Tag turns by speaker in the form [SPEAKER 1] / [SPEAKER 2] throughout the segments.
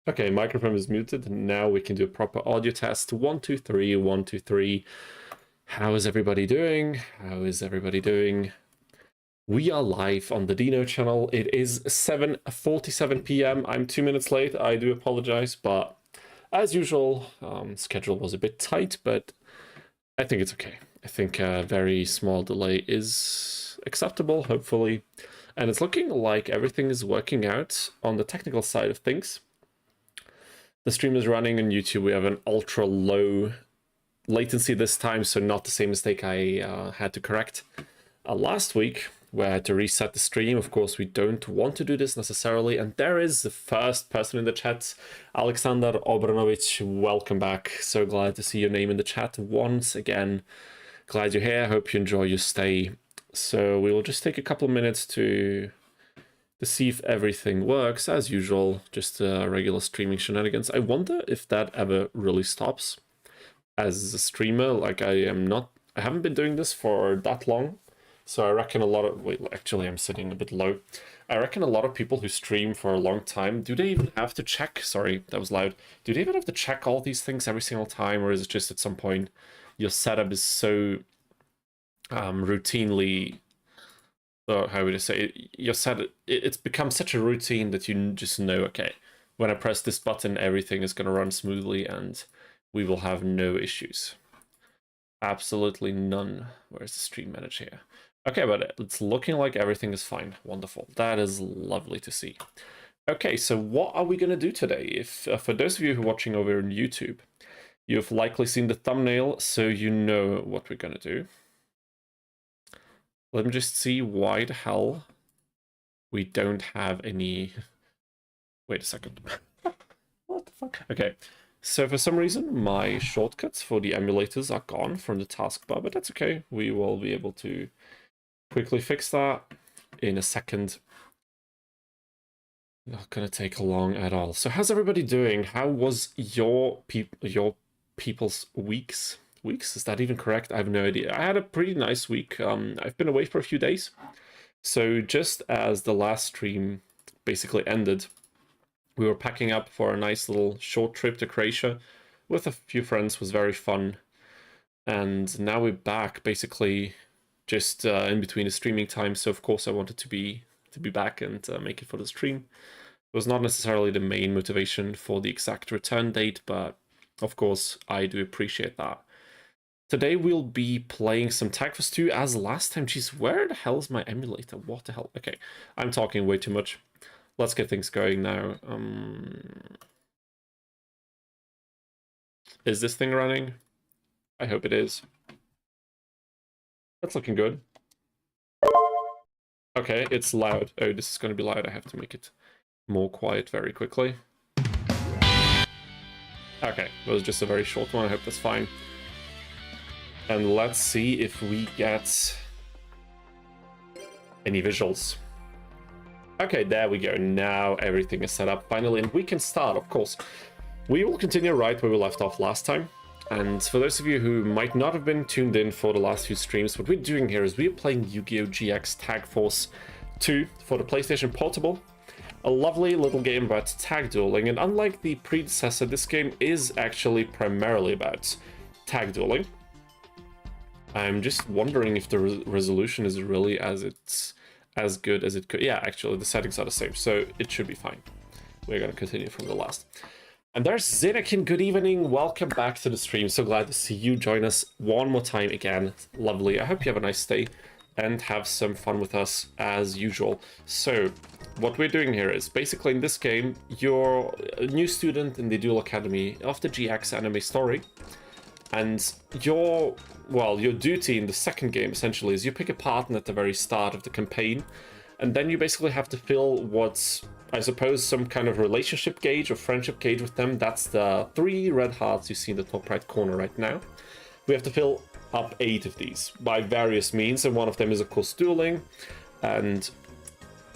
[SPEAKER 1] Okay, microphone is muted. Now we can do a proper audio test. 1, 2, 3, 1, 2, 3. How is everybody doing? How is everybody doing? We are live on the Dino channel. It is 7:47 p.m. I'm 2 minutes late. I do apologize, but as usual, schedule was a bit tight, but I think it's okay. I think a very small delay is acceptable, hopefully. And it's looking like everything is working out on the technical side of things. The stream is running on YouTube. We have an ultra low latency this time, so not the same mistake I had to correct last week, where I had to reset the stream. Of course, we don't want to do this necessarily. And there is the first person in the chat, Alexander Obranovic. Welcome back. So glad to see your name in the chat once again. Glad you're here. Hope you enjoy your stay. So we will just take a couple of minutes to see if everything works as usual. Just regular streaming shenanigans. I wonder if that ever really stops. As a streamer, like I haven't been doing this for that long, so I reckon a lot of, wait, actually I'm sitting a bit low. I reckon a lot of people who stream for a long time, do they even have to check, sorry, that was loud, do they even have to check all these things every single time, or is it just at some point your setup is so routinely, or how would I say it, your setup, it's become such a routine that you just know, okay, when I press this button, everything is going to run smoothly and we will have no issues. Absolutely none. Where's the stream manager here? Okay, but it's looking like everything is fine. Wonderful. That is lovely to see. Okay, so what are we going to do today? If for those of you who are watching over on YouTube, you've likely seen the thumbnail, so you know what we're going to do. Let me just see why the hell we don't have any... Wait a second. What the fuck? Okay. So for some reason, my shortcuts for the emulators are gone from the taskbar, but that's okay. We will be able to quickly fix that in a second. Not gonna take long at all. So how's everybody doing? How was your people's weeks? Weeks? Is that even correct? I have no idea. I had a pretty nice week. I've been away for a few days. So just as the last stream basically ended, we were packing up for a nice little short trip to Croatia with a few friends. It was very fun. And now we're back, basically just in between the streaming time. So of course I wanted to be back and make it for the stream. It was not necessarily the main motivation for the exact return date, but of course I do appreciate that. Today we'll be playing some Tag Force 2 as last time. Jeez, where the hell is my emulator? What the hell? Okay, I'm talking way too much. Let's get things going now. Is this thing running? I hope it is. That's looking good. Okay, it's loud. Oh, this is going to be loud. I have to make it more quiet very quickly. Okay, that was just a very short one. I hope that's fine. And let's see if we get any visuals. Okay, there we go. Now everything is set up finally, and we can start, of course. We will continue right where we left off last time. And for those of you who might not have been tuned in for the last few streams, what we're doing here is we're playing Yu-Gi-Oh! GX Tag Force 2 for the PlayStation Portable. A lovely little game about tag dueling, and unlike the predecessor, this game is actually primarily about tag dueling. I'm just wondering if the resolution is really as good as it could. Yeah, actually, the settings are the same, so it should be fine. We're going to continue from the last. And there's Zenekin. Good evening. Welcome back to the stream. So glad to see you join us one more time again. Lovely. I hope you have a nice day and have some fun with us as usual. So what we're doing here is basically in this game, you're a new student in the Duel Academy of the GX anime story. And your duty in the second game, essentially, is you pick a partner at the very start of the campaign, and then you basically have to fill what's, I suppose, some kind of relationship gauge or friendship gauge with them. That's the 3 red hearts you see in the top right corner right now. We have to fill up 8 of these by various means, and one of them is, of course, dueling. And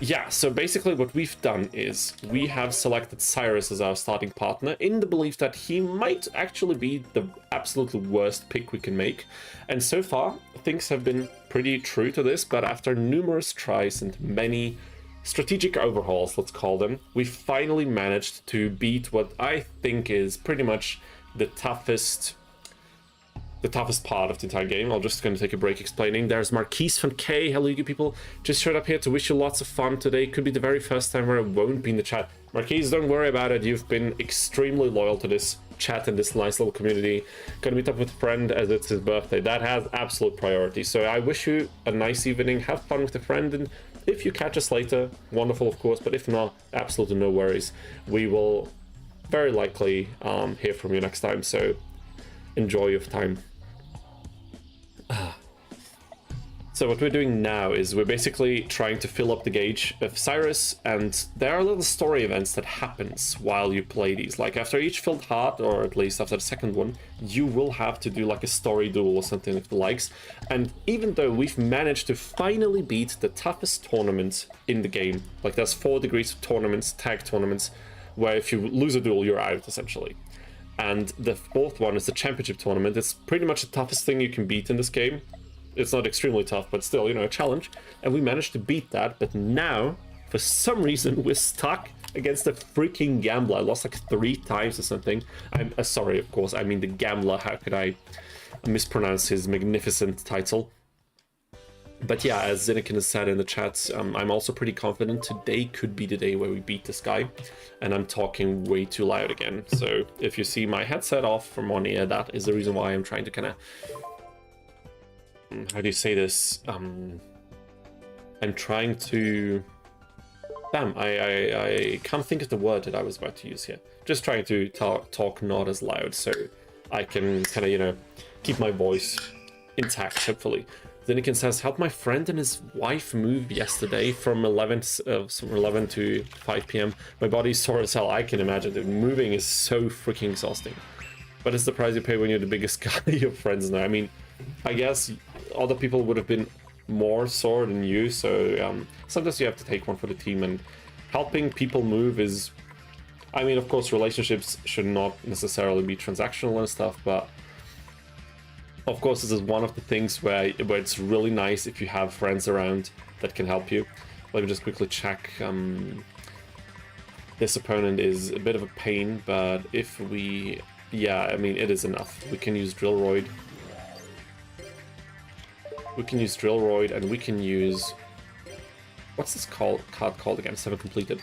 [SPEAKER 1] yeah, so basically what we've done is we have selected Syrus as our starting partner in the belief that he might actually be the absolutely worst pick we can make. And so far, things have been pretty true to this, but after numerous tries and many strategic overhauls, let's call them, we finally managed to beat what I think is pretty much the toughest part of the entire game. I'm just going to take a break explaining. There's Marquise from K. Hello, you people. Just showed up here to wish you lots of fun today. Could be the very first time where I won't be in the chat. Marquise, don't worry about it. You've been extremely loyal to this chat and this nice little community. Gonna meet up with a friend as it's his birthday. That has absolute priority. So I wish you a nice evening. Have fun with a friend. And if you catch us later, wonderful, of course. But if not, absolutely no worries. We will very likely hear from you next time. So enjoy your time. So what we're doing now is we're basically trying to fill up the gauge of Syrus, and there are little story events that happens while you play these. Like after each filled heart, or at least after the second one, you will have to do like a story duel or something of the likes. And even though we've managed to finally beat the toughest tournament in the game, like there's 4 degrees of tournaments, tag tournaments, where if you lose a duel, you're out essentially. And the 4th one is the championship tournament. It's pretty much the toughest thing you can beat in this game. It's not extremely tough, but still, you know, a challenge. And we managed to beat that, but now, for some reason, we're stuck against a freaking gambler. I lost like 3 times or something. I'm sorry, of course, I mean the gambler. How could I mispronounce his magnificent title? But yeah, as Zinnikin has said in the chat, I'm also pretty confident today could be the day where we beat this guy. And I'm talking way too loud again. So if you see my headset off from one ear, that is the reason why I'm trying to kind of... How do you say this? I'm trying to... Damn, I can't think of the word that I was about to use here. Just trying to talk not as loud so I can kind of, you know, keep my voice intact, hopefully. Zinnikin says, helped my friend and his wife move yesterday from 11 to 5 p.m. My body's sore as hell. I can imagine that moving is so freaking exhausting. But it's the price you pay when you're the biggest guy your friends know. I mean, I guess other people would have been more sore than you, so sometimes you have to take one for the team, and helping people move is... I mean, of course, relationships should not necessarily be transactional and stuff, but of course, this is one of the things where it's really nice if you have friends around that can help you. Let me just quickly check. This opponent is a bit of a pain, but if we... Yeah, I mean, it is enough. We can use Drillroid. We can use Drillroid, and we can use... What's this card called again? 7 completed.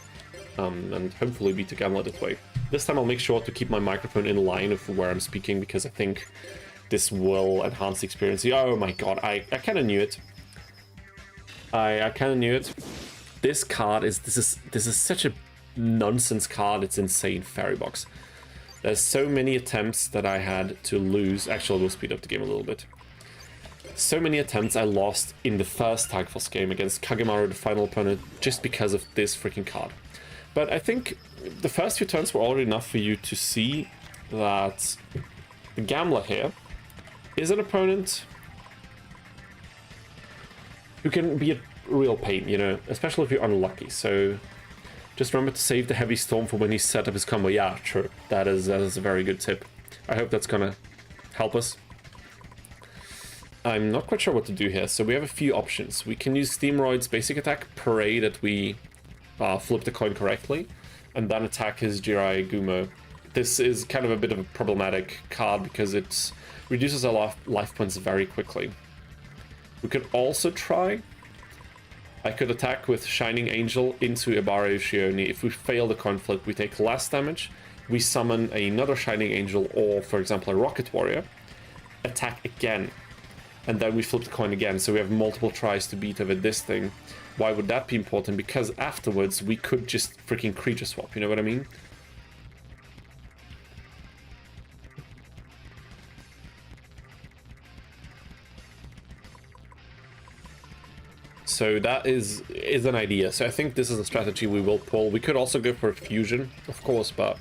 [SPEAKER 1] And hopefully beat the Gambler this way. This time I'll make sure to keep my microphone in line with where I'm speaking, because I think this will enhance the experience. Oh my god, I kind of knew it. I kind of knew it. This card is... This is such a nonsense card. It's insane. Fairy Box. There's so many attempts that I had to lose. Actually, we'll speed up the game a little bit. So many attempts I lost in the first Tag Force game against Kagemaru, the final opponent, just because of this freaking card. But I think the first few turns were already enough for you to see that the Gambler here is an opponent who can be a real pain, you know, especially if you're unlucky. So just remember to save the Heavy Storm for when he set up his combo. Yeah, true. That is a very good tip. I hope that's gonna help us. I'm not quite sure what to do here. So we have a few options. We can use Steamroid's basic attack, pray that we flip the coin correctly, and then attack his Jirai Gumo. This is kind of a bit of a problematic card because it reduces our life points very quickly. We could also try... I could attack with Shining Angel into Ibara Ushioni. If we fail the coin flip, we take less damage. We summon another Shining Angel, or for example a Rocket Warrior. Attack again. And then we flip the coin again, so we have multiple tries to beat over this thing. Why would that be important? Because afterwards we could just freaking creature swap, you know what I mean? So that is an idea. So I think this is a strategy we will pull. We could also go for fusion, of course, but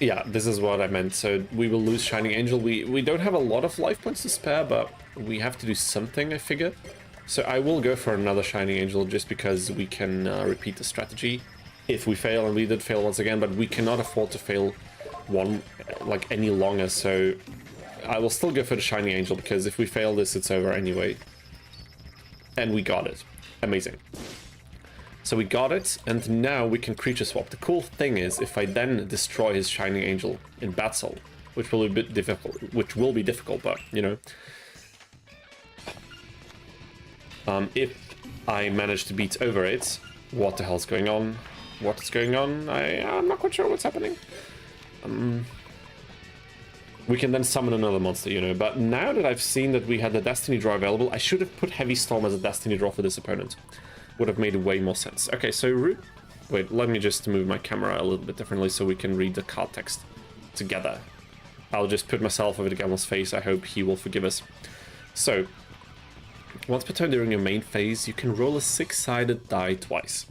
[SPEAKER 1] yeah, this is what I meant. So we will lose Shining Angel. We don't have a lot of life points to spare, but we have to do something, I figure. So I will go for another Shining Angel just because we can repeat the strategy if we fail, and we did fail once again, but we cannot afford to fail one like any longer. So I will still go for the Shining Angel because if we fail this, it's over anyway. And we got it. Amazing. So we got it, and now we can creature swap. The cool thing is, if I then destroy his Shining Angel in battle, which will be a bit difficult, but, you know. If I manage to beat over it, what the hell's going on? What is going on? I'm not quite sure what's happening. We can then summon another monster, you know, but now that I've seen that we had the Destiny draw available, I should have put Heavy Storm as a Destiny draw for this opponent. Would have made way more sense. Okay, so wait, let me just move my camera a little bit differently so we can read the card text together. I'll just put myself over the Gamel's face. I hope he will forgive us. So, once per turn during your main phase, you can roll a 6-sided die twice.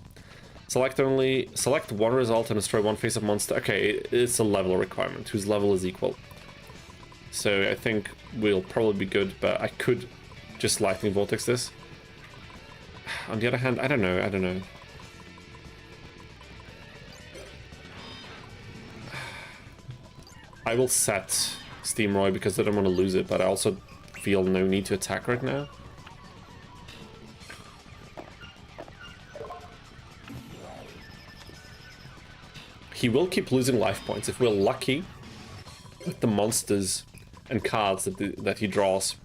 [SPEAKER 1] Select one result and destroy one face-up monster. Okay, it's a level requirement, whose level is equal. So I think we'll probably be good, but I could just Lightning Vortex this. On the other hand, I don't know. I will set Steamroy because I don't want to lose it, but I also feel no need to attack right now. He will keep losing life points. If we're lucky with the monsters and cards that he draws,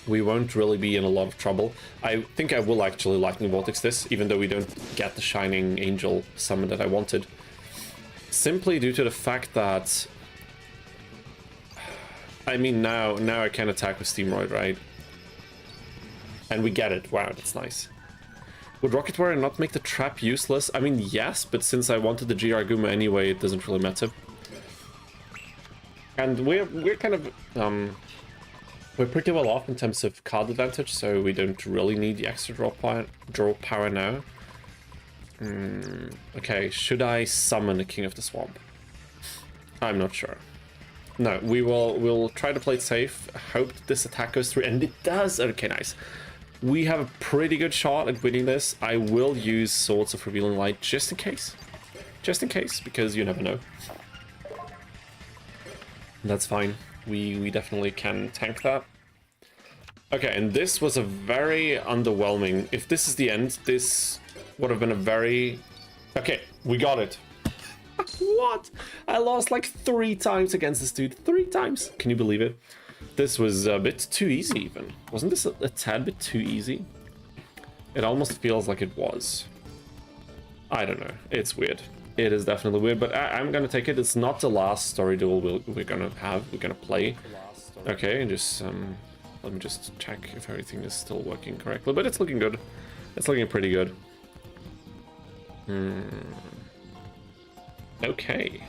[SPEAKER 1] we won't really be in a lot of trouble. I think I will actually Lightning Vortex this, even though we don't get the Shining Angel summon that I wanted. Simply due to the fact that... I mean, now I can attack with Steamroid, right? And we get it. Wow, that's nice. Would Rocket Warrior not make the trap useless? I mean, yes, but since I wanted the GR Guma anyway, it doesn't really matter. And we're kind of... we're pretty well off in terms of card advantage, so we don't really need the extra draw power now. Okay, should I summon the King of the Swamp? I'm not sure. No, we'll try to play it safe. Hope that this attack goes through, and it does. Okay, nice. We have a pretty good shot at winning this. I will use Swords of Revealing Light just in case. Just in case, because you never know. That's fine. We definitely can tank that. Okay, and this was a very underwhelming... If this is the end, this would have been a very... Okay, we got it. What? I lost like 3 times against this dude. 3 times. Can you believe it? This was a bit too easy even. Wasn't this a tad bit too easy? It almost feels like it was. I don't know. It's weird. It is definitely weird, but I'm gonna take it. It's not the last story duel we're gonna play. Okay, and just let me just check if everything is still working correctly. But it's looking good. It's looking pretty good. Okay.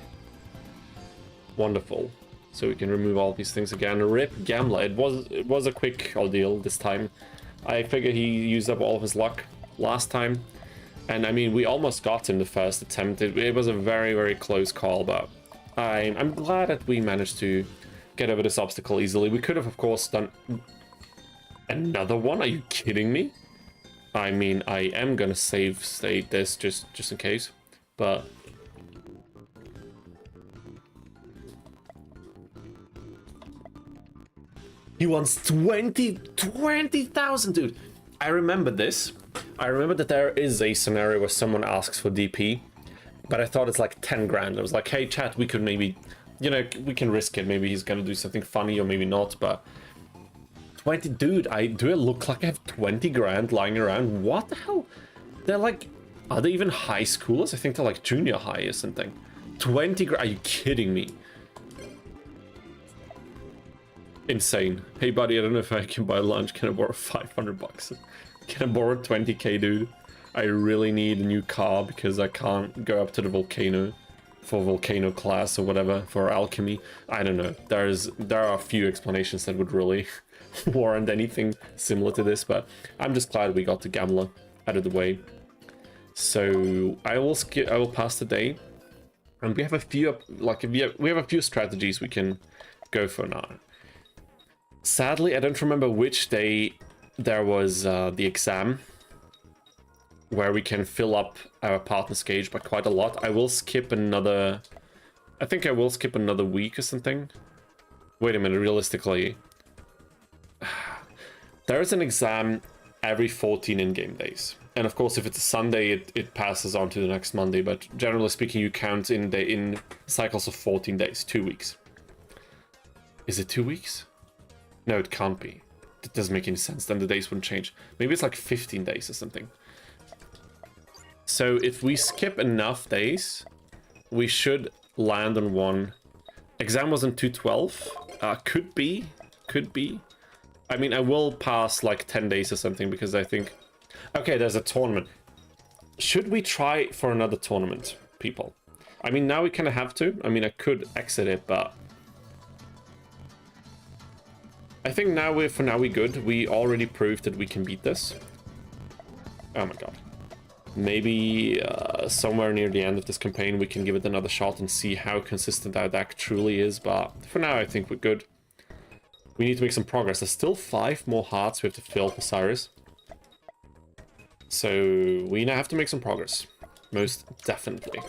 [SPEAKER 1] Wonderful. So we can remove all these things again. Rip Gamla. It was a quick ordeal this time. I figure he used up all of his luck last time. And I mean, we almost got him the first attempt. It was a very, very close call, but I'm glad that we managed to get over this obstacle easily. We could have, of course, done another one. Are you kidding me? I mean, I am gonna save state this just in case, but he wants 20,000, dude. I remember this. I remember that there is a scenario where someone asks for DP, but I thought it's like 10 grand. I was like, hey, chat, we could maybe, you know, we can risk it. Maybe he's gonna do something funny or maybe not, but 20, dude, do I look like I have 20 grand lying around? What the hell? They're like, are they even high schoolers? I think they're like junior high or something. 20 grand, are you kidding me? Insane. Hey buddy, I don't know if I can buy lunch. Can I borrow 500 bucks? Can I borrow 20k, dude? I really need a new car because I can't go up to the volcano for volcano class or whatever, for alchemy. I don't know. There are a few explanations that would really warrant anything similar to this, but I'm just glad we got the Gamla out of the way. So I will pass the day, and we have a few we have a few strategies we can go for now. Sadly, I don't remember which day there was the exam where we can fill up our partner's gauge by quite a lot. I will skip another... I think I will skip another week or something. Wait a minute, realistically. There is an exam every 14 in-game days. And of course, if it's a Sunday, it passes on to the next Monday. But generally speaking, you count in cycles of 14 days, 2 weeks. Is it 2 weeks? No, it can't be. It doesn't make any sense. Then the days wouldn't change. Maybe it's like 15 days or something. So if we skip enough days, we should land on one. Exam was on 212. Could be. Could be. I mean, I will pass like 10 days or something because I think... Okay, there's a tournament. Should we try for another tournament, people? I mean, now we kind of have to. I mean, I could exit it, but... I think now for now we're good. We already proved that we can beat this. Oh my god. Maybe somewhere near the end of this campaign we can give it another shot and see how consistent our deck truly is, but for now I think we're good. We need to make some progress. There's still 5 more hearts we have to fill for Syrus. So we now have to make some progress. Most definitely.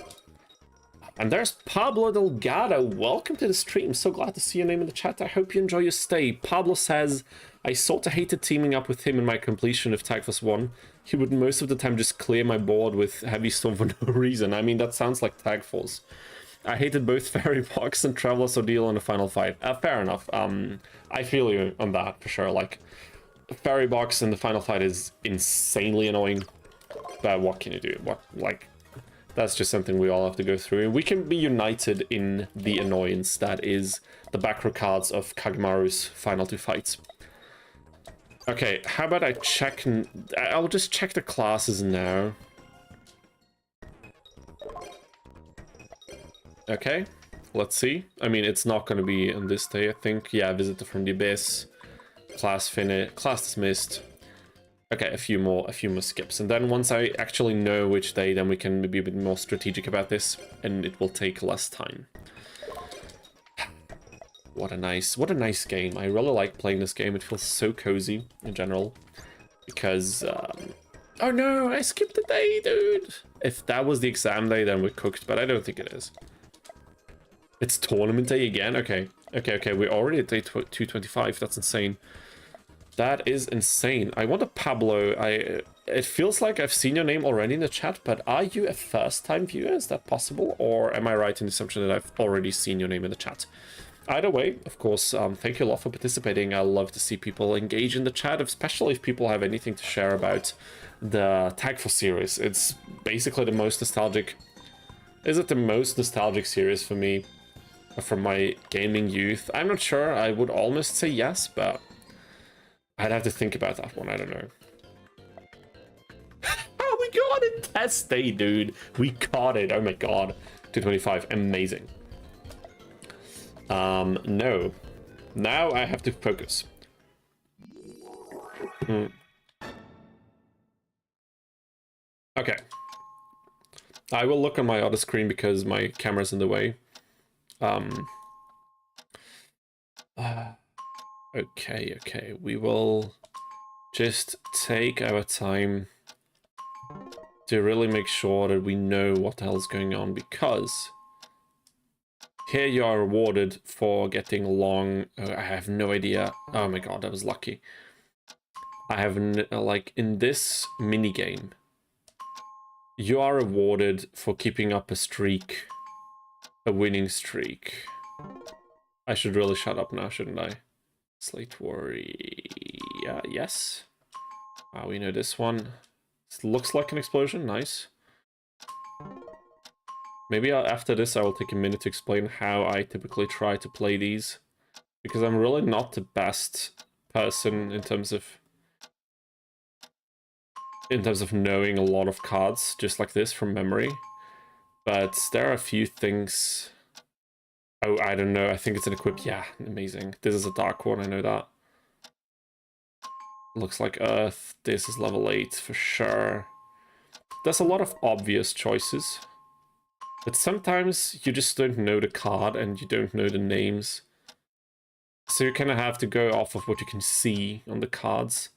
[SPEAKER 1] And there's Pablo Delgado. Welcome to the stream. So glad to see your name in the chat. I hope you enjoy your stay. Pablo says, I sort of hated teaming up with him in my completion of Tag Force 1. He would most of the time just clear my board with Heavy Storm for no reason. I mean, that sounds like Tag Force. I hated both Fairy Box and Traveler's Ordeal in the final fight. Fair enough. I feel you on that for sure. Like, Fairy Box in the final fight is insanely annoying. But what can you do? That's just something we all have to go through. We can be united in the annoyance that is the back row cards of Kagemaru's final 2 fights. Okay, how about I check... I'll just check the classes now. Okay, let's see. I mean, it's not going to be on this day, I think. Yeah, Visitor from the Abyss. Class dismissed. Okay, a few more skips. And then once I actually know which day, then we can be a bit more strategic about this. And it will take less time. What a nice game. I really like playing this game. It feels so cozy in general. Because, oh no, I skipped a day, dude. If that was the exam day, then we're cooked, but I don't think it is. It's tournament day again? Okay. Okay, we're already at day 225. That's insane. That is insane. I want a Pablo. It feels like I've seen your name already in the chat, but are you a first-time viewer? Is that possible? Or am I right in the assumption that I've already seen your name in the chat? Either way, of course, thank you a lot for participating. I love to see people engage in the chat, especially if people have anything to share about the Tag Force series. It's basically the most nostalgic... Is it the most nostalgic series for me from my gaming youth? I'm not sure. I would almost say yes, but I'd have to think about that one. I don't know. Oh, we got it! Test day, dude. We got it. Oh my god. 225. Amazing. No. Now I have to focus. Okay. I will look on my other screen because my camera's in the way. Okay. We will just take our time to really make sure that we know what the hell is going on, because here you are rewarded for getting long... I have no idea. Oh my god, that was lucky. I have, like, in this minigame, you are rewarded for keeping up a streak. A winning streak. I should really shut up now, shouldn't I? Slate Worry... yes. We know this one. This looks like an explosion, nice. Maybe after this I will take a minute to explain how I typically try to play these. Because I'm really not the best person in terms of knowing a lot of cards just like this from memory. But there are a few things... Oh, I don't know, I think it's an equip. Yeah, amazing. This is a dark one, I know that. Looks like Earth. This is level 8 for sure. There's a lot of obvious choices. But sometimes you just don't know the card and you don't know the names. So you kind of have to go off of what you can see on the cards.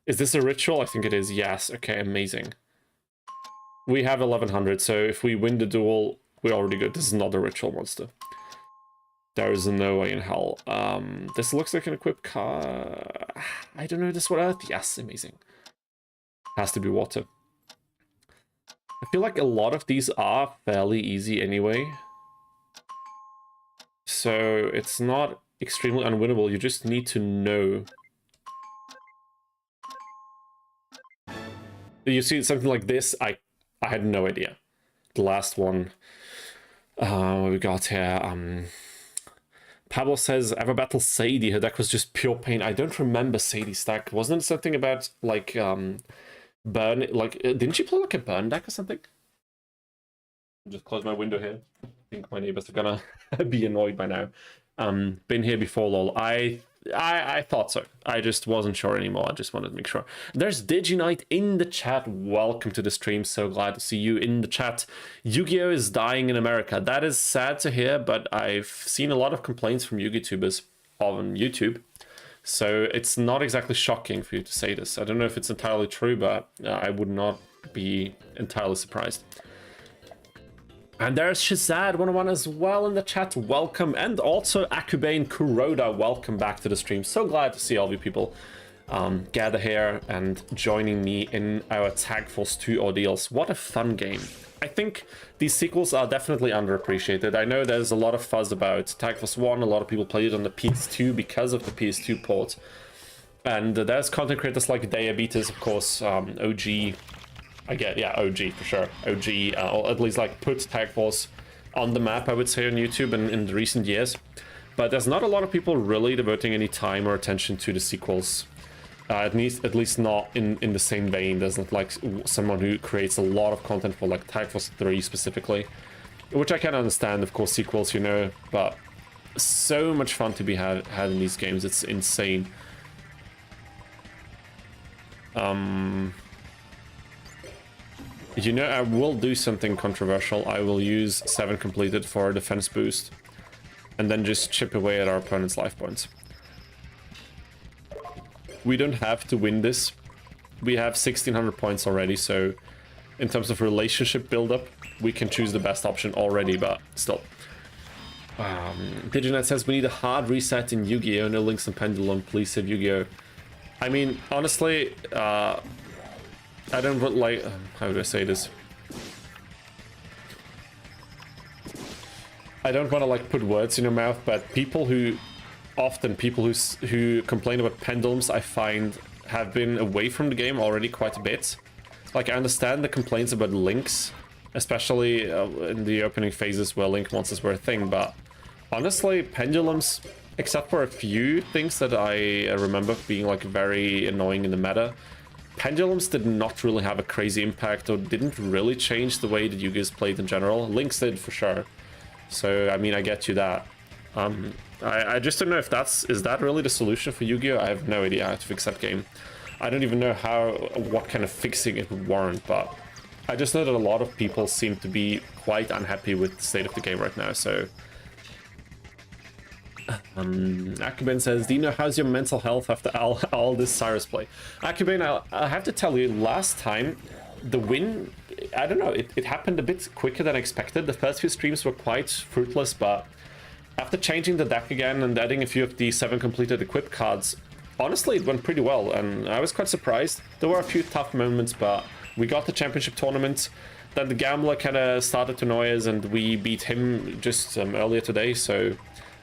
[SPEAKER 1] Is this a ritual? I think it is, yes. Okay, amazing. We have 1100, so if we win the duel, we're already good. This is not a ritual monster. There is no way in hell. This looks like an equipped card. I don't know, this what Earth? Yes, amazing. Has to be water. I feel like a lot of these are fairly easy anyway. So it's not extremely unwinnable. You just need to know. You see something like this, I had no idea. The last one we got here. Pablo says, ever battle Sadie? Her deck was just pure pain. I don't remember Sadie's deck. Wasn't it something about like burn? Like didn't she play like a burn deck or something? Just close my window here. I think my neighbors are gonna be annoyed by now. Been here before, lol. I thought so. I just wasn't sure anymore. I just wanted to make sure. There's Diginite in the chat. Welcome to the stream. So glad to see you in the chat. Yu-Gi-Oh is dying in America. That is sad to hear, but I've seen a lot of complaints from Yu-Gi-Tubers on YouTube. So it's not exactly shocking for you to say this. I don't know if it's entirely true, but I would not be entirely surprised. And there's Shazad101 as well in the chat, welcome. And also Akubane Kuroda, welcome back to the stream. So glad to see all of you people gather here and joining me in our Tag Force 2 ordeals. What a fun game. I think these sequels are definitely underappreciated. I know there's a lot of fuzz about Tag Force 1, a lot of people played it on the PS2 because of the PS2 port. And there's content creators like Diabetes, of course, OG. I get, yeah, OG for sure. OG, or at least like put Tag Force on the map, I would say, on YouTube in the recent years. But there's not a lot of people really devoting any time or attention to the sequels. At least not in the same vein. There's not like someone who creates a lot of content for like Tag Force 3 specifically. Which I can understand, of course, sequels, you know, but so much fun to be had in these games. It's insane. You know, I will do something controversial. I will use 7 completed for a defense boost. And then just chip away at our opponent's life points. We don't have to win this. We have 1600 points already, so in terms of relationship build-up, we can choose the best option already, but still. Diginet says, we need a hard reset in Yu-Gi-Oh! No links and pendulum, please save Yu-Gi-Oh! I mean, honestly, I don't like, how do I say this? I don't want to like put words in your mouth, but people who complain about pendulums, I find have been away from the game already quite a bit. Like, I understand the complaints about links, especially in the opening phases where link monsters were a thing, but honestly, pendulums, except for a few things that I remember being like very annoying in the meta, pendulums did not really have a crazy impact or didn't really change the way that Yu-Gi-Oh! Is played in general. Links did for sure. So, I mean, I get you that. I just don't know if is that really the solution for Yu-Gi-Oh! I have no idea how to fix that game. I don't even know what kind of fixing it would warrant, but I just know that a lot of people seem to be quite unhappy with the state of the game right now, so... Akubane says, Dino, how's your mental health after all this Syrus play? Akubane, I have to tell you, last time, the win, I don't know, it happened a bit quicker than expected. The first few streams were quite fruitless, but after changing the deck again and adding a few of the 7 completed equip cards, honestly, it went pretty well, and I was quite surprised. There were a few tough moments, but we got the championship tournament. Then the gambler kind of started to annoy us, and we beat him just earlier today, so...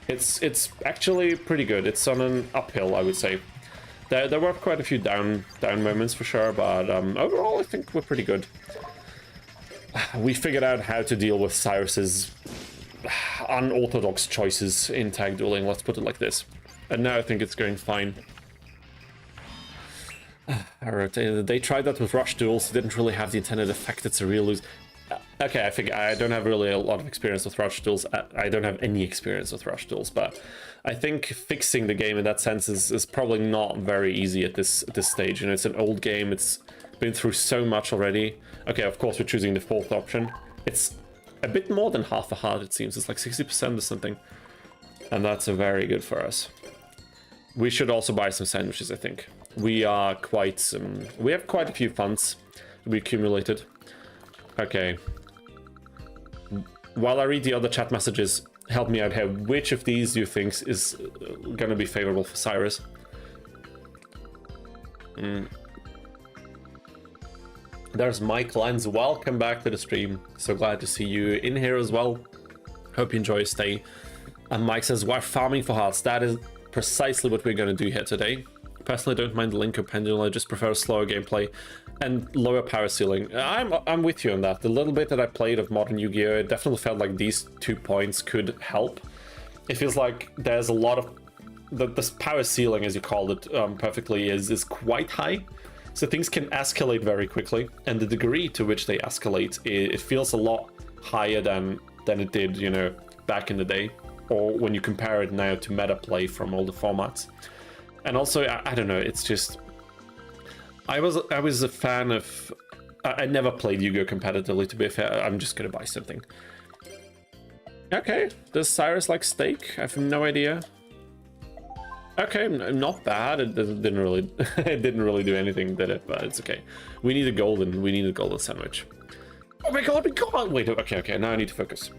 [SPEAKER 1] It's actually pretty good. It's on an uphill, I would say. There were quite a few down moments for sure, but overall I think we're pretty good. We figured out how to deal with Syrus's unorthodox choices in tag dueling, let's put it like this. And now I think it's going fine. Alright, they tried that with rush duels, didn't really have the intended effect, it's a real lose. Okay, I think I don't have really a lot of experience with rush duels. I don't have any experience with rush duels, but I think fixing the game in that sense is probably not very easy at this stage. You know, it's an old game, it's been through so much already. Okay, of course we're choosing the 4th option. It's a bit more than half a heart, it seems. It's like 60% or something. And that's very good for us. We should also buy some sandwiches, I think. We are quite... we have quite a few funds we accumulated. Okay. While I read the other chat messages, help me out here. Which of these do you think is going to be favorable for Syrus? There's Mike Lens. Welcome back to the stream. So glad to see you in here as well. Hope you enjoy your stay. And Mike says, we're farming for hearts. That is precisely what we're going to do here today. Personally, don't mind the Linko Pendulum. I just prefer slower gameplay and lower power ceiling. I'm with you on that. The little bit that I played of Modern Yu-Gi-Oh! It definitely felt like these 2 points could help. It feels like there's a lot of... this power ceiling, as you called it perfectly, is quite high. So things can escalate very quickly, and the degree to which they escalate, it feels a lot higher than it did, you know, back in the day, or when you compare it now to meta play from all the formats. And also, I don't know, it's just... I was a fan of... I never played Yu-Gi-Oh! Competitively, to be fair. I'm just gonna buy something. Okay, does Syrus like steak? I have no idea. Okay, not bad. It didn't really, it didn't really do anything, did it? But it's okay. We need a golden sandwich. Oh my god, wait, okay, now I need to focus.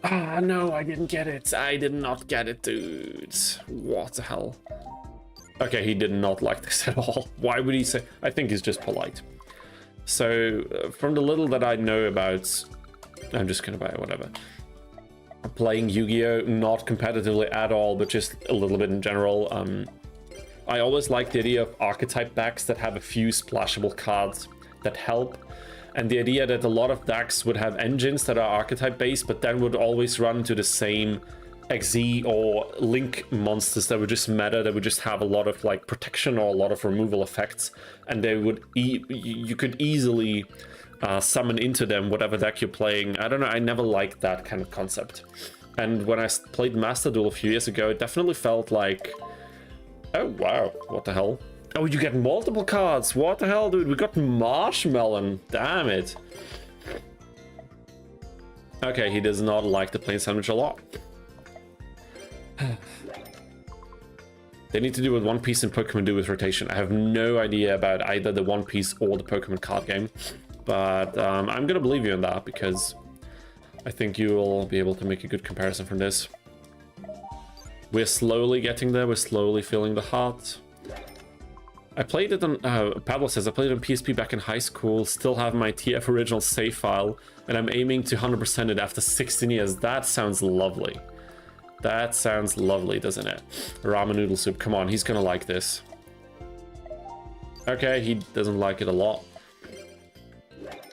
[SPEAKER 1] Ah, no, I didn't get it. I did not get it, dude. What the hell? Okay, he did not like this at all. Why would he say? I think he's just polite. So, from the little that I know about, I'm just gonna buy it, whatever. Playing Yu-Gi-Oh! Not competitively at all, but just a little bit in general. I always like the idea of archetype decks that have a few splashable cards that help. And the idea that a lot of decks would have engines that are archetype based, but then would always run into the same XZ or Link monsters that would just meta, that would just have a lot of like protection or a lot of removal effects, and they would you could easily summon into them whatever deck you're playing. I don't know, I never liked that kind of concept. And when I played Master Duel a few years ago, it definitely felt like, oh wow, what the hell? Oh, you get multiple cards, what the hell, dude? We got Marshmallow, damn it. Okay, he does not like the plain sandwich a lot. They need to do what One Piece and Pokemon do with rotation. I have no idea about either the One Piece or the Pokemon card game, but I'm gonna believe you on that because I think you will be able to make a good comparison from this. We're slowly getting there. We're slowly feeling the heart. I played it on, Pablo says, I played it on PSP back in high school, still have my TF original save file, and I'm aiming to 100% it after 16 years. That sounds lovely. That sounds lovely, doesn't it? Ramen noodle soup, come on, he's gonna like this. Okay, he doesn't like it a lot.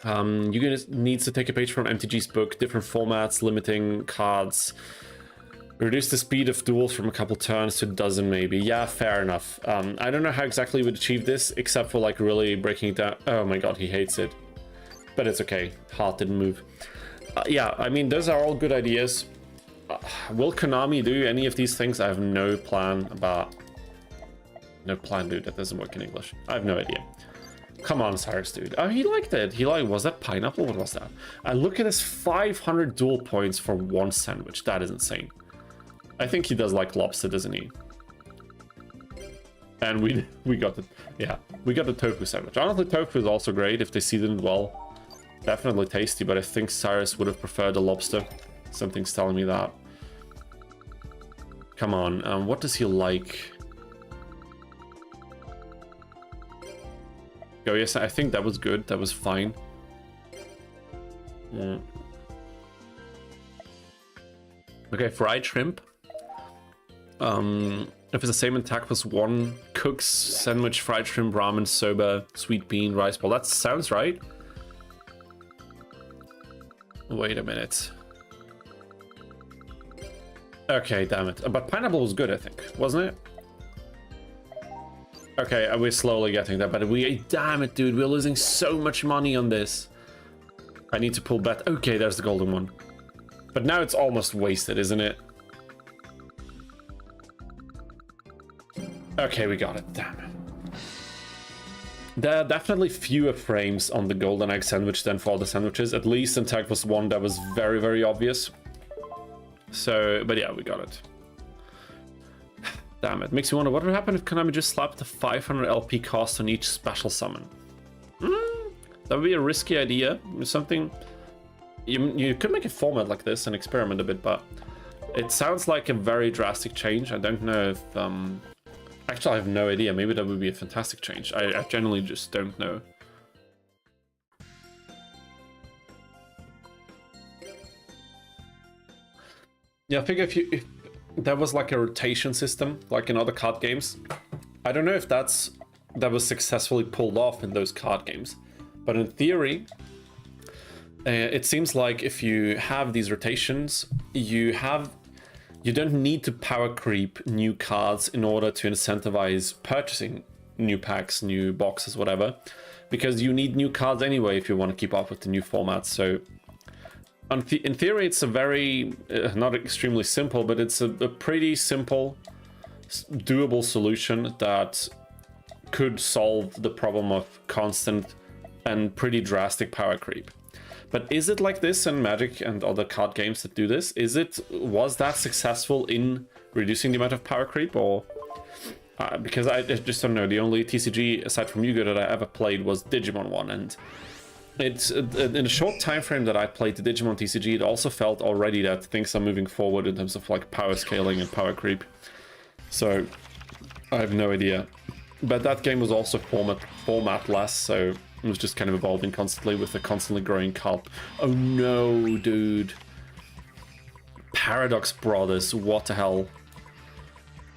[SPEAKER 1] You're gonna need to take a page from MTG's book, different formats, limiting cards. Reduce the speed of duels from a couple turns to a dozen, maybe. Yeah, fair enough. I don't know how exactly we'd achieve this, except for like really breaking it down. Oh my god, he hates it. But it's okay. Heart didn't move. Yeah, I mean, those are all good ideas. Will Konami do any of these things? I have no plan about... No plan, dude. That doesn't work in English. I have no idea. Come on, Syrus, dude. Oh, he liked it. He liked... Was that pineapple? What was that? And look at his 500 duel points for one sandwich. That is insane. I think he does like lobster, doesn't he? And we got the... Yeah, we got the tofu sandwich. Honestly, tofu is also great if they season it well. Definitely tasty, but I think Syrus would have preferred the lobster. Something's telling me that. Come on, what does he like? Oh yes, I think that was good. That was fine. Mm. Okay, fried shrimp. If it's the same attack plus one, cooks, sandwich, fried shrimp, ramen, soba, sweet bean, rice ball. That sounds right. Wait a minute. Okay, damn it. But pineapple was good, I think, wasn't it? Okay, we're slowly getting there, but damn it, dude, we're losing so much money on this. I need to pull back. Okay, there's the golden one. But now it's almost wasted, isn't it? Okay, we got it, damn it. There are definitely fewer frames on the golden egg sandwich than for the sandwiches. At least in Tag was one that was very, very obvious. So, but yeah, we got it. Damn it. Makes me wonder what would happen if Konami just slapped a 500 LP cost on each special summon. That would be a risky idea. Something... you could make a format like this and experiment a bit, but it sounds like a very drastic change. I don't know if... Actually, I have no idea. Maybe that would be a fantastic change. I genuinely just don't know. Yeah, I think if there was like a rotation system, like in other card games, I don't know if that was successfully pulled off in those card games. But in theory, it seems like if you have these rotations, you don't need to power creep new cards in order to incentivize purchasing new packs, new boxes, whatever, because you need new cards anyway if you want to keep up with the new format. So in theory, it's a very, not extremely simple, but it's a pretty simple, doable solution that could solve the problem of constant and pretty drastic power creep. But is it like this in Magic and other card games that do this? Was that successful in reducing the amount of power creep, or because I just don't know. The only TCG aside from Yu-Gi-Oh that I ever played was Digimon one, and it's in a short time frame that I played the Digimon TCG, it also felt already that things are moving forward in terms of like power scaling and power creep. So I have no idea. But that game was also format-less, so it was just kind of evolving constantly with a constantly growing card. Oh no, dude. Paradox Brothers, what the hell?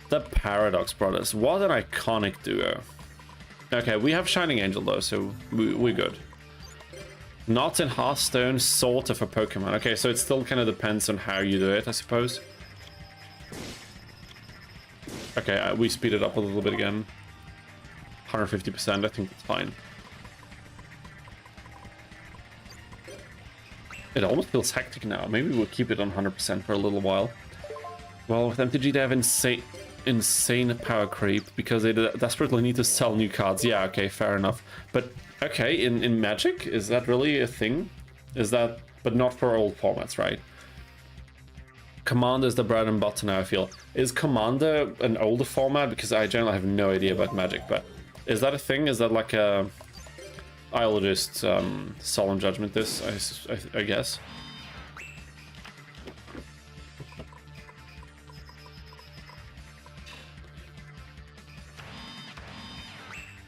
[SPEAKER 1] The Paradox Brothers, what an iconic duo. Okay, we have Shining Angel though, so we're good. Not in Hearthstone, sort of a Pokemon. Okay, so it still kind of depends on how you do it, I suppose. Okay, we speed it up a little bit again. 150%, I think that's fine. It almost feels hectic now. Maybe we'll keep it on 100% for a little while. Well, with MTG they have insane power creep because they desperately need to sell new cards. Yeah, okay, fair enough. But okay, in Magic, is that really a thing? Is that, but not for old formats, right? Commander is the bread and butter now, I feel. Is Commander an older format? Because I generally have no idea about Magic, but is that a thing? Is that like a... I'll just solemn judgment this, I guess.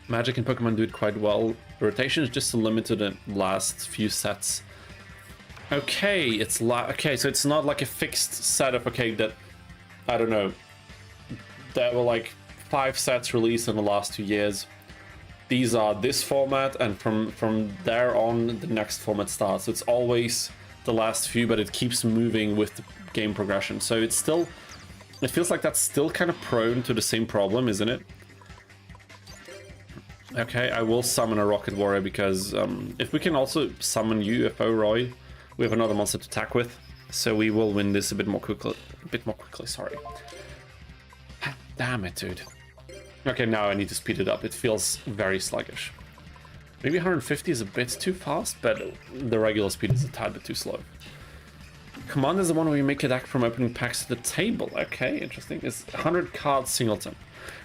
[SPEAKER 1] Magic and Pokemon do it quite well. The rotation is just limited in last few sets. Okay, it's okay, so it's not like a fixed set of, okay, that, I don't know, there were like 5 sets released in the last 2 years. These are this format, and from there on, the next format starts. So it's always the last few, but it keeps moving with the game progression. So it's still, it feels like that's still kind of prone to the same problem, isn't it? Okay, I will summon a Rocket Warrior because if we can also summon UFO Roy, we have another monster to attack with. So we will win this a bit more quickly. Sorry. Damn it, dude. Okay, now I need to speed it up. It feels very sluggish. Maybe 150 is a bit too fast, but the regular speed is a tad bit too slow. Command is the one where you make a deck from opening packs to the table. Okay, interesting. It's 100 cards singleton.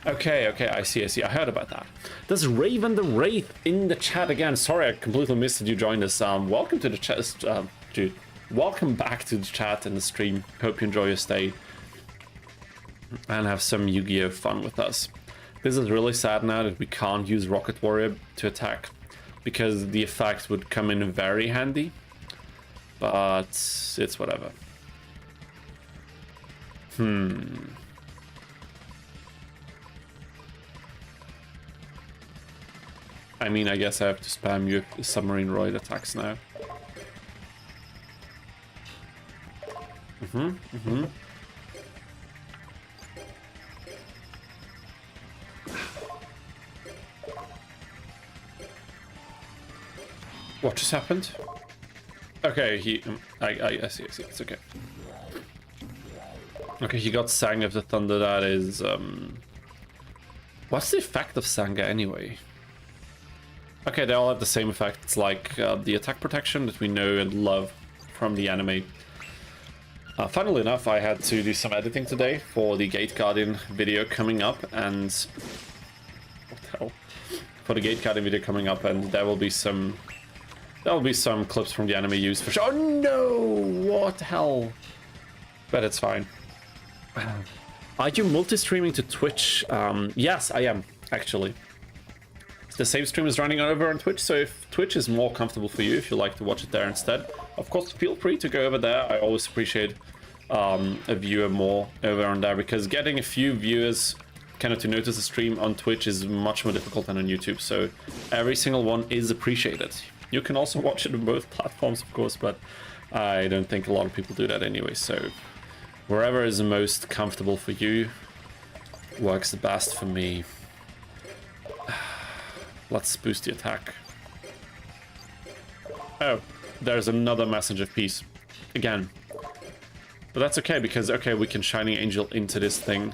[SPEAKER 1] Okay, I see. I heard about that. There's Raven the Wraith in the chat again. Sorry, I completely missed that you joined us. Welcome to the chat, dude. Welcome back to the chat and the stream. Hope you enjoy your stay and have some Yu-Gi-Oh fun with us. This is really sad now that we can't use Rocket Warrior to attack, because the effect would come in very handy, but it's whatever. I mean, I guess I have to spam you Submarine Roid attacks now. What just happened? Okay, I see, it's okay. Okay, he got Sang of the Thunder, that is, what's the effect of Sanga anyway? Okay, they all have the same effect. It's like the attack protection that we know and love from the anime. Funnily enough, I had to do some editing today for the Gate Guardian video coming up, and... What the hell? For the Gate Guardian video coming up, and there will be some There'll be some clips from the anime used for sure. Oh no! What the hell? But it's fine. Are you multi-streaming to Twitch? Yes, I am, actually. The same stream is running over on Twitch, so if Twitch is more comfortable for you, if you like to watch it there instead, of course, feel free to go over there. I always appreciate a viewer more over on there, because getting a few viewers kind of to notice the stream on Twitch is much more difficult than on YouTube, so every single one is appreciated. You can also watch it on both platforms, of course, but I don't think a lot of people do that anyway, so wherever is the most comfortable for you works the best for me. Let's boost the attack. Oh, there's another message of peace. Again. But that's okay, because, okay, we can Shining Angel into this thing.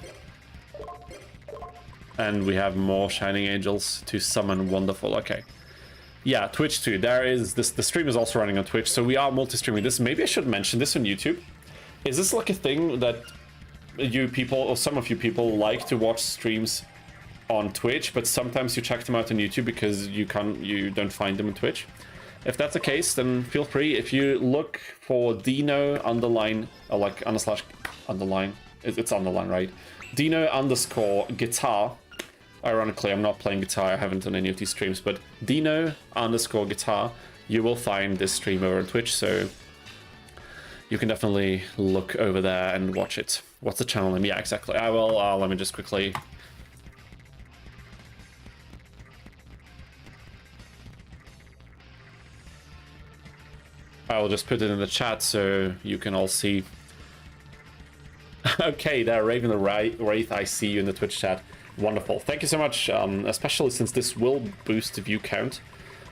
[SPEAKER 1] And we have more Shining Angels to summon. Wonderful, okay. Yeah, Twitch too. There is this. The stream is also running on Twitch, so we are multi-streaming this. Maybe I should mention this on YouTube. Is this like a thing that you people, or some of you people, like to watch streams on Twitch, but sometimes you check them out on YouTube because you don't find them on Twitch? If that's the case, then feel free. If you look for Dino underline, or like underslash underline, it's underline, right? Dino underscore guitar. Ironically, I'm not playing guitar. I haven't done any of these streams, but Dino underscore guitar, you will find this stream over on Twitch, so you can definitely look over there and watch it. What's the channel name? Yeah, exactly. I will, let me just quickly... I'll just put it in the chat so you can all see. Okay, there, Raven the Wraith, I see you in the Twitch chat. Wonderful. Thank you so much, especially since this will boost the view count.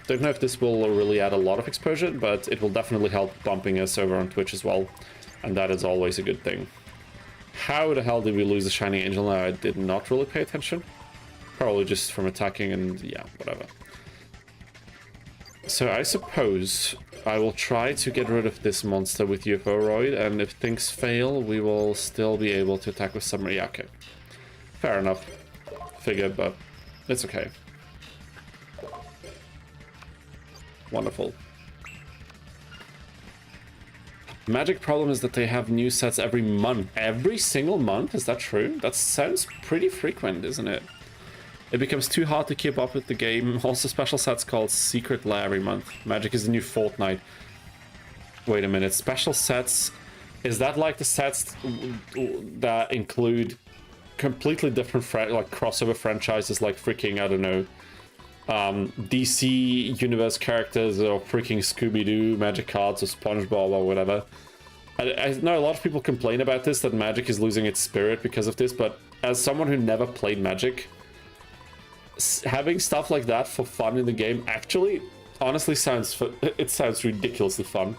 [SPEAKER 1] Don't know if this will really add a lot of exposure, but it will definitely help bumping us over on Twitch as well. And that is always a good thing. How the hell did we lose the Shining Angel now? I did not really pay attention. Probably just from attacking and yeah, whatever. So I suppose I will try to get rid of this monster with UFO Roid, and if things fail, we will still be able to attack with Submarine. Yeah, okay. Fair enough. Figured, but it's okay. Wonderful. Magic problem is that they have new sets every month. Every single month? Is that true? That sounds pretty frequent, isn't it? It becomes too hard to keep up with the game. Also, special sets called Secret Lair every month. Magic is the new Fortnite. Wait a minute. Special sets... Is that like the sets that include completely different like crossover franchises like freaking, I don't know, DC Universe characters or freaking Scooby-Doo, Magic cards or SpongeBob or whatever? I know a lot of people complain about this, that Magic is losing its spirit because of this, but as someone who never played Magic, having stuff like that for fun in the game actually honestly sounds ridiculously fun.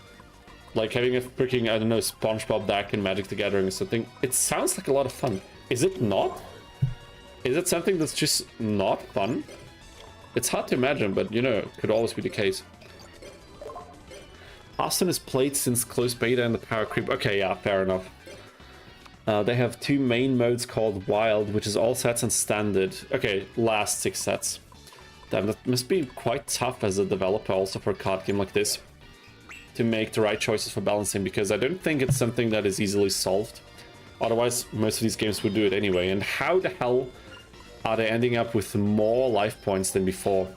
[SPEAKER 1] Like having a freaking, I don't know, SpongeBob deck in Magic the Gathering or something. It sounds like a lot of fun. Is it not? Is it something that's just not fun? It's hard to imagine, but you know, it could always be the case. Austin is played since close beta and the power creep. Okay, yeah, fair enough. They have two main modes called Wild, which is all sets and standard. Okay, last 6 sets. Damn, that must be quite tough as a developer also for a card game like this, to make the right choices for balancing, because I don't think it's something that is easily solved. Otherwise, most of these games would do it anyway. And how the hell are they ending up with more life points than before?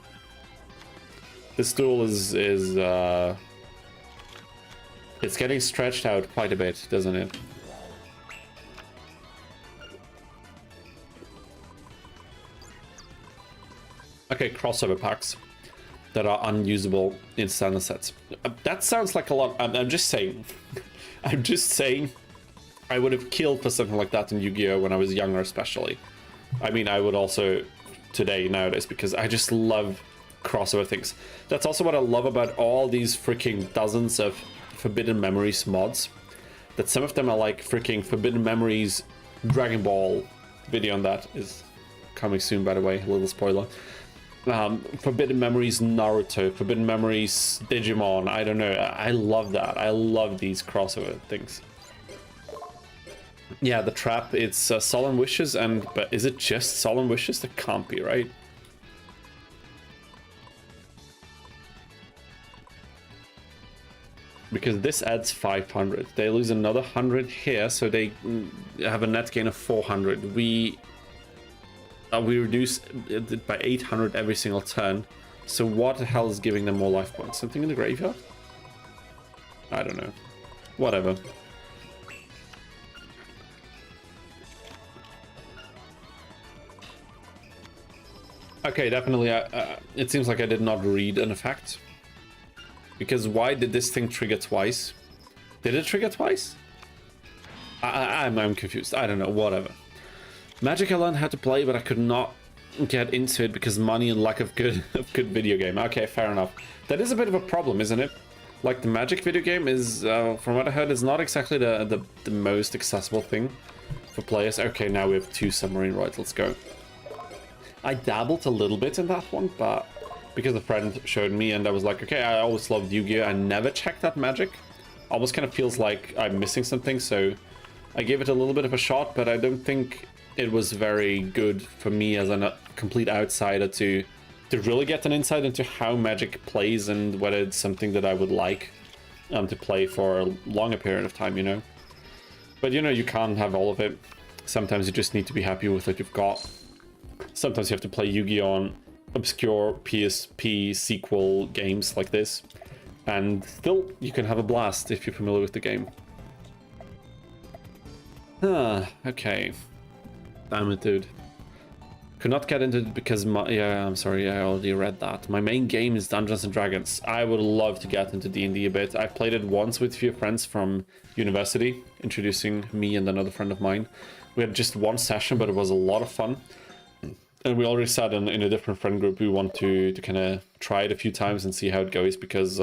[SPEAKER 1] This duel is it's getting stretched out quite a bit, doesn't it? Okay, crossover packs that are unusable in standard sets. That sounds like a lot. I'm just saying. I'm just saying. I would have killed for something like that in Yu-Gi-Oh! When I was younger, especially. I mean, I would also today, nowadays, because I just love crossover things. That's also what I love about all these freaking dozens of Forbidden Memories mods. That some of them are like freaking Forbidden Memories Dragon Ball. Video on that is coming soon, by the way. A little spoiler. Forbidden Memories Naruto, Forbidden Memories Digimon, I don't know. I love that. I love these crossover things. Yeah, the trap, it's Solemn Wishes, but is it just Solemn Wishes? That can't be, right? because this adds 500. They lose another 100 here, so they have a net gain of 400. We reduce it by 800 every single turn. So what the hell is giving them more life points? Something in the graveyard? I don't know. Whatever. Okay, definitely. It seems like I did not read an effect. Because why did this thing trigger twice? Did it trigger twice? I'm confused. I don't know. Whatever. Magic I learned how to play, but I could not get into it because money and lack of good video game. Okay, fair enough. That is a bit of a problem, isn't it? Like, the Magic video game is, from what I heard, is not exactly the most accessible thing for players. Okay, now we have 2 submarine rides. Let's go. I dabbled a little bit in that one, but because a friend showed me and I was like, okay, I always loved Yu-Gi-Oh! I never checked that Magic. Almost kind of feels like I'm missing something, so I gave it a little bit of a shot, but I don't think it was very good for me as a complete outsider to really get an insight into how Magic plays and whether it's something that I would like to play for a longer period of time, you know. But, you know, you can't have all of it. Sometimes you just need to be happy with what you've got. Sometimes you have to play Yu-Gi-Oh! On obscure PSP sequel games like this. And still, you can have a blast if you're familiar with the game. Okay. Damn it, dude. Could not get into it because yeah, I'm sorry, I already read that. My main game is Dungeons and Dragons. I would love to get into D&D a bit. I've played it once with a few friends from university, introducing me and another friend of mine. We had just one session, but it was a lot of fun. And we already said in a different friend group we want to kind of try it a few times and see how it goes, because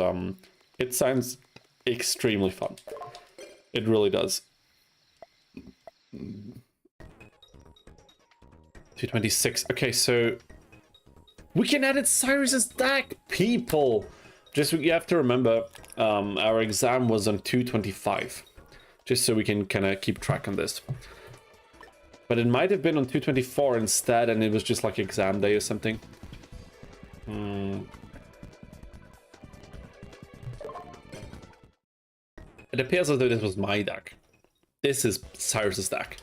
[SPEAKER 1] it sounds extremely fun. It really does. 226. Okay, so we can edit Syrus's deck, people. Just, you have to remember, our exam was on 225, just so we can kind of keep track on this. But it might have been on 224 instead, and it was just like exam day or something. It appears as though this was my deck. This is Syrus's deck.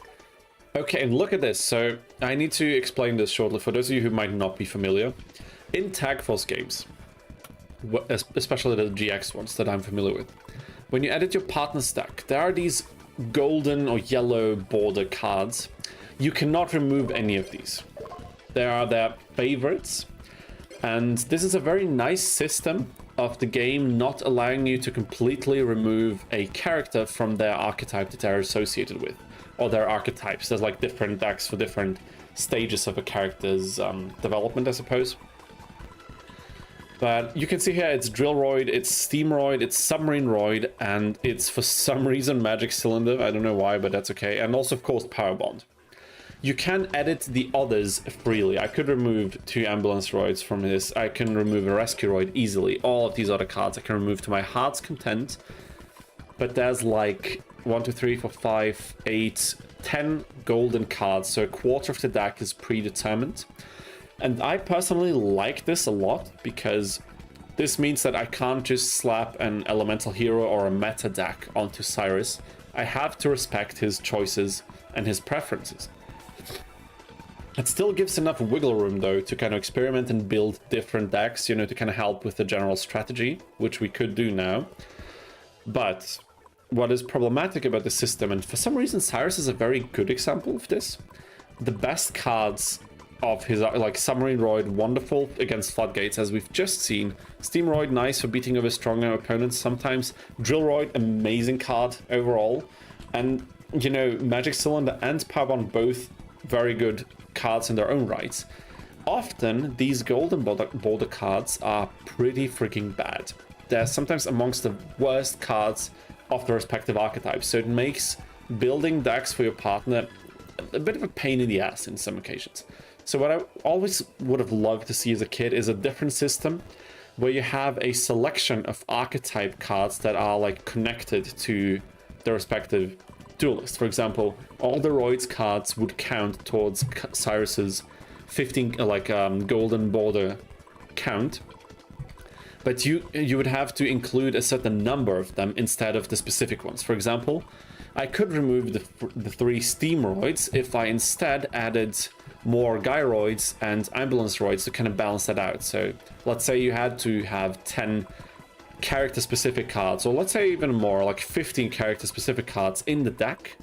[SPEAKER 1] Okay, and look at this. So I need to explain this shortly for those of you who might not be familiar. In Tag Force games, especially the GX ones that I'm familiar with, when you edit your partner's deck, there are these golden or yellow border cards. You cannot remove any of these. They are their favorites, and this is a very nice system of the game not allowing you to completely remove a character from their archetype that they're associated with, or their archetypes. There's like different decks for different stages of a character's development, I suppose. But you can see here it's Drillroid, it's Steamroid, it's Submarineroid, and it's for some reason Magic Cylinder. I don't know why, but that's okay. And also, of course, Power Bond. You can edit the others freely. I could remove 2 Ambulance Roids from this. I can remove a Rescue Roid easily. All of these other cards I can remove to my heart's content. But there's like 1, 2, 3, 4, 5, 8, 10 golden cards. So a quarter of the deck is predetermined. And I personally like this a lot, because this means that I can't just slap an elemental hero or a meta deck onto Syrus. I have to respect his choices and his preferences. It still gives enough wiggle room, though, to kind of experiment and build different decks, you know, to kind of help with the general strategy, which we could do now. But what is problematic about the system, and for some reason Syrus is a very good example of this, the best cards of his, like Submarineroid, wonderful against Floodgates, as we've just seen. Steamroid, nice for beating over stronger opponents sometimes. Drillroid, amazing card overall. And, you know, Magic Cylinder and Powerbomb, both very good cards in their own rights. Often, these golden border cards are pretty freaking bad. They're sometimes amongst the worst cards of the respective archetypes, so it makes building decks for your partner a bit of a pain in the ass in some occasions. So what I always would have loved to see as a kid is a different system where you have a selection of archetype cards that are like connected to the respective duelist. For example, all the Roids cards would count towards Syrus's 15 golden border count, but you would have to include a certain number of them instead of the specific ones. For example, I could remove the 3 steamroids if I instead added more gyroids and ambulance roids to kind of balance that out. So let's say you had to have 10 character specific cards, or let's say even more, like 15 character specific cards in the deck,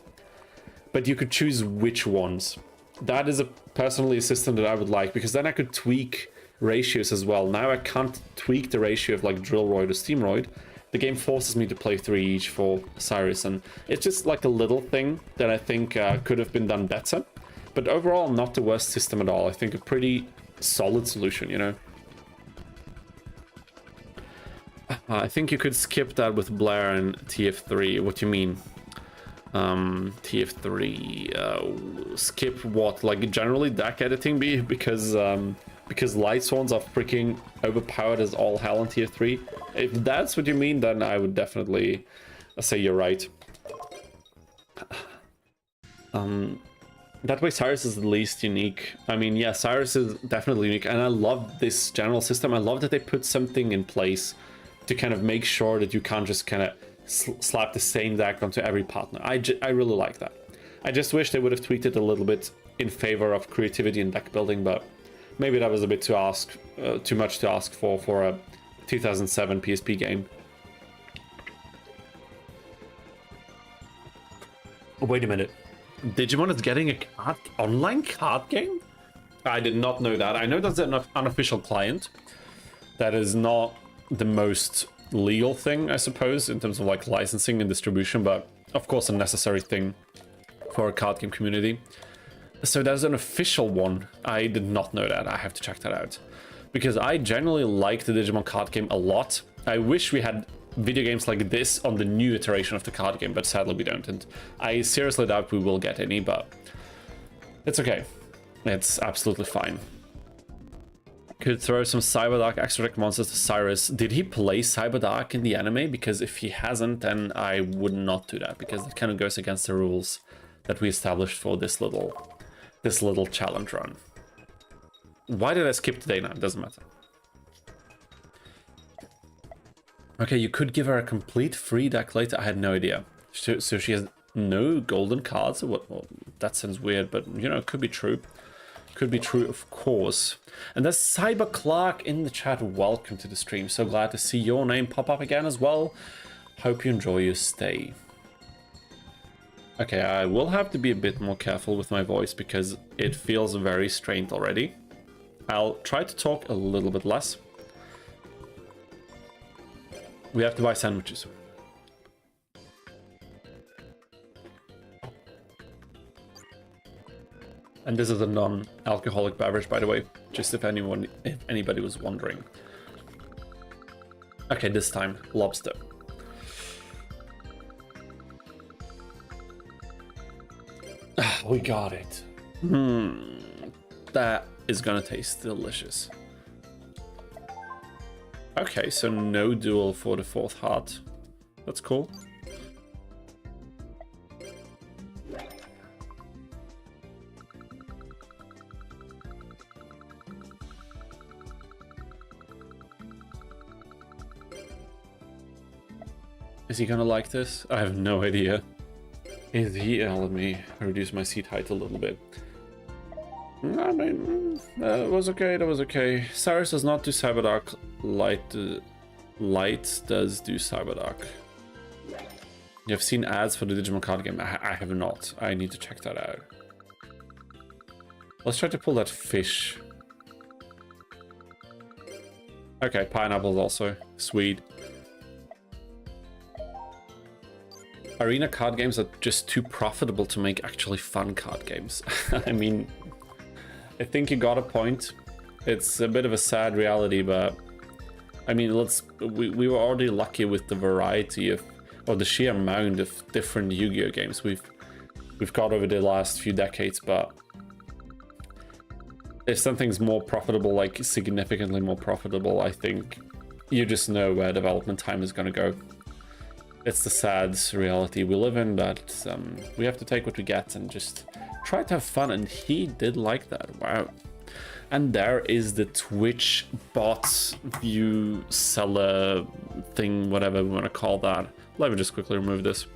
[SPEAKER 1] but you could choose which ones. That is personally a system that I would like, because then I could tweak ratios as well. Now I can't tweak the ratio of like Drillroid or Steamroid. The game forces me to play 3 each for Syrus, and it's just like a little thing that I think could have been done better. But overall, not the worst system at all. I think a pretty solid solution, you know? I think you could skip that with Blair and TF3. What do you mean? TF3, skip what? Like generally deck editing because Light Swans are freaking overpowered as all hell on TF3. If that's what you mean, then I would definitely say you're right. That way Syrus is the least unique. I mean, yeah, Syrus is definitely unique, and I love this general system. I love that they put something in place to kind of make sure that you can't just kind of slap the same deck onto every partner. I really like that. I just wish they would have tweaked it a little bit in favor of creativity and deck building, but maybe that was a bit too much to ask for a 2007 PSP game. Oh, wait a minute. Digimon is getting a online card game? I did not know that. I know that's an unofficial client. That is not the most legal thing, I suppose, in terms of like licensing and distribution, but of course a necessary thing for a card game community. So there's an official one. I did not know that. I have to check that out, because I generally like the Digimon card game a lot. I wish we had video games like this on the new iteration of the card game, but sadly we don't, and I seriously doubt we will get any, but it's okay. It's absolutely fine. Could throw some Cyberdark extra deck monsters to Syrus. Did he play Cyberdark in the anime? Because if he hasn't, then I would not do that, because it kind of goes against the rules that we established for this little challenge run. Why did I skip today now? It doesn't matter. Okay, you could give her a complete free deck later. I had no idea. So she has no golden cards? Or what? Well, that sounds weird, but you know, it could be true. Could be true, of course. And there's Cyber Clark in the chat. Welcome to the stream. So glad to see your name pop up again as well. Hope you enjoy your stay. Okay, I will have to be a bit more careful with my voice because it feels very strained already. I'll try to talk a little bit less. We have to buy sandwiches. And this is a non-alcoholic beverage, by the way, just if anybody was wondering. Okay, this time, lobster. We got it. That is gonna taste delicious. Okay, so no duel for the 4th heart. That's cool. Is he gonna like this? I have no idea. Is he? Let me reduce my seat height a little bit. I mean, that was okay, that was okay. Syrus does not do Cyberdark. Light does do Cyberdark. You have seen ads for the Digimon card game? I have not. I need to check that out. Let's try to pull that fish. Okay, pineapples also. Sweet. Arena card games are just too profitable to make actually fun card games. I mean, I think you got a point. It's a bit of a sad reality, but I mean, we were already lucky with the variety of, or the sheer amount of different Yu-Gi-Oh games we've got over the last few decades, but if something's more profitable, like significantly more profitable, I think you just know where development time is going to go. It's the sad reality we live in, but we have to take what we get and just try to have fun, and he did like that. Wow. And there is the Twitch bot view seller thing, whatever we want to call that. Let me just quickly remove this.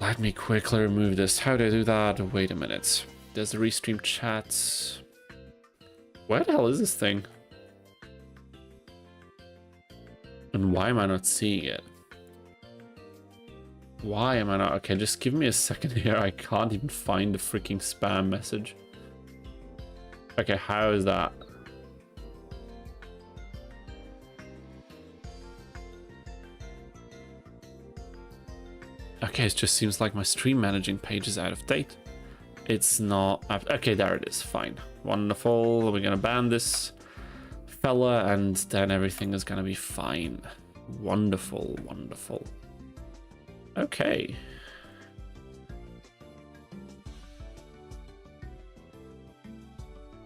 [SPEAKER 1] Let me quickly remove this. How do I do that? Wait a minute. There's the restream chat. Where the hell is this thing? And why am I not seeing it? Why am I not? Okay, just give me a second here. I can't even find the freaking spam message. Okay, how is that? Okay, it just seems like my stream managing page is out of date. It's not... Okay, there it is. Fine. Wonderful. We're gonna ban this fella and then everything is gonna be fine. Wonderful, wonderful. Okay.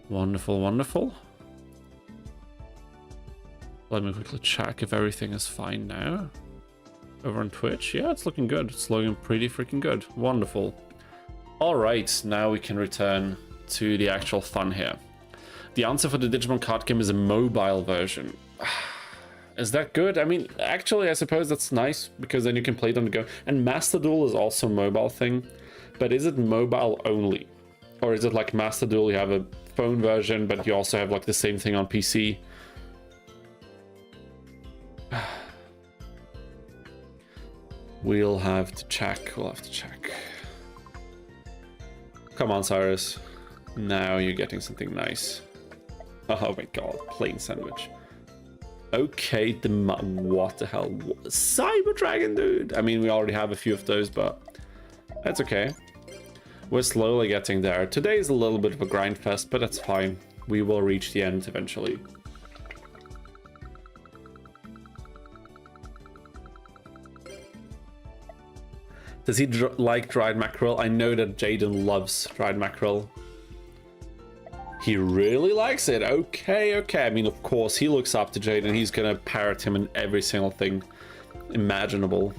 [SPEAKER 1] Wonderful, wonderful. Let me quickly check if everything is fine now. Over on Twitch. Yeah, it's looking good. It's looking pretty freaking good. Wonderful. Alright, now we can return to the actual fun here. The answer for the Digimon card game is a mobile version. Is that good? I mean, actually, I suppose that's nice, because then you can play it on the go. And Master Duel is also a mobile thing, but is it mobile only? Or is it like Master Duel, you have a phone version, but you also have like the same thing on PC? We'll have to check, Come on, Syrus. Now you're getting something nice. Oh my god, plain sandwich. Okay, what the hell? Cyber Dragon, dude! I mean, we already have a few of those, but that's okay. We're slowly getting there. Today is a little bit of a grind fest, but that's fine. We will reach the end eventually. Does he like dried mackerel? I know that Jaden loves dried mackerel. He really likes it. Okay, okay. I mean, of course, he looks up to Jaden. He's gonna parrot him in every single thing imaginable.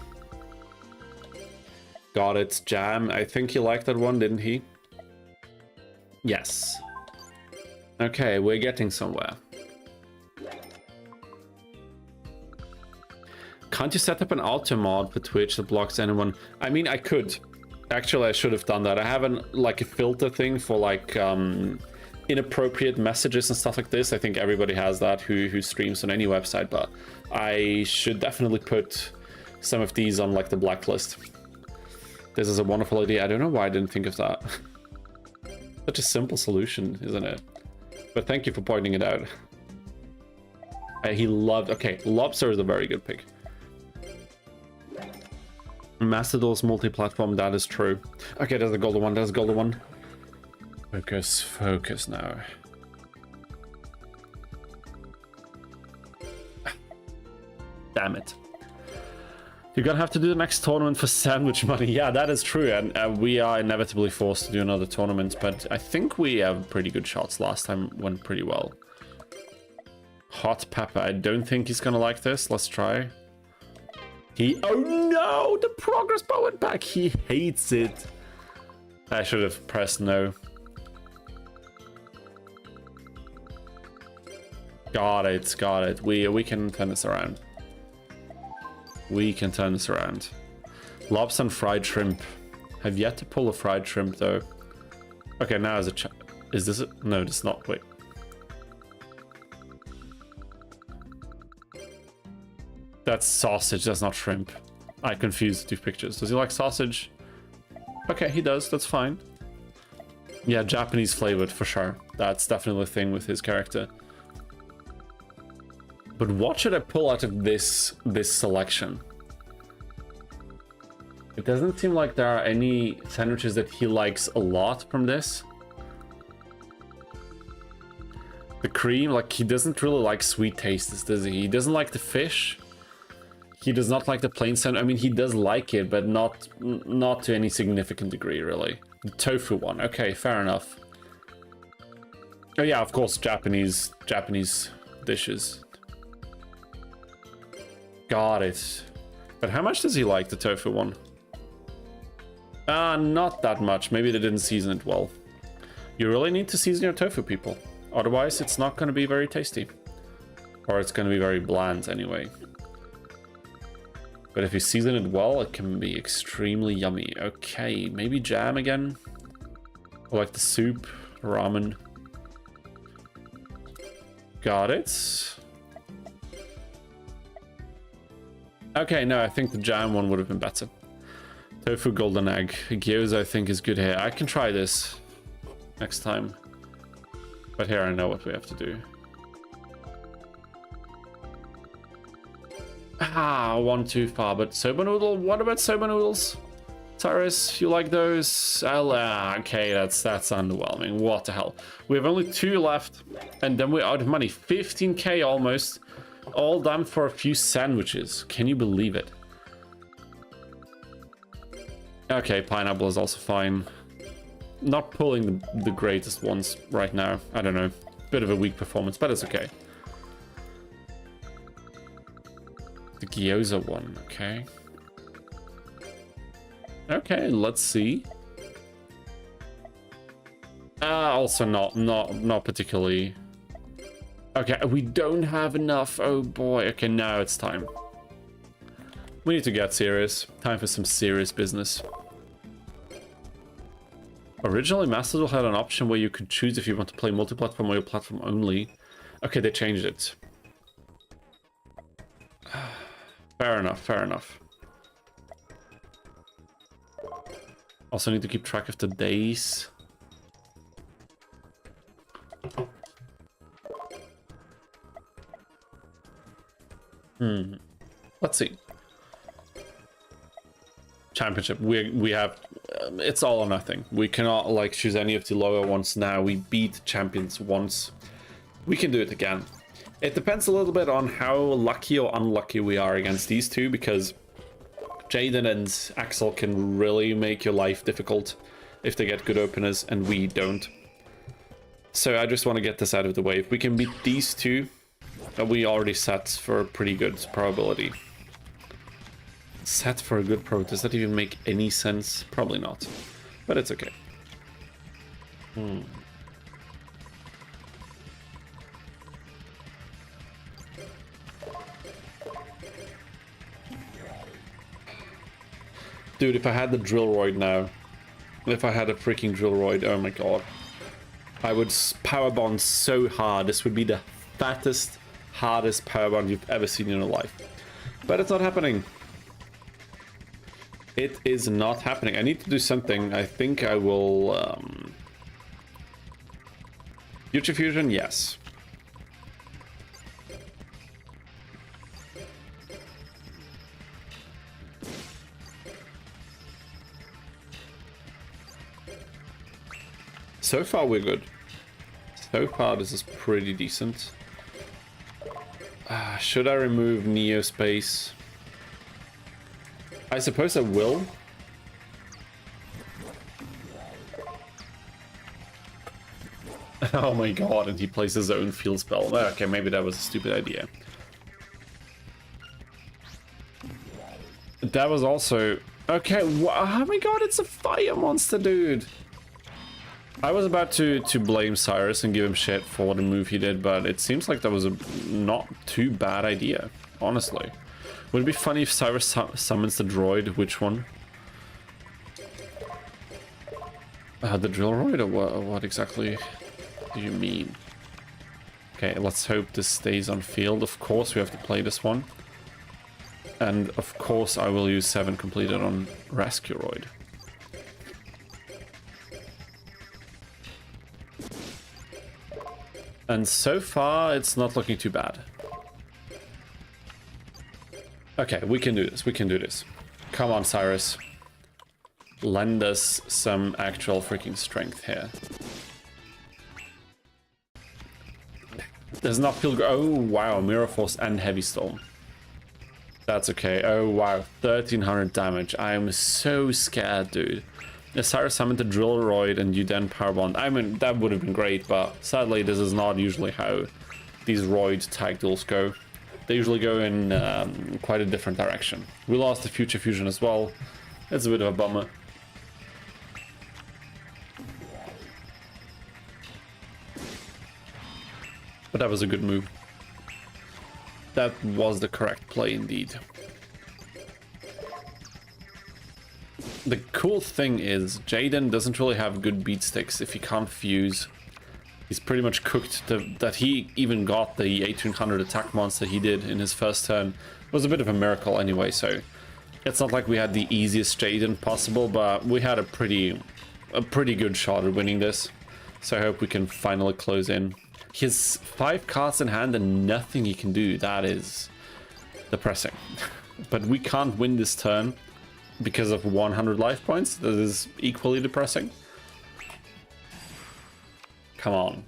[SPEAKER 1] Got it, Jam. I think he liked that one, didn't he? Yes. Okay, we're getting somewhere. Can't you set up an auto mod for Twitch that blocks anyone? I mean, I could. Actually, I should have done that. I have like a filter thing for like inappropriate messages and stuff like this. I think everybody has that who streams on any website, but I should definitely put some of these on like the blacklist. This is a wonderful idea. I don't know why I didn't think of that. Such a simple solution, isn't it? But thank you for pointing it out. He loved... Okay, Lobster is a very good pick. Master Duel's multi-platform, that is true. Okay, there's a golden one, there's a golden one. Focus, focus now. Damn it. You're gonna have to do the next tournament for sandwich money. Yeah, that is true, and we are inevitably forced to do another tournament, but I think we have pretty good shots. Last time went pretty well. Hot pepper, I don't think he's gonna like this. Let's try. Oh no, the progress bar went back. He hates it. I should have pressed no. Got it, got it. We can turn this around. We can turn this around. Lobster and fried shrimp. Have yet to pull a fried shrimp though. Okay, now is a is this it? No, it's not. Wait. That's sausage, that's not shrimp. I confused the two pictures. Does he like sausage? Okay, he does, that's fine. Yeah, Japanese flavored for sure. That's definitely a thing with his character. But what should I pull out of this selection? It doesn't seem like there are any sandwiches that he likes a lot from this. The cream, like he doesn't really like sweet tastes, does he? He doesn't like the fish. He does not like the plain sandwich. I mean, he does like it, but not to any significant degree, really. The tofu one, okay, fair enough. Oh yeah, of course, Japanese dishes. Got it. But how much does he like the tofu one? Not that much. Maybe they didn't season it well. You really need to season your tofu, people. Otherwise, it's not going to be very tasty. Or it's going to be very bland anyway. But if you season it well, it can be extremely yummy. Okay, maybe jam again. Or like the soup, ramen. Got it. Okay, no, I think the jam one would have been better. Tofu golden egg. Gyoza I think is good here. I can try this next time. But here I know what we have to do. Ah, one too far, but soba noodle? What about soba noodles? Syrus, you like those? Okay, that's underwhelming. What the hell? We have only 2 left, and then we're out of money. 15k almost. All done for a few sandwiches. Can you believe it? Okay, pineapple is also fine. Not pulling the greatest ones right now. I don't know. Bit of a weak performance, but it's okay. The gyoza one, okay. Okay, let's see. Also not particularly. Okay, we don't have enough. Oh boy. Okay, now it's time. We need to get serious. Time for some serious business. Originally, Master Duel had an option where you could choose if you want to play multi-platform or your platform only. Okay, they changed it. Fair enough, fair enough. Also need to keep track of the days. Let's see. Championship. We have... it's all or nothing. We cannot like choose any of the lower ones now. We beat champions once. We can do it again. It depends a little bit on how lucky or unlucky we are against these two, because Jaden and Axel can really make your life difficult if they get good openers and we don't. So I just want to get this out of the way. If we can beat these two, we already set for a pretty good probability. Set for a good pro. Does that even make any sense? Probably not. But it's okay. Dude, if I had the Drillroid now, if I had a freaking Drillroid, oh my god. I would power bond so hard. This would be the fattest, hardest power bond you've ever seen in your life. But it's not happening. It is not happening. I need to do something. I think I will... Future Fusion, yes. So far, we're good. So far, this is pretty decent. Should I remove Neo Space? I suppose I will. Oh my god, and he plays his own field spell. Okay, maybe that was a stupid idea. That was also... Okay, oh my god, it's a fire monster, dude! I was about to blame Syrus and give him shit for the move he did, but it seems like that was a not too bad idea, honestly. Would it be funny if Syrus summons the droid? Which one? The Drillroid, or what exactly do you mean? Okay, let's hope this stays on field. Of course we have to play this one. And of course I will use 7 completed on Rescueroid. And so far, it's not looking too bad. Okay, we can do this. We can do this. Come on, Syrus. Lend us some actual freaking strength here. Does not feel... Oh, wow. Mirror Force and Heavy Storm. That's okay. Oh, wow. 1300 damage. I am so scared, dude. Syrus summoned the Drillroid and you then power bond. I mean, that would have been great, but sadly this is not usually how these Roid tag duels go. They usually go in quite a different direction. We lost the Future Fusion as well. It's a bit of a bummer. But that was a good move. That was the correct play indeed. The cool thing is Jaden doesn't really have good beat sticks if he can't fuse. He's pretty much cooked. That he even got the 1800 attack monster he did in his first turn was a bit of a miracle anyway, so it's not like we had the easiest Jaden possible, but we had a pretty good shot at winning this. So I hope we can finally close in. He has 5 cards in hand and nothing he can do. That is depressing. But we can't win this turn because of 100 life points. That is equally depressing. Come on.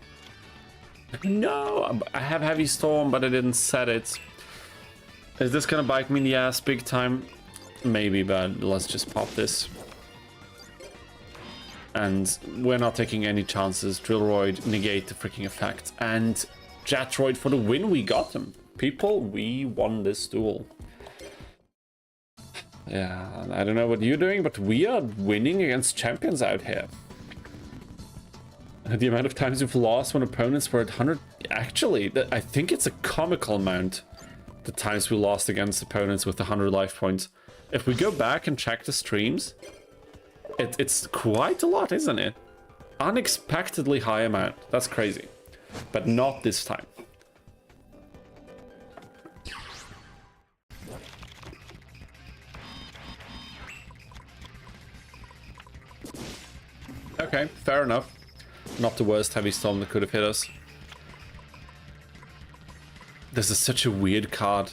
[SPEAKER 1] No, I have Heavy Storm, but I didn't set it. Is this gonna bite me in the ass big time? Maybe, but let's just pop this. And we're not taking any chances. Drillroid, negate the freaking effect. And Jetroid for the win, we got them. People, we won this duel. Yeah, I don't know what you're doing, but we are winning against champions out here. The amount of times we've lost when opponents were at 100... Actually, I think it's a comical amount. The times we lost against opponents with 100 life points. If we go back and check the streams, it's quite a lot, isn't it? Unexpectedly high amount. That's crazy. But not this time. Okay, fair enough. Not the worst Heavy Storm that could have hit us. This is such a weird card.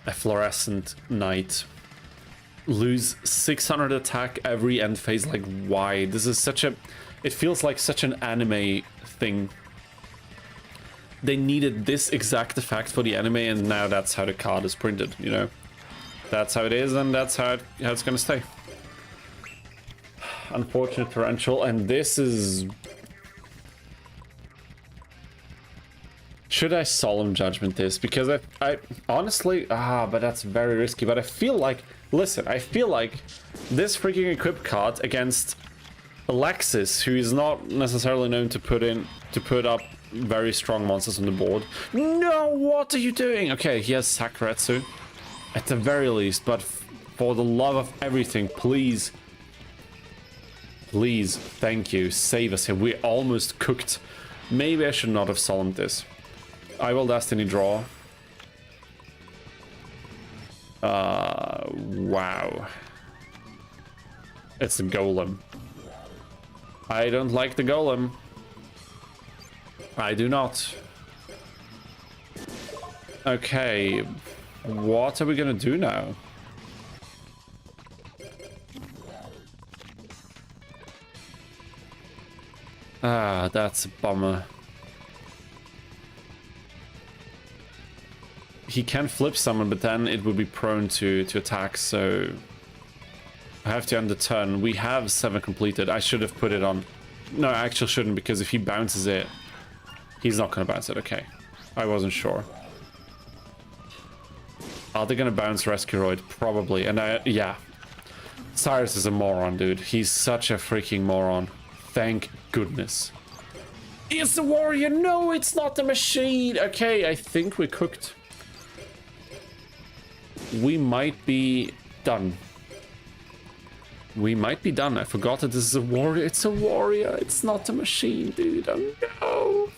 [SPEAKER 1] A Fluorescent Knight. Lose 600 attack every end phase, like why? This is such a... It feels like such an anime thing. They needed this exact effect for the anime and now that's how the card is printed, you know? That's how it is and that's how it's gonna stay. Unfortunate torrential, and this is... Should I Solemn Judgment this? Because I honestly... but that's very risky, but I feel like... Listen, I feel like this freaking equip card against Alexis, who is not necessarily known to put up very strong monsters on the board. No, what are you doing? Okay, he has Sakuretsu at the very least, but for the love of everything, please... Please, thank you, save us here. We're almost cooked. Maybe I should not have solemned this. I will Destiny draw. Wow. It's a golem. I don't like the golem. I do not. Okay, what are we gonna do now? That's a bummer. He can flip summon, but then it would be prone to attack, so... I have to end the turn. We have 7 completed. I should have put it on... No, I actually shouldn't, because if he bounces it... He's not gonna bounce it, okay. I wasn't sure. Are they gonna bounce Rescueroid? Probably, and yeah. Syrus is a moron, dude. He's such a freaking moron. Thank goodness. It's the warrior! No, it's not the machine! Okay, I think we're cooked. We might be done. We might be done. I forgot that this is a warrior. It's a warrior. It's not a machine, dude. Oh no.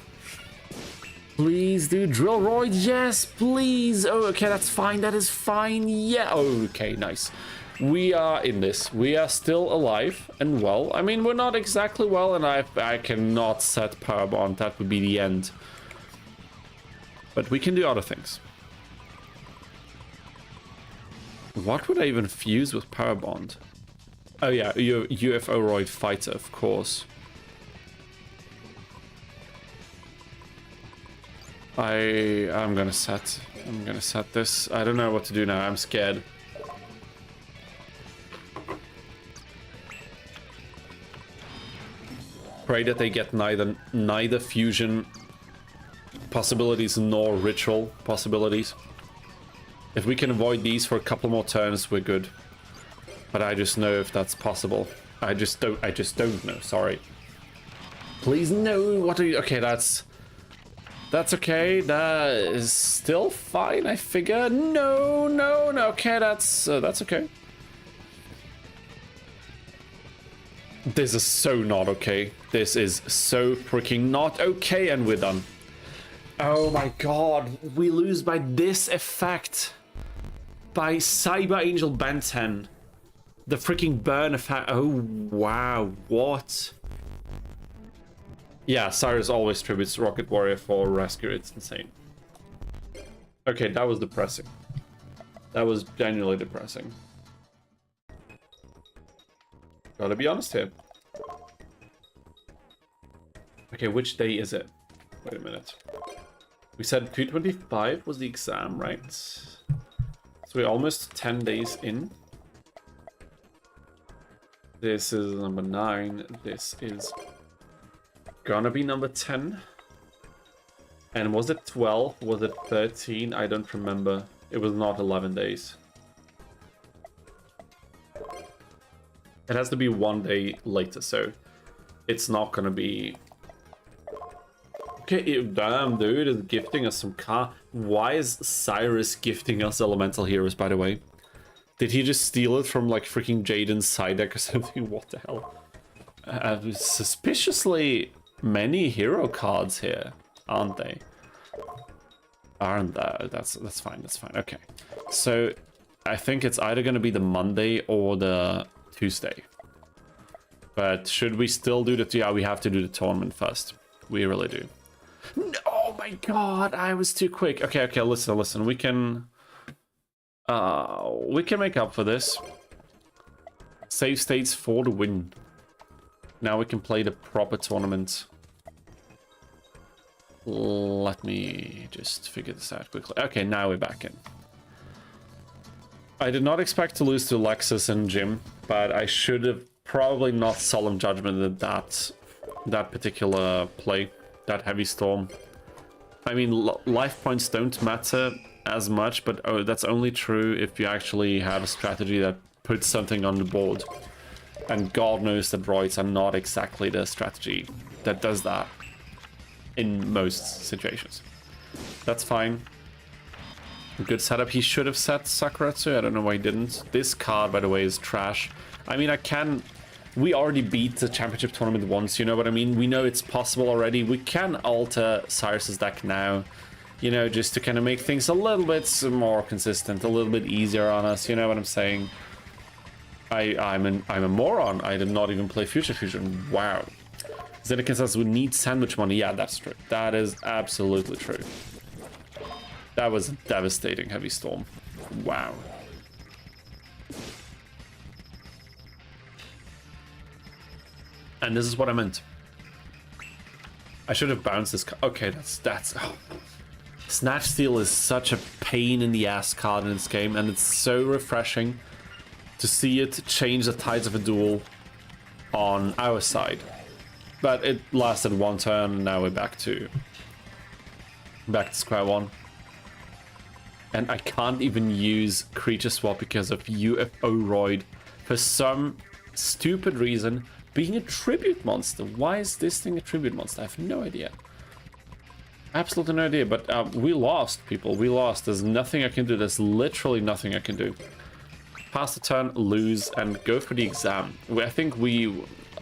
[SPEAKER 1] Please, dude. Drillroid, yes, please. Oh, okay, that's fine. That is fine. Yeah. Okay, nice. We are in this. We are still alive and well. I mean, we're not exactly well, and I cannot set Power Bond. That would be the end. But we can do other things. What would I even fuse with Power Bond? Oh yeah, UFO-roid fighter, of course. I'm gonna set this. I don't know what to do now. I'm scared. Pray that they get neither fusion possibilities nor ritual possibilities. If we can avoid these for a couple more turns, we're good. But I just know if that's possible. I just don't know, sorry. Please no, what are you... Okay, that's That's okay. That is still fine, I figure. No, no, no. Okay, that's okay. This is so not okay. This is so freaking not okay, and we're done. Oh my god, we lose by this effect. By Cyber Angel Ben 10. The freaking burn effect. Oh, wow, what? Yeah, Syrus always tributes Rocket Warrior for rescue. It's insane. Okay, that was depressing. That was genuinely depressing. Gotta be honest here. Okay, which day is it? Wait a minute. We said 225 was the exam, right? So we're almost 10 days in. This is number 9. This is gonna be number 10. And was it 12? Was it 13? I don't remember. It was not 11 days. It has to be 1 day later, so it's not gonna be... Okay, damn, dude is gifting us some car. Why is Syrus gifting us elemental heroes, by the way? Did he just steal it from, like, freaking Jaden's side deck or something? What the hell? Suspiciously many hero cards here, aren't they? Aren't there? That's fine, that's fine. Okay. So, I think it's either going to be the Monday or the Tuesday. But should we still do the... Yeah, we have to do the tournament first. We really do. No, oh my god, I was too quick. Okay, okay, listen. We can make up for this. Save states for the win. Now we can play the proper tournament. Let me just figure this out quickly. Okay, now we're back in. I did not expect to lose to Lexus and Jim, but I should have probably not solemn judgmented that particular play. That heavy storm. I mean, life points don't matter as much, but that's only true if you actually have a strategy that puts something on the board. And God knows that droids are not exactly the strategy that does that in most situations. That's fine. Good setup. He should have set Sakuratsu. I don't know why he didn't. This card, by the way, is trash. I mean, we already beat the championship tournament once, you know what I mean? We know it's possible already. We can alter Cyrus's deck now, you know, just to kind of make things a little bit more consistent, a little bit easier on us, you know what I'm saying? I'm a moron. I did not even play Future Fusion. Wow. Zenekin says we need sandwich money. Yeah, that's true. That is absolutely true. That was a devastating heavy storm. Wow. And this is what I meant. I should have bounced this card. Okay, that's oh. Snatch Steal is such a pain in the ass card in this game, and it's so refreshing to see it change the tides of a duel on our side. But it lasted one turn, and now we're back to square one. And I can't even use Creature Swap because of UFO Roid for some stupid reason. Being a tribute monster. Why is this thing a tribute monster? I have no idea. Absolutely no idea. But we lost, people. We lost. There's nothing I can do. There's literally nothing I can do. Pass the turn, lose, and go for the exam. I think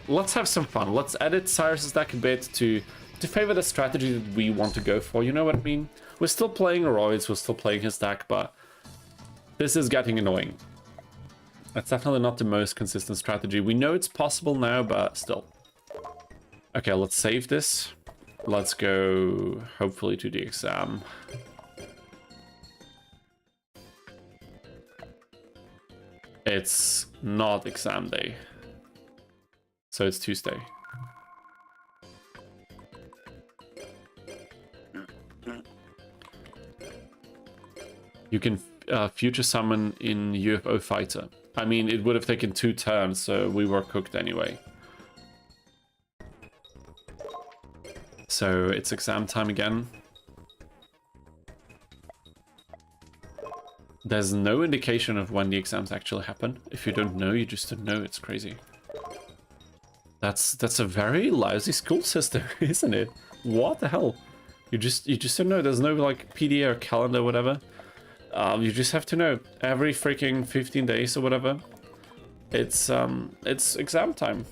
[SPEAKER 1] let's have some fun. Let's edit Cyrus's deck a bit to favor the strategy that we want to go for. You know what I mean? We're still playing Roids. We're still playing his deck, but this is getting annoying. That's definitely not the most consistent strategy. We know it's possible now, but still. Okay, let's save this. Let's go, hopefully, to the exam. It's not exam day. So it's Tuesday. You can future summon in UFO Fighter. I mean, it would have taken 2 turns, so we were cooked anyway. So it's exam time again. There's no indication of when the exams actually happen. If you don't know, you just don't know. It's crazy. That's a very lousy school system, isn't it? What the hell? You just don't know. There's no like PDA or calendar or whatever. You just have to know every freaking 15 days or whatever. It's exam time.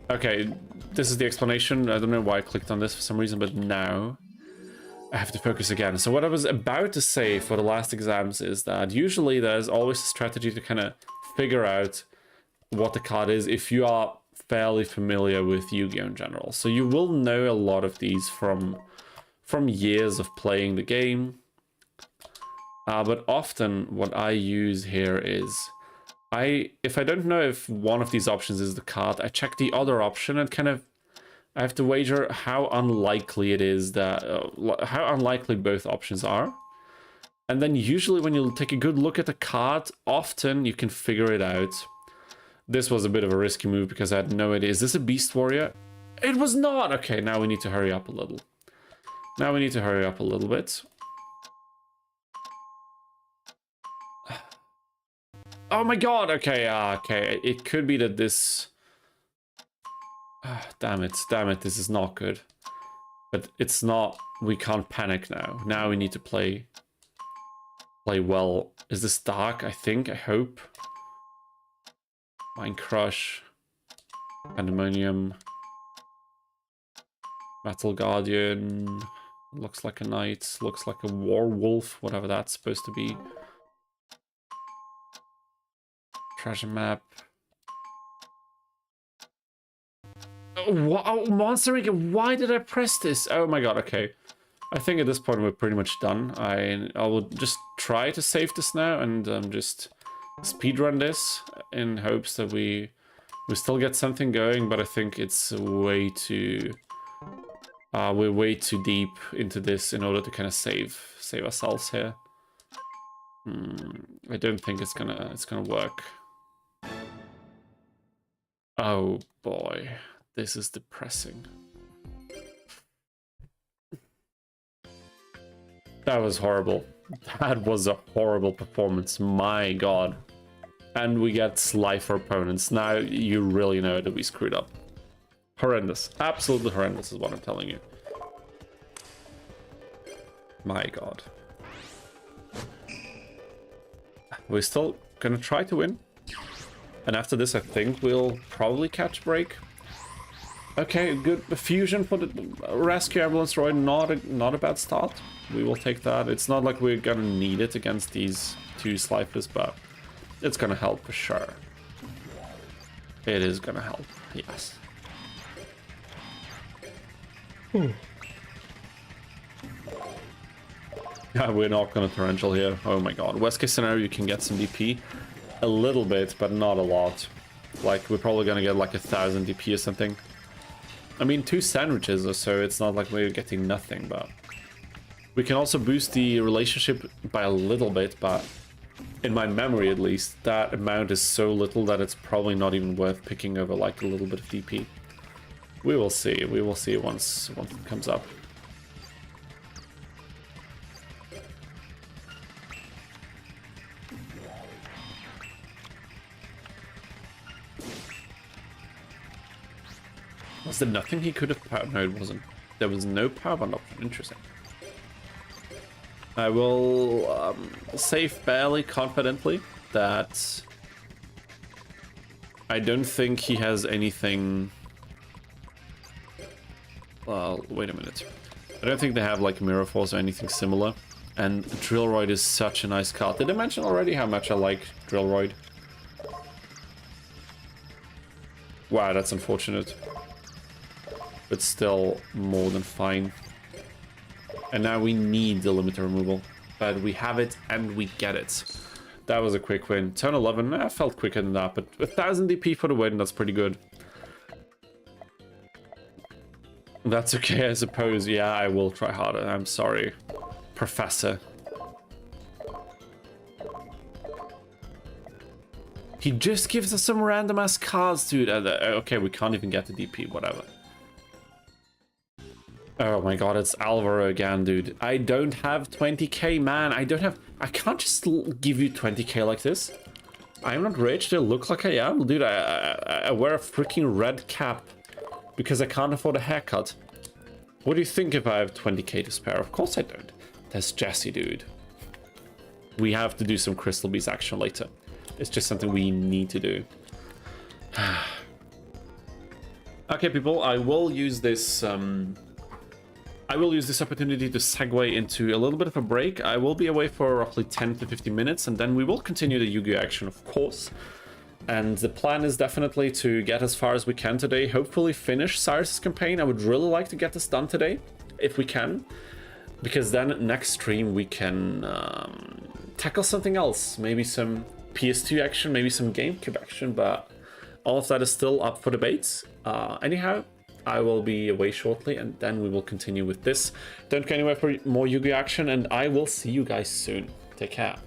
[SPEAKER 1] Okay, this is the explanation. I don't know why I clicked on this for some reason, but now I have to focus again. So what I was about to say for the last exams is that usually there's always a strategy to kind of figure out what the card is if you are fairly familiar with Yu-Gi-Oh! In general. So you will know a lot of these from years of playing the game. But often what I use here is if I don't know if one of these options is the card, I check the other option and kind of I have to wager how unlikely it is that how unlikely both options are. And then usually when you take a good look at the card, often you can figure it out. This was a bit of a risky move because I had no idea. Is this a Beast Warrior? It was not! Okay, now we need to hurry up a little. Now we need to hurry up a little bit. Oh my god! Okay, okay. It could be that this... damn it, this is not good. But it's not... We can't panic now. Now we need to play well. Is this dark? I think, I hope. Mind Crush. Pandemonium. Metal Guardian. Looks like a knight. Looks like a werewolf. Whatever that's supposed to be. Treasure Map. Oh, Monster Rig. Why did I press this? Oh my god, okay. I think at this point we're pretty much done. I will just try to save this now and just speedrun this in hopes that we still get something going, but I think it's way too... we're way too deep into this in order to kind of save ourselves here. I don't think it's gonna work. Oh boy, this is depressing. That was horrible. That was a horrible performance, my god. And we get life opponents. Now you really know that we screwed up. Horrendous. Absolutely horrendous is what I'm telling you. My god. We're still gonna try to win. And after this, I think we'll probably catch a break. Okay, good fusion for the rescue ambulance droid. Not a bad start. We will take that. It's not like we're gonna need it against these two Slifers, but it's gonna help for sure. It is gonna help, yes. Yeah, we're not gonna torrential here. Oh my god. Worst case scenario, you can get some DP. A little bit, but not a lot. Like, we're probably gonna get like 1000 DP or something. I mean, 2 sandwiches or so, it's not like we're getting nothing, but... We can also boost the relationship by a little bit, but... In my memory, at least, that amount is so little that it's probably not even worth picking over, like, a little bit of DP. We will see. We will see once it comes up. Was there nothing he could have power? No, it wasn't. There was no power band option. Interesting. I will say fairly confidently that I don't think he has anything... Well, wait a minute. I don't think they have like Mirror Force or anything similar. And Drillroid is such a nice card. Did I mention already how much I like Drillroid? Wow, that's unfortunate. But still more than fine. And now we need the limiter removal. But we have it and we get it. That was a quick win. Turn 11, I felt quicker than that, but 1000 DP for the win, that's pretty good. That's okay, I suppose. Yeah, I will try harder. I'm sorry, Professor. He just gives us some random ass cards, dude. Okay, we can't even get the DP, whatever. Oh my god, it's Alvaro again, dude. I don't have 20k, man. I can't just give you 20k like this. I'm not rich, they look like I am. Dude, I wear a freaking red cap because I can't afford a haircut. What do you think if I have 20k to spare? Of course I don't. There's Jesse, dude. We have to do some Crystal Beast action later. It's just something we need to do. Okay, people, I will use this opportunity to segue into a little bit of a break. I will be away for roughly 10 to 15 minutes, and then we will continue the Yu-Gi-Oh action, of course. And the plan is definitely to get as far as we can today. Hopefully finish Syrus' campaign. I would really like to get this done today, if we can. Because then next stream we can tackle something else. Maybe some PS2 action, maybe some GameCube action, but all of that is still up for debate. Anyhow, I will be away shortly, and then we will continue with this. Don't go anywhere for more Yu-Gi-Oh action, and I will see you guys soon. Take care.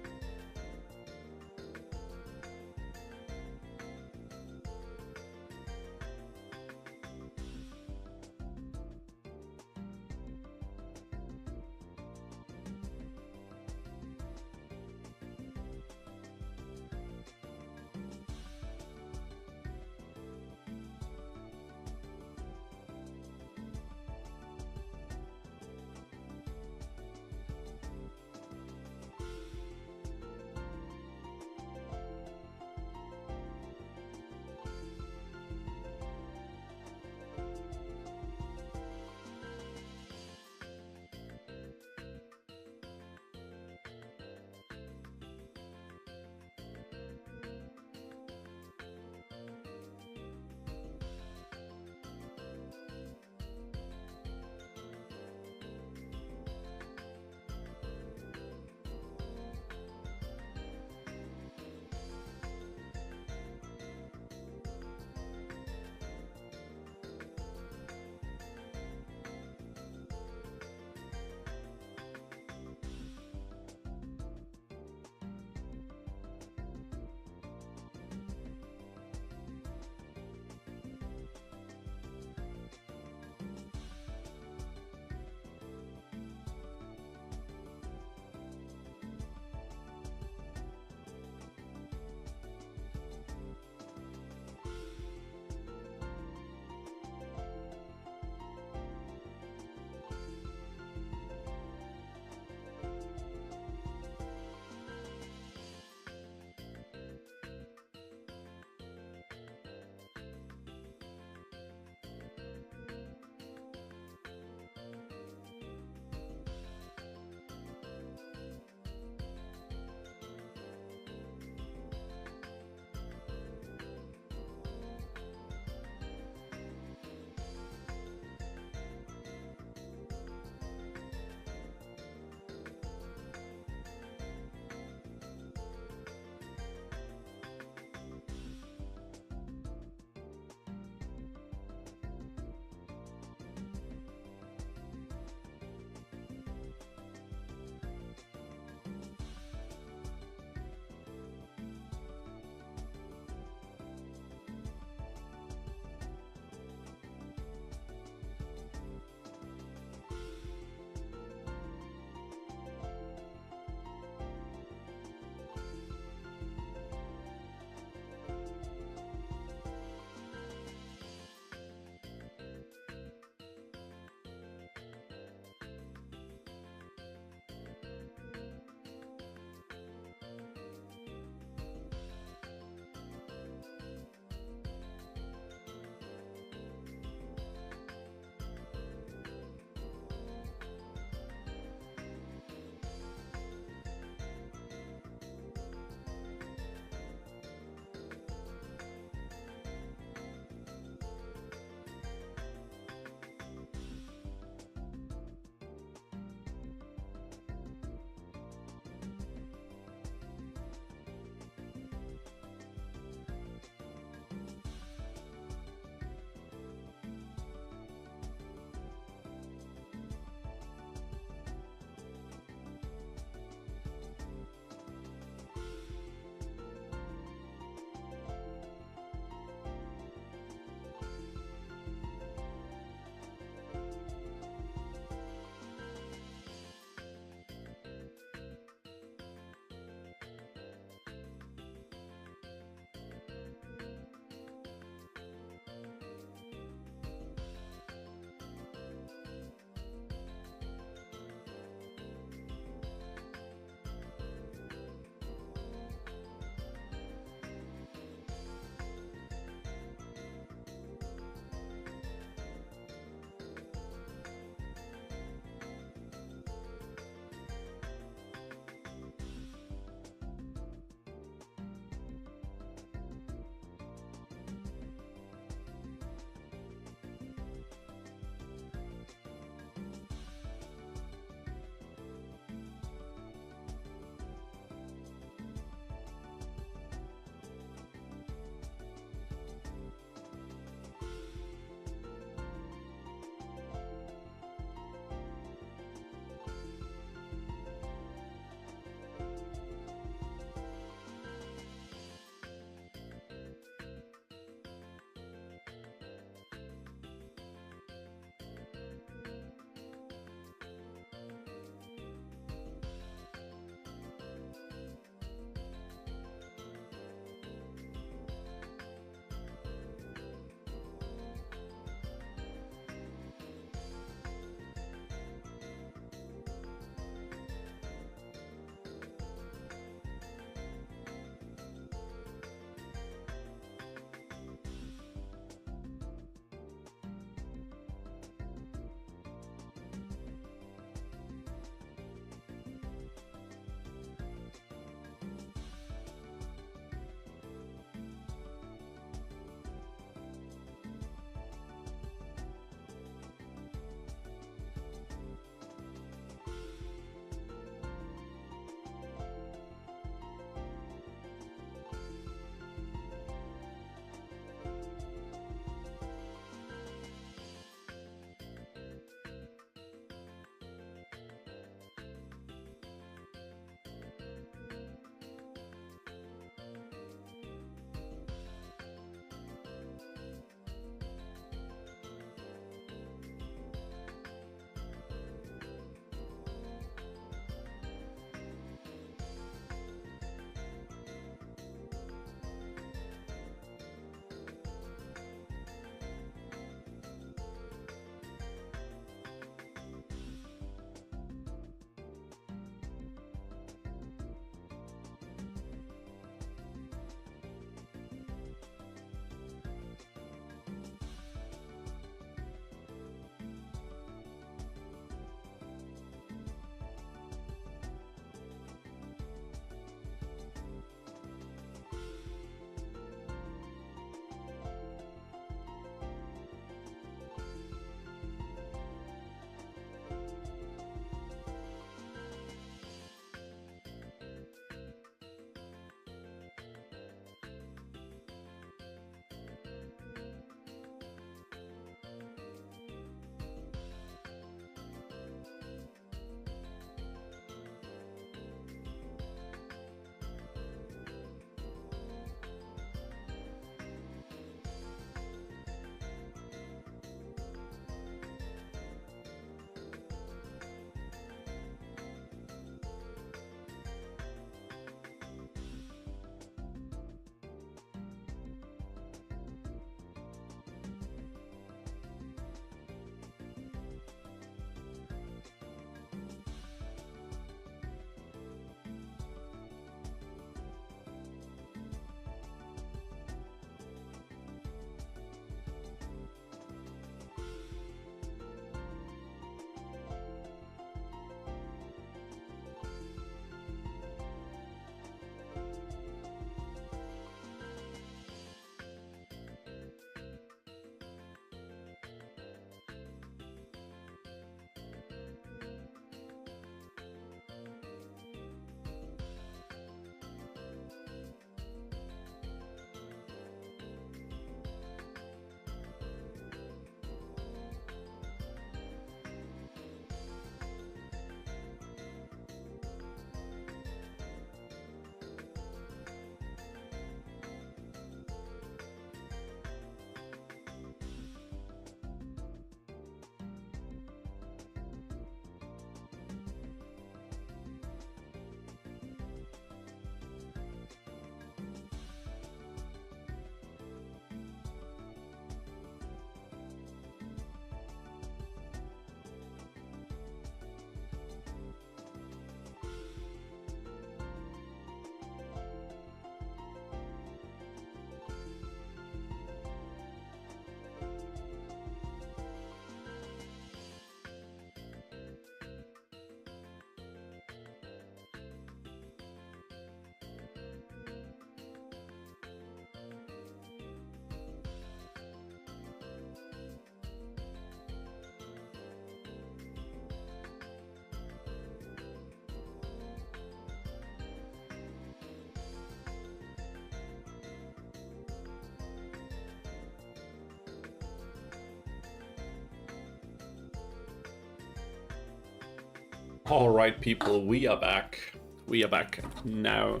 [SPEAKER 1] Alright people, we are back. We are back now.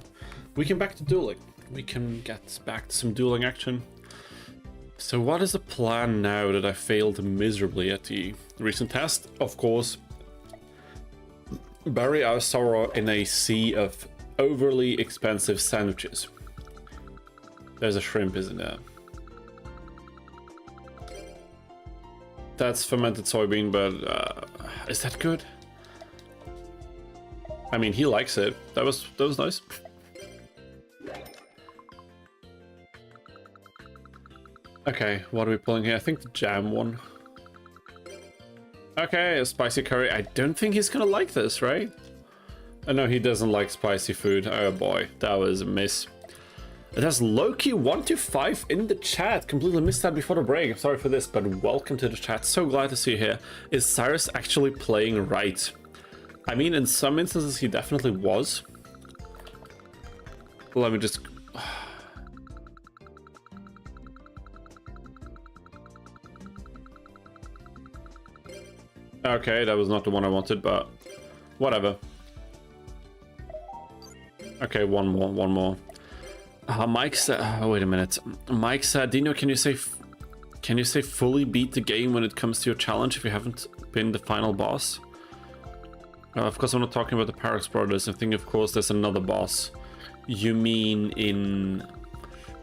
[SPEAKER 1] We can back to dueling. We can get back to some dueling action. So what is the plan now that I failed miserably at the recent test? Of course, bury our sorrow in a sea of overly expensive sandwiches. There's a shrimp, isn't there? That's fermented soybean, but is that good? I mean, he likes it. That was nice. Okay, what are we pulling here? I think the jam one. Okay, a spicy curry. I don't think he's gonna like this, right? I know he doesn't like spicy food. Oh boy, that was a miss. It has Loki125 in the chat. Completely missed that before the break. I'm sorry for this, but welcome to the chat. So glad to see you here. Is Syrus actually playing right? I mean, in some instances, he definitely was. Let me just... Okay, that was not the one I wanted, but whatever. Okay, one more. Mike said, oh, wait a minute. Mike said, Dino, can you say fully beat the game when it comes to your challenge if you haven't been the final boss? Of course, I'm not talking about the Parax Brothers. I think, of course, there's another boss. You mean in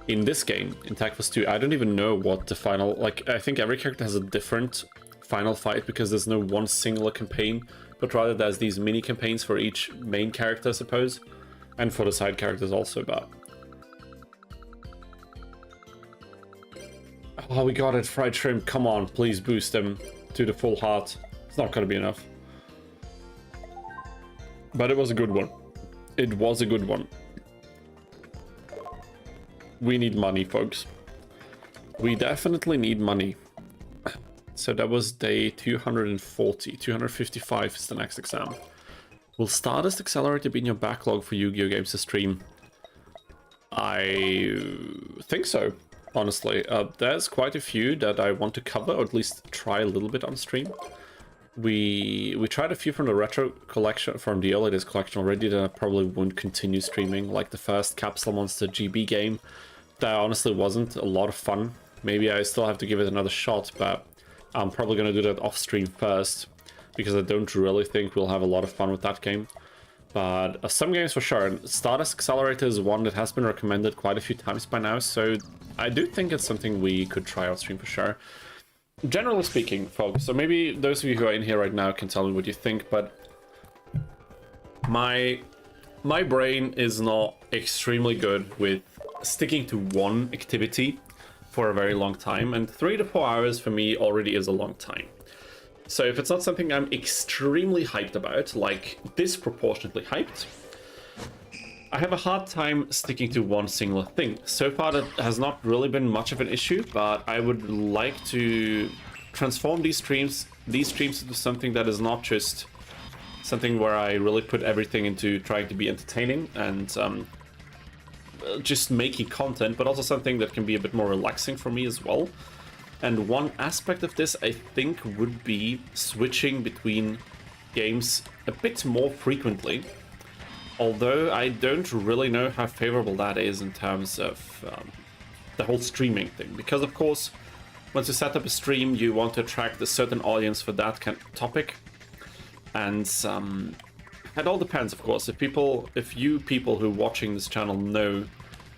[SPEAKER 1] this game, in Tactics 2? I don't even know what the final... Like, I think every character has a different final fight because there's no one singular campaign, but rather there's these mini campaigns for each main character, I suppose, and for the side characters also, but... Oh, we got it, fried shrimp. Come on, please boost them to the full heart. It's not gonna be enough. But it was a good one. It was a good one. We need money, folks. We definitely need money. So that was day 240. 255 is the next exam. Will Stardust Accelerator be in your backlog for Yu-Gi-Oh! Games to stream? I think so, honestly. There's quite a few that I want to cover, or at least try a little bit on stream. We tried a few from the retro collection, from the early days collection already, that I probably won't continue streaming, like the first Capsule Monster GB game. That honestly wasn't a lot of fun. Maybe I still have to give it another shot, but I'm probably going to do that off stream first, because I don't really think we'll have a lot of fun with that game. But some games for sure. And Stardust Accelerator is one that has been recommended quite a few times by now, so I do think it's something we could try on stream for sure. Generally speaking, folks, so maybe those of you who are in here right now can tell me what you think, but my brain is not extremely good with sticking to one activity for a very long time, and 3 to 4 hours for me already is a long time. So if it's not something I'm extremely hyped about, like disproportionately hyped, I have a hard time sticking to one singular thing. So far, that has not really been much of an issue, but I would like to transform these streams into something that is not just something where I really put everything into trying to be entertaining and just making content, but also something that can be a bit more relaxing for me as well. And one aspect of this, I think, would be switching between games a bit more frequently. Although I don't really know how favorable that is in terms of the whole streaming thing. Because, of course, once you set up a stream, you want to attract a certain audience for that kind of topic. And it all depends, of course. If you people who are watching this channel know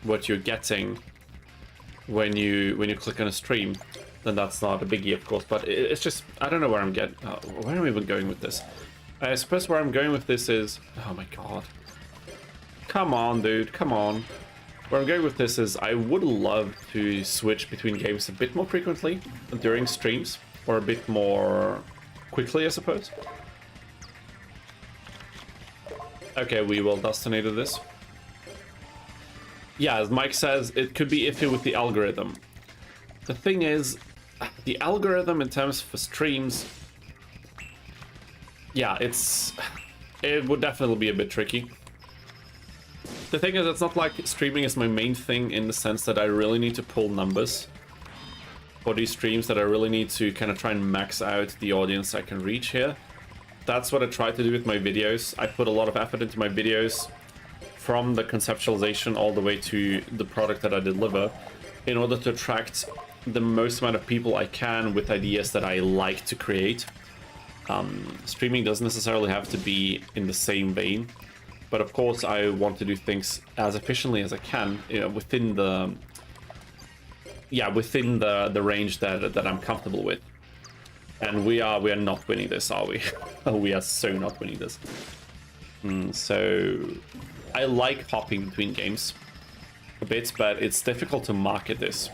[SPEAKER 1] what you're getting when you click on a stream, then that's not a biggie, of course. But it's just, I don't know where I'm getting... where am I even going with this? I suppose where I'm going with this is... Oh my god. Come on, dude, come on. Where I'm going with this is I would love to switch between games a bit more frequently during streams, or a bit more quickly, I suppose. Okay, we will destinator this. Yeah, as Mike says, it could be iffy with the algorithm. The thing is, the algorithm in terms for streams, yeah, it would definitely be a bit tricky. The thing is, it's not like streaming is my main thing in the sense that I really need to pull numbers for these streams, that I really need to kind of try and max out the audience I can reach here. That's what I try to do with my videos. I put a lot of effort into my videos from the conceptualization all the way to the product that I deliver in order to attract the most amount of people I can with ideas that I like to create. Streaming doesn't necessarily have to be in the same vein, but of course I want to do things as efficiently as I can, you know, within the range that I'm comfortable with. And we are not winning this, are we? We are so not winning this. So I like hopping between games a bit, but it's difficult to market this.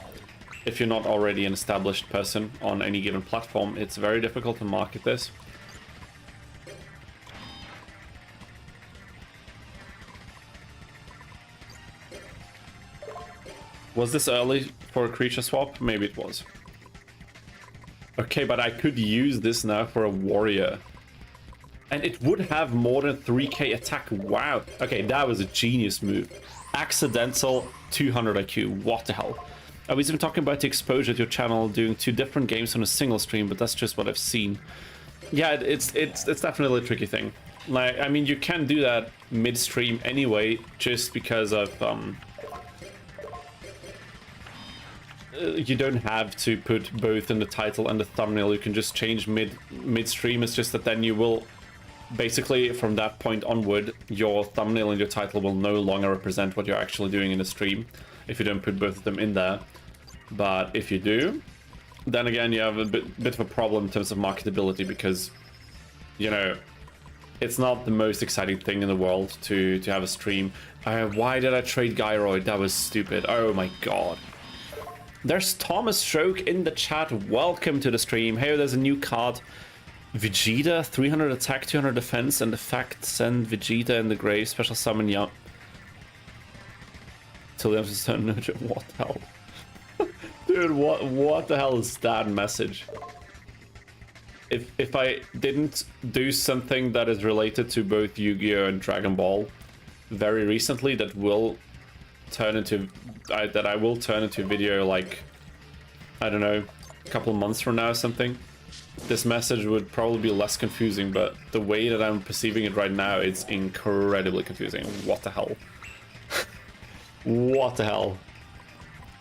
[SPEAKER 1] If you're not already an established person on any given platform, it's very difficult to market this. Was this early for a creature swap? Maybe it was. Okay, but I could use this now for a warrior. And it would have more than 3k attack. Wow. Okay, that was a genius move. Accidental 200 IQ. What the hell? I was even talking about the exposure to your channel doing 2 different games on a single stream, but that's just what I've seen. Yeah, it's definitely a tricky thing. Like, I mean, you can do that mid-stream anyway, just because of you don't have to put both in the title and the thumbnail. You can just change mid-stream. It's just that then you will basically, from that point onward, your thumbnail and your title will no longer represent what you're actually doing in the stream if you don't put both of them in there. But if you do, then again you have a bit of a problem in terms of marketability, because, you know, it's not the most exciting thing in the world to have a stream. Why did I trade Gyroid? That was stupid. Oh my god. There's Thomas Stroke in the chat. Welcome to the stream. Hey, there's a new card. Vegeta, 300 attack, 200 defense, and effect send Vegeta in the grave. Special summon, yeah. Till the episode's turn. What the hell? Dude, what the hell is that message? If I didn't do something that is related to both Yu-Gi-Oh! And Dragon Ball very recently, that will turn into I will turn into a video, like, I don't know, a couple of months from now or something, this message would probably be less confusing, but the way that I'm perceiving it right now, it's incredibly confusing. What the hell? What the hell?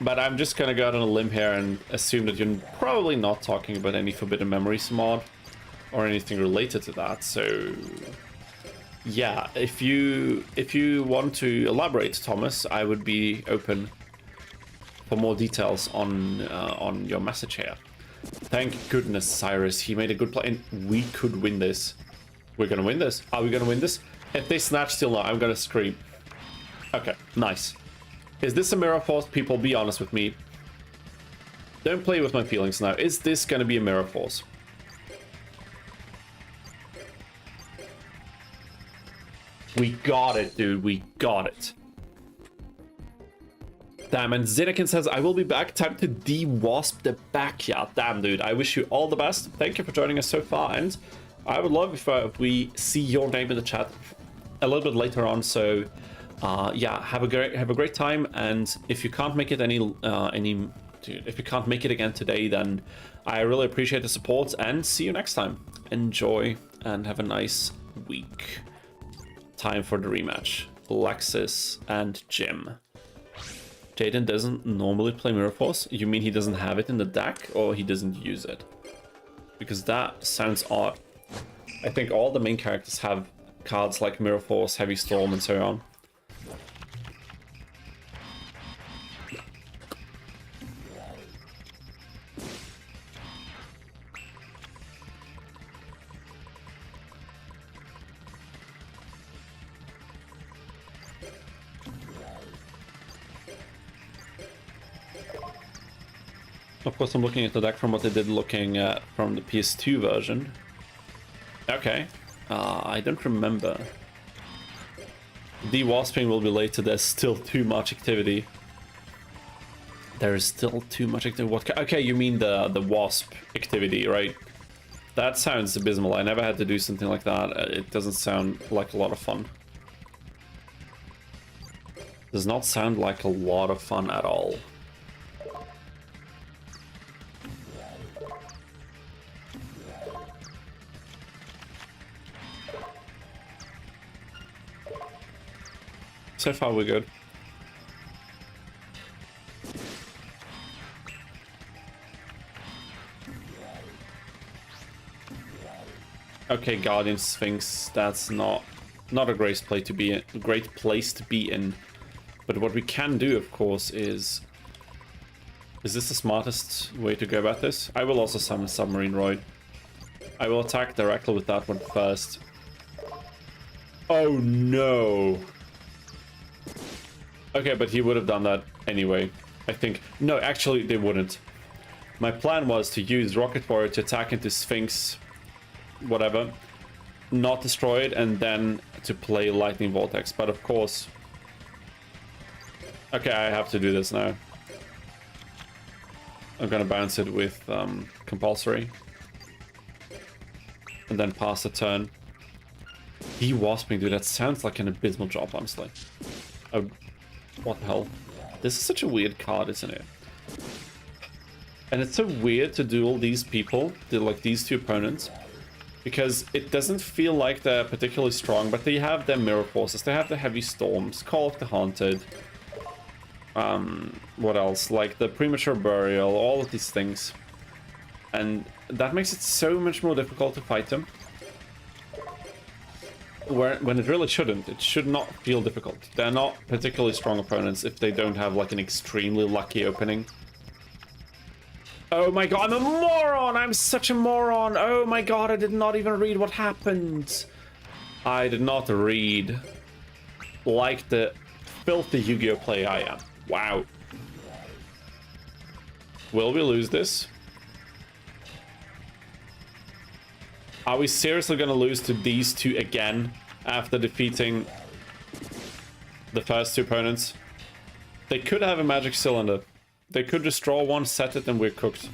[SPEAKER 1] But I'm just gonna go out on a limb here and assume that you're probably not talking about any Forbidden Memories mod or anything related to that. So yeah, if you want to elaborate, Thomas, I would be open for more details on your message here. Thank goodness, Syrus, he made a good play, and we could win this. We're gonna win this. Are we gonna win this? If they snatch still not, I'm gonna scream. Okay, nice. Is this a Mirror Force? People, be honest with me. Don't play with my feelings now. Is this gonna be a Mirror Force? We got it, dude. We got it. Damn, and Zinnikin says, I will be back. Time to de-wasp the backyard. Damn, dude. I wish you all the best. Thank you for joining us so far, and I would love if we see your name in the chat a little bit later on. So, yeah, have a great time. And if you can't make it if you can't make it again today, then I really appreciate the support, and see you next time. Enjoy and have a nice week. Time for the rematch. Lexus and Jim. Jaden doesn't normally play Mirror Force. You mean he doesn't have it in the deck, or he doesn't use it? Because that sounds odd. I think all the main characters have cards like Mirror Force, Heavy Storm, and so on. Of course, I'm looking at the deck from what they did looking at from the PS2 version. Okay. I don't remember. De-wasping will be later. There's still too much activity. There is still too much activity. What? Okay, you mean the wasp activity, right? That sounds abysmal. I never had to do something like that. It doesn't sound like a lot of fun. Does not sound like a lot of fun at all. So far, we're good. Okay, Guardian Sphinx. That's not a great place to be in. Great place to be in. But what we can do, of course, is this the smartest way to go about this? I will also summon Submarine Roid. I will attack directly with that one first. Oh no! Okay, but he would have done that anyway. I think. No, actually, they wouldn't. My plan was to use Rocket Warrior to attack into Sphinx, whatever, not destroy it, and then to play Lightning Vortex. But of course... Okay, I have to do this now. I'm gonna bounce it with Compulsory. And then pass the turn. De-wasping, dude, that sounds like an abysmal job, honestly. Oh, what the hell? This is such a weird card, isn't it? And it's so weird to duel these people, like these two opponents, because it doesn't feel like they're particularly strong, but they have their Mirror Forces, they have the Heavy Storms, Call of the Haunted, what else? Like the Premature Burial, all of these things. And that makes it so much more difficult to fight them. When it really shouldn't. It should not feel difficult. They're not particularly strong opponents if they don't have like an extremely lucky opening. Oh my god, I'm a moron! I'm such a moron! Oh my god, I did not even read what happened. I did not read like the filthy Yu-Gi-Oh player I am. Wow. Will we lose this? Are we seriously gonna lose to these two again after defeating the first two opponents? They could have a magic cylinder. They could just draw one, set it, and we're cooked.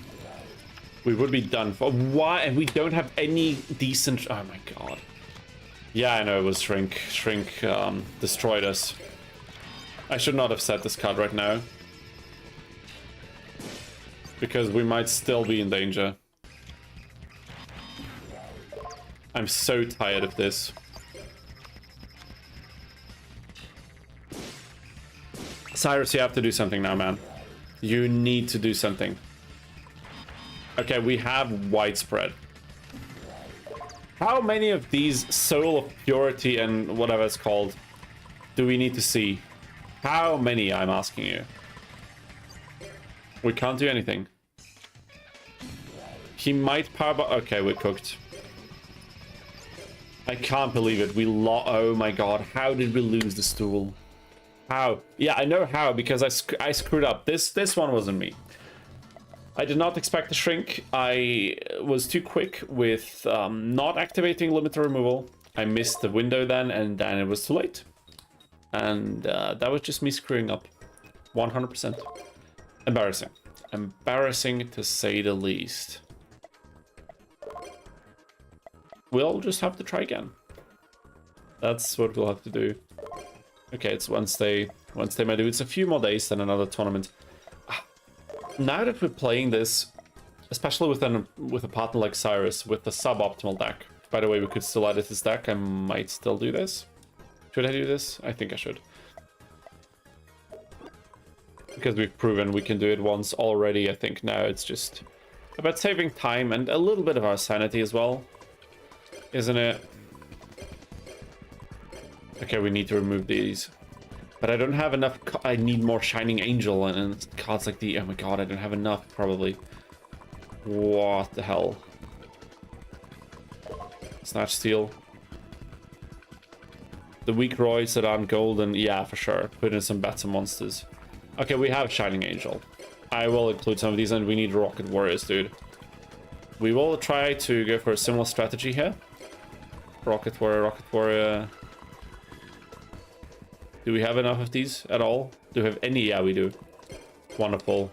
[SPEAKER 1] We would be done for. Why? And we don't have any decent... Oh my god. Yeah, I know it was Shrink. Shrink destroyed us. I should not have set this card right now. Because we might still be in danger. I'm so tired of this. Syrus, you have to do something now, man. You need to do something. Okay, we have Widespread. How many of these Soul of Purity and whatever it's called do we need to see? How many, I'm asking you. We can't do anything. He might power... Okay, we're cooked. I can't believe it. We lost. Oh my god. How did we lose the stool? How? Yeah, I know how, because I screwed up. This one wasn't me. I did not expect the Shrink. I was too quick with not activating limiter removal. I missed the window then, and then it was too late. And that was just me screwing up. 100%. Embarrassing. Embarrassing to say the least. We'll just have to try again. That's what we'll have to do. Okay, it's Wednesday. Wednesday, my dudes. A few more days, then another tournament. Now that we're playing this, especially with a partner like Syrus, with the suboptimal deck. By the way, we could still edit this deck. I might still do this. Should I do this? I think I should. Because we've proven we can do it once already, I think now it's just about saving time and a little bit of our sanity as well. Isn't it? Okay, we need to remove these. But I don't have enough... I need more Shining Angel and cards like the... Oh my god, I don't have enough, probably. What the hell? Snatch Steel. The weak Roys that aren't golden. Yeah, for sure. Put in some better monsters. Okay, we have Shining Angel. I will include some of these, and we need Rocket Warriors, dude. We will try to go for a similar strategy here. Rocket Warrior, Rocket Warrior. Do we have enough of these at all? Do we have any? Yeah, we do. Wonderful.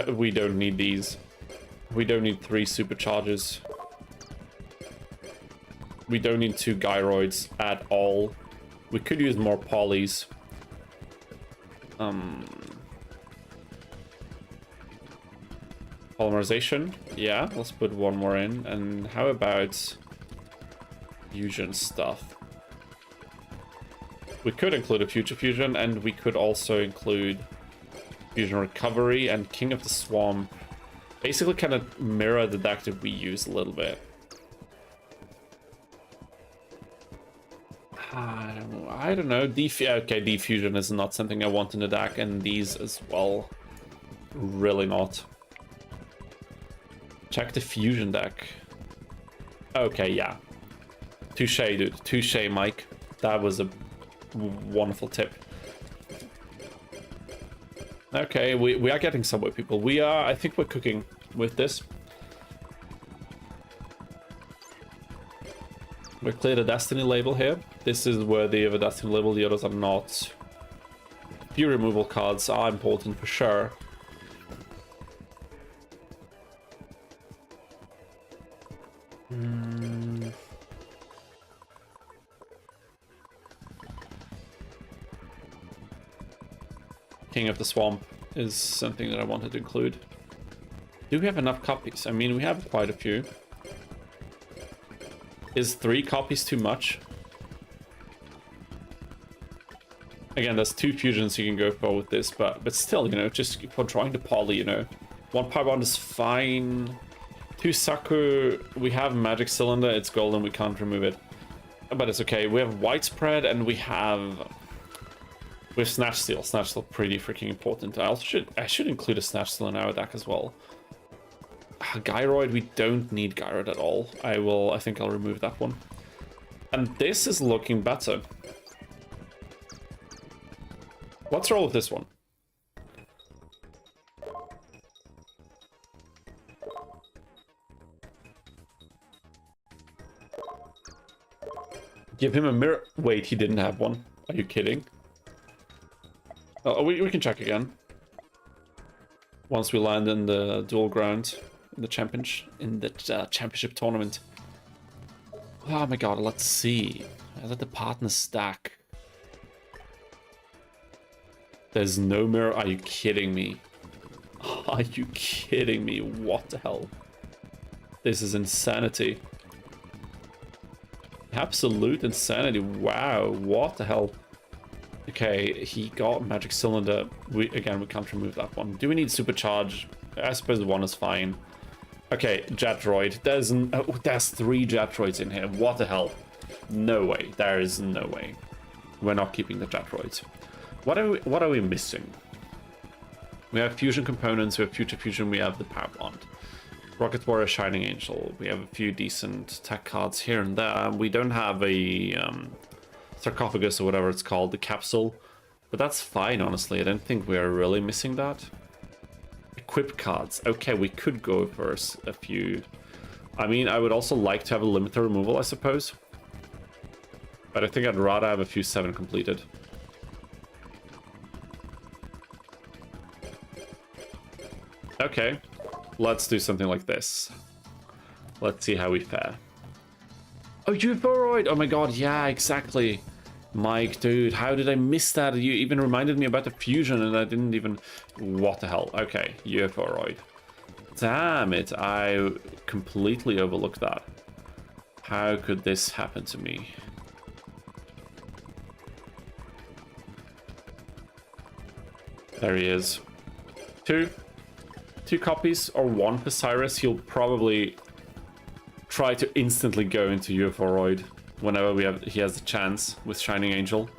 [SPEAKER 1] We don't need these. We don't need 3 supercharges. We don't need 2 gyroids at all. We could use more polys. Polymerization. Yeah, let's put 1 more in. And how about fusion stuff? We could include a Future Fusion, and we could also include Fusion Recovery and King of the Swamp. Basically kind of mirror the deck that we use a little bit. I don't know. Okay, Defusion is not something I want in the deck, and these as well. Really not. Check the Fusion deck. Okay, yeah. Touche, dude. Touche, Mike. That was a wonderful tip. Okay, we are getting somewhere, people. We are, I think we're cooking with this. We cleared a Destiny label here. This is worthy of a Destiny label, the others are not. Few removal cards are important for sure. King of the Swamp is something that I wanted to include. Do we have enough copies? I mean, we have quite a few. Is 3 copies too much? Again, there's 2 fusions you can go for with this, but still, you know, just for drawing the poly, you know. 1 Power Bond is fine. 2 Saku, we have Magic Cylinder, it's golden, we can't remove it. But it's okay. We have Widespread and we have Snatch Steal. Snatch Steal pretty freaking important. I should include a Snatch Steal in our deck as well. Gyroid, we don't need Gyroid at all. I think I'll remove that one. And this is looking better. Let's roll with this one. Give him a mirror. Wait, he didn't have one. Are you kidding? Oh, we can check again. Once we land in the dual ground, in the championship tournament. Oh my god, let's see. Let the partner stack. There's no mirror. Are you kidding me? Are you kidding me? What the hell? This is insanity. Absolute insanity. Wow, what the hell? Okay, he got Magic Cylinder. We can't remove that one. Do we need Supercharge? I suppose 1 is fine. Okay, Jet Droid. There's 3 Jet Droids in here. What the hell? No way. There is no way. We're not keeping the Jet Droids. What are we missing? We have fusion components, we have Future Fusion, we have the Power Bond. Rocket Warrior, Shining Angel. We have a few decent tech cards here and there. We don't have a sarcophagus or whatever it's called, the capsule. But that's fine, honestly. I don't think we are really missing that. Equip cards. Okay, we could go for a few. I mean, I would also like to have a limiter removal, I suppose. But I think I'd rather have a few 7 completed. Okay, let's do something like this. Let's see how we fare. Oh, Euporoid! Oh my god, yeah, exactly. Mike, dude, how did I miss that? You even reminded me about the fusion and I didn't even... What the hell? Okay, Euporoid. Damn it, I completely overlooked that. How could this happen to me? There he is. 2 copies or 1 for Syrus. He'll probably try to instantly go into Euporoid whenever he has the chance with Shining Angel.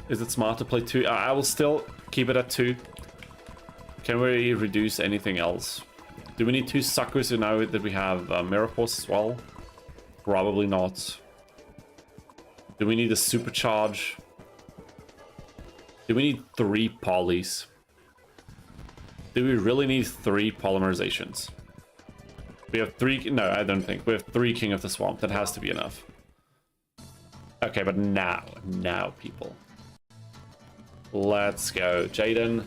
[SPEAKER 1] Is it smart to play 2? I will still keep it at 2. Can we reduce anything else? Do we need 2 Sakus now that we have Mirror Force as well? Probably not. Do we need a Supercharge? Do we need 3 polys? Do we really need 3 polymerizations? We have 3... No, I don't think. We have 3 King of the Swamp. That has to be enough. Okay, but now, people. Let's go. Jaden.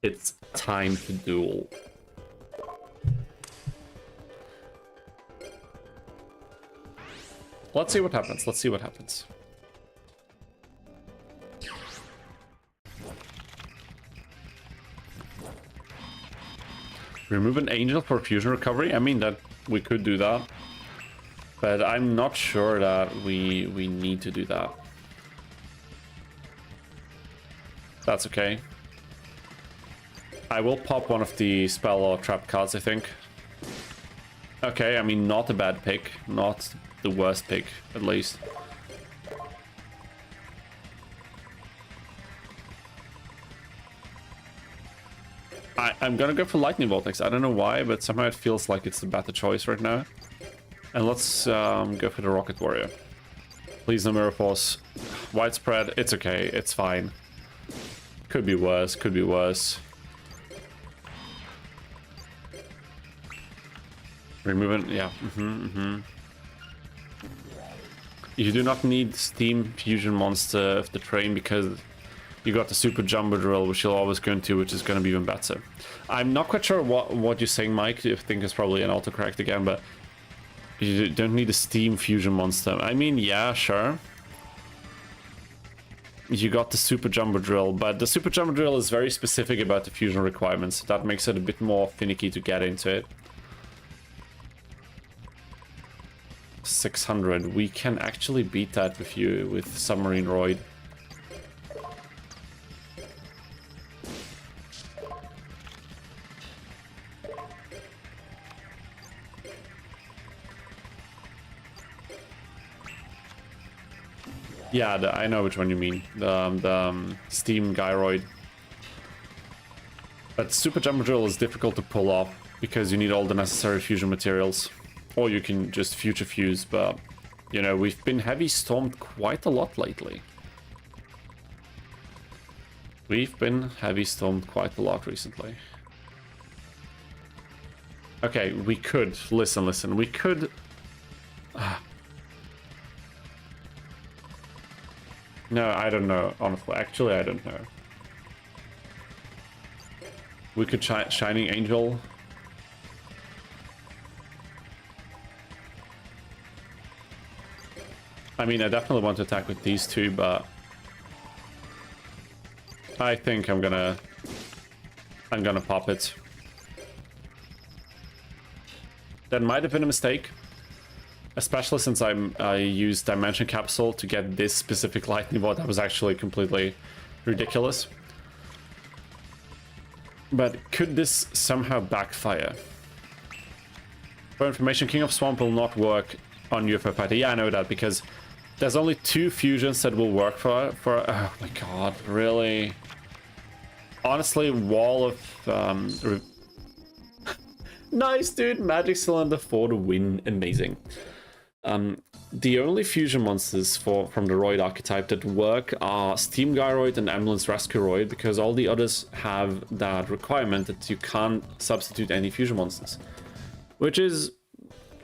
[SPEAKER 1] It's time to duel. Let's see what happens. Let's see what happens. Remove an angel for fusion recovery? I mean, that we could do that. But I'm not sure that we need to do that. That's okay. I will pop one of the spell or trap cards, I think. Okay, I mean, not a bad pick. Not the worst pick, at least. I'm gonna go for Lightning Vortex. I don't know why, but somehow it feels like it's the better choice right now. And let's go for the Rocket Warrior. Please no Mirror Force. Widespread, it's okay, it's fine. Could be worse, could be worse. Removing, yeah. You do not need Steam Fusion Monster of the Train because you got the Super Jumbo Drill, which you'll always go into, which is going to be even better. I'm not quite sure what you're saying, Mike. I think it's probably an autocorrect again, but you don't need a Steam Fusion Monster. I mean, yeah, sure. You got the Super Jumbo Drill, but the Super Jumbo Drill is very specific about the fusion requirements. That makes it a bit more finicky to get into it. 600. We can actually beat that with Submarine Roid. Yeah, I know which one you mean. The Steam Gyroid. But Super Jumbo Drill is difficult to pull off because you need all the necessary fusion materials. Or you can just future fuse, but you know, we've been heavy stormed quite a lot lately. We've been heavy stormed quite a lot recently. Okay, we could listen, we could no, I don't know, honestly. Actually, I don't know. We could Shining Angel. I mean, I definitely want to attack with these two, but I think I'm gonna pop it. That might have been a mistake. Especially since I used Dimension Capsule to get this specific lightning bolt. That was actually completely ridiculous. But could this somehow backfire? For information, King of Swamp will not work on UFO Fighter. Yeah, I know that, because there's only 2 fusions that will work for oh my god, really? Honestly, Wall of... Nice, dude! Magic Cylinder for the win. Amazing. The only fusion monsters from the Roid archetype that work are Steam Gyroid and Ambulance Rescue Roid, because all the others have that requirement that you can't substitute any fusion monsters. Which is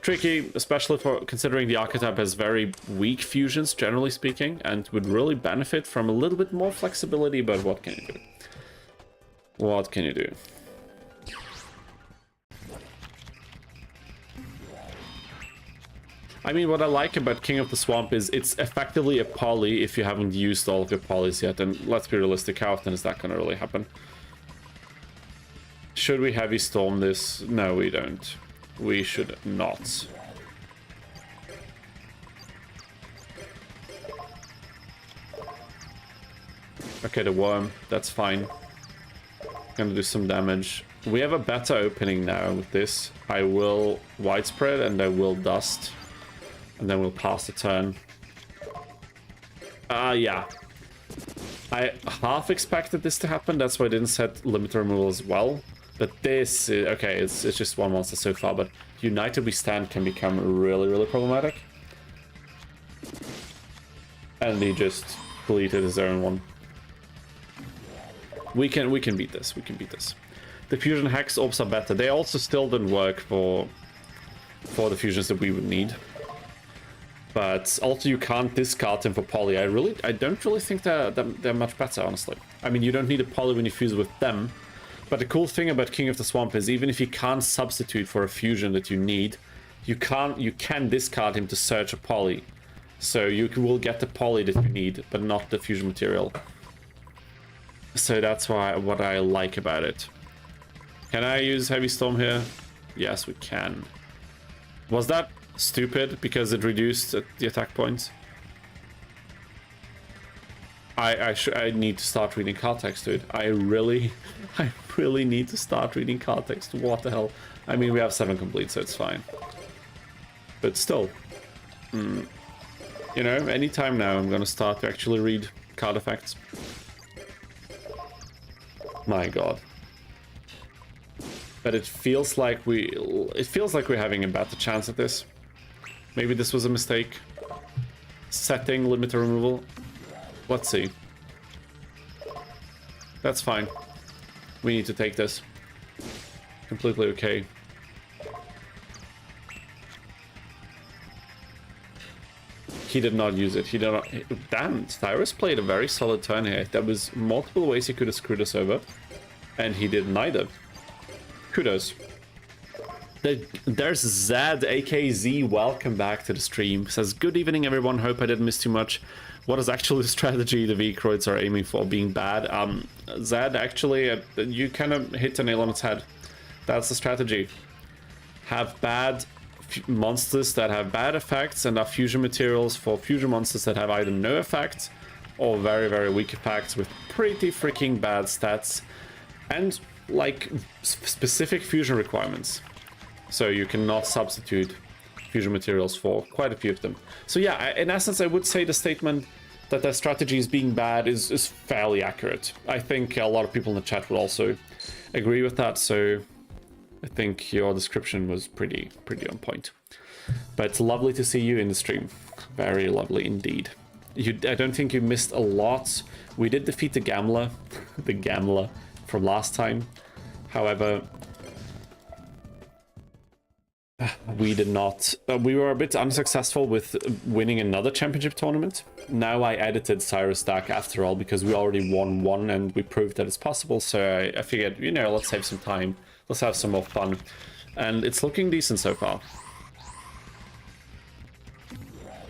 [SPEAKER 1] tricky, especially for considering the archetype has very weak fusions, generally speaking, and would really benefit from a little bit more flexibility, but what can you do? What can you do? I mean, what I like about King of the Swamp is it's effectively a poly if you haven't used all of your polys yet, and let's be realistic, how often is that going to really happen? Should we heavy storm this? No, we don't. We should not. Okay, the worm, that's fine. Gonna do some damage. We have a better opening now with this. I will widespread and I will dust. And then we'll pass the turn. Yeah. I half expected this to happen, that's why I didn't set limit removal as well. But this, okay, it's just one monster so far, but United We Stand can become really, really problematic. And he just deleted his own one. We can beat this, we can beat this. The Fusion Hex orbs are better. They also still don't work for the fusions that we would need. But also you can't discard them for poly. I don't really think they're much better, honestly. I mean, you don't need a poly when you fuse with them. But the cool thing about King of the Swamp is even if you can't substitute for a fusion that you need, you can discard him to search a poly. So you will get the poly that you need, but not the fusion material. So that's what I like about it. Can I use Heavy Storm here? Yes, we can. Was that stupid because it reduced the attack points? I need to start reading card text, dude. I really need to start reading card text. What the hell? I mean, we have 7 complete, so it's fine. But still, you know, anytime now I'm gonna start to actually read card effects. My god. But it feels like we're having a better chance at this. Maybe this was a mistake. Setting limiter removal. Let's see. That's fine. We need to take this. Completely okay. He did not use it. He did not. Damn, Syrus played a very solid turn here. There was multiple ways he could have screwed us over, and he did neither. Kudos. There's Zed, AKZ. Welcome back to the stream. Says, good evening, everyone. Hope I didn't miss too much. What is actually the strategy the Vikroids are aiming for, being bad? Zed, actually, you kind of hit the nail on its head. That's the strategy. Have bad monsters that have bad effects, and are fusion materials for fusion monsters that have either no effect or very, very weak effects with pretty freaking bad stats and like specific fusion requirements. So you cannot substitute fusion materials for quite a few of them. So yeah, in essence, I would say the statement that their strategy is being bad is fairly accurate. I think a lot of people in the chat would also agree with that, so I think your description was pretty on point. But it's lovely to see you in the stream. Very lovely indeed. I don't think you missed a lot. We did defeat the Gamla, the Gamla from last time. However, we did not. We were a bit unsuccessful with winning another championship tournament. Now I edited Syrus deck after all because we already won one and we proved that it's possible. So I figured, you know, let's save some time. Let's have some more fun. And it's looking decent so far.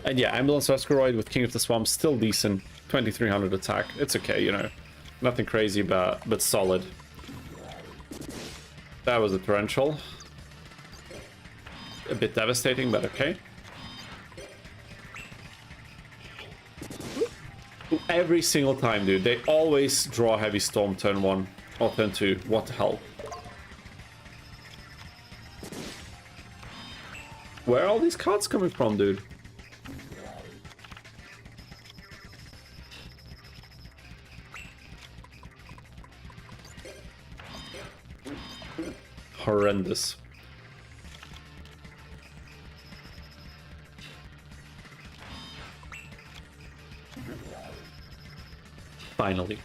[SPEAKER 1] And yeah, Ambulance Vescaroid with King of the Swamp, still decent. 2300 attack. It's okay, you know. Nothing crazy, but solid. That was a torrential. A bit devastating, but okay. Every single time, dude. They always draw Heavy Storm turn 1 or turn 2. What the hell? Where are all these cards coming from, dude? Horrendous. Finally.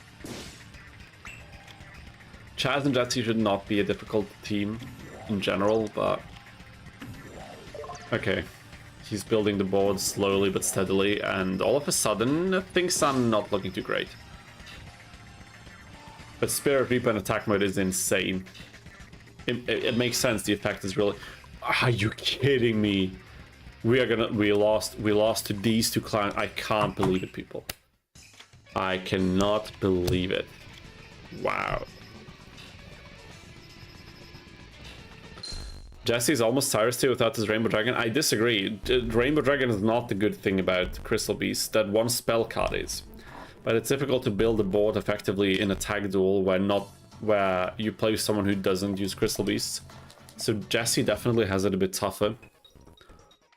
[SPEAKER 1] Chaz and Jetsy should not be a difficult team in general, but... Okay. He's building the board slowly but steadily, and all of a sudden, things are not looking too great. But Spirit Reaper in attack mode is insane. It makes sense, the effect is really... Are you kidding me? We lost to these two clients. I can't believe it, people. I cannot believe it. Wow. Jesse's almost Syrus tier without his Rainbow Dragon. I disagree. Rainbow Dragon is not the good thing about Crystal Beast. That one spell card is. But it's difficult to build a board effectively in a tag duel where you play someone who doesn't use Crystal Beasts. So Jesse definitely has it a bit tougher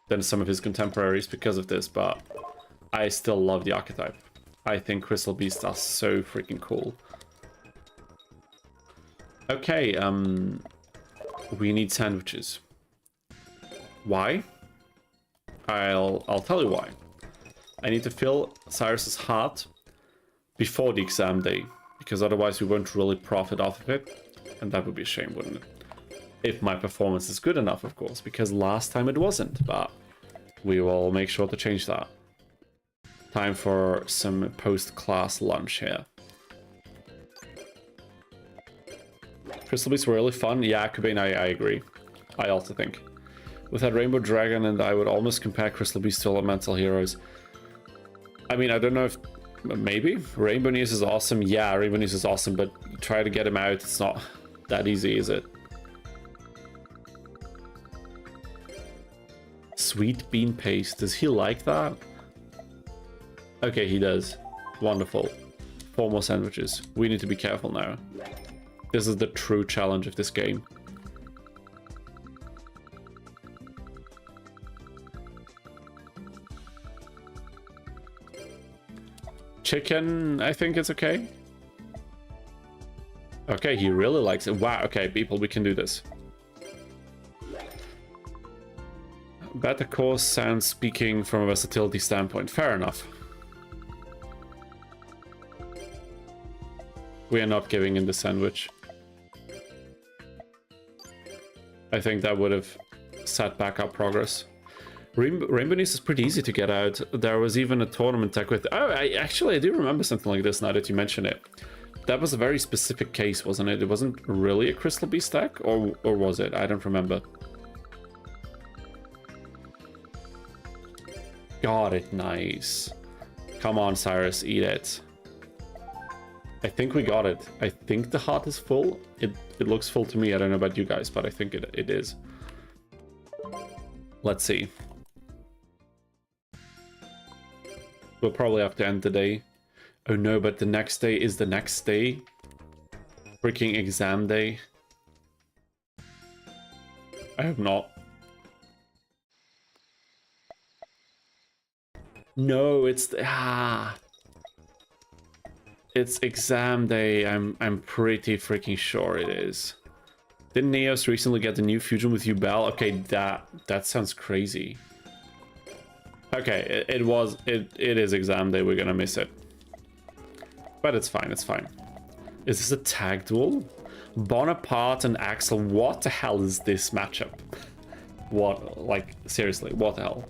[SPEAKER 1] than some of his contemporaries because of this, but I still love the archetype. I think Crystal Beasts are so freaking cool. Okay, we need sandwiches. Why? I'll tell you why. I need to fill Cyrus's heart before the exam day, because otherwise we won't really profit off of it, and that would be a shame, wouldn't it? If my performance is good enough, of course, because last time it wasn't, but we will make sure to change that. Time for some post-class lunch here. Crystal Beasts were really fun. Yeah, Cobain, I agree. I also think. With that Rainbow Dragon, and I would almost compare Crystal Beasts to Elemental Heroes. I mean, I don't know if... Maybe? Rainbow News is awesome. Yeah, Rainbow News is awesome, but try to get him out. It's not that easy, is it? Sweet bean paste. Does he like that? Okay, he does. Wonderful. 4 more sandwiches. We need to be careful now. This is the true challenge of this game. Chicken, I think it's okay. Okay, he really likes it. Wow, okay, people, we can do this. Better course sounds speaking from a versatility standpoint. Fair enough. We are not giving in the sandwich. I think that would have set back our progress. Rainbow News is pretty easy to get out. There was even a tournament tech with... Oh, I do remember something like this now that you mention it. That was a very specific case, wasn't it? It wasn't really a Crystal Beast stack, or was it? I don't remember. Got it, nice. Come on, Syrus, eat it. I think we got it. I think the heart is full. It looks full to me. I don't know about you guys, but I think it is. Let's see. We'll probably have to end the day. Oh no, but the next day is the next day. Freaking exam day. I hope not. No, it's it's exam day. I'm pretty freaking sure it is. Didn't Neos recently get the new fusion with Ubel? Okay, that sounds crazy. Okay, it is exam day. We're gonna miss it. But it's fine, it's fine. Is this a tag duel? Bonaparte and Axel, what the hell is this matchup? What, like, seriously, what the hell?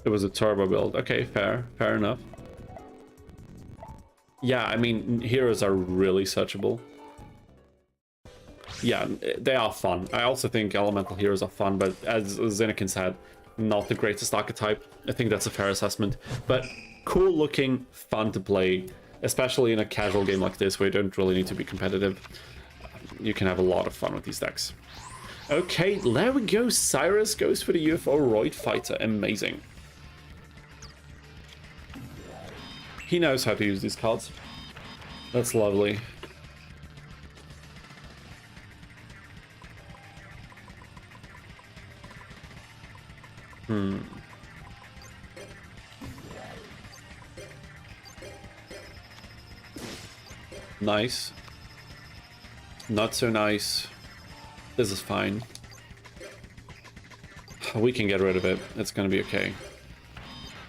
[SPEAKER 1] It was a turbo build. Okay, fair enough. Yeah, I mean, heroes are really searchable. Yeah, they are fun. I also think elemental heroes are fun, but as Zinnikin said, not the greatest archetype. I think that's a fair assessment. But cool looking, fun to play, especially in a casual game like this where you don't really need to be competitive. You can have a lot of fun with these decks. Okay, there we go. Syrus goes for the UFO Roid Fighter. Amazing. He knows how to use these cards. That's lovely. Nice. Not so nice. This is fine. We can get rid of it. It's gonna be okay.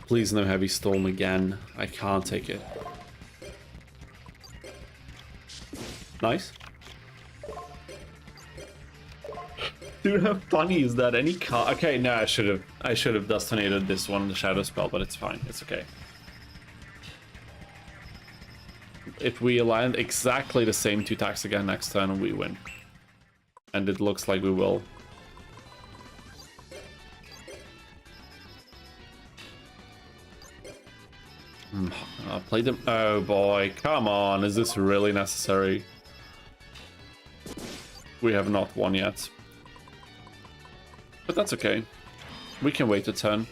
[SPEAKER 1] Please no heavy storm again. I can't take it. Nice. Dude, how funny is that? Any card? Okay, no, I should have destinated this one, the shadow spell, but it's fine. It's okay. If we land exactly the same 2 attacks again next turn, we win. And it looks like we will. Play them. Oh boy, come on. Is this really necessary? We have not won yet. But that's okay. We can wait a turn.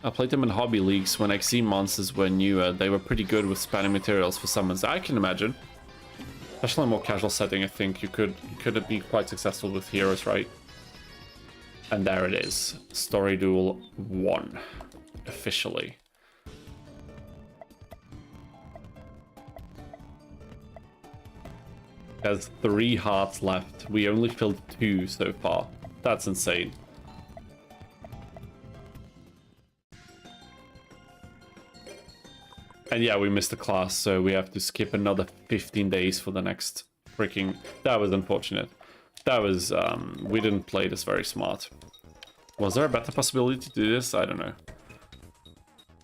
[SPEAKER 1] I played them in hobby leagues when XC monsters were newer. They were pretty good with spamming materials for summons. I can imagine. Especially in a more casual setting, I think you could be quite successful with heroes, right? And there it is. Story Duel 1. Officially. There's 3 hearts left. We only filled 2 so far. That's insane. And yeah, we missed the class, so we have to skip another 15 days for the next freaking... That was unfortunate. That was... we didn't play this very smart. Was there a better possibility to do this? I don't know.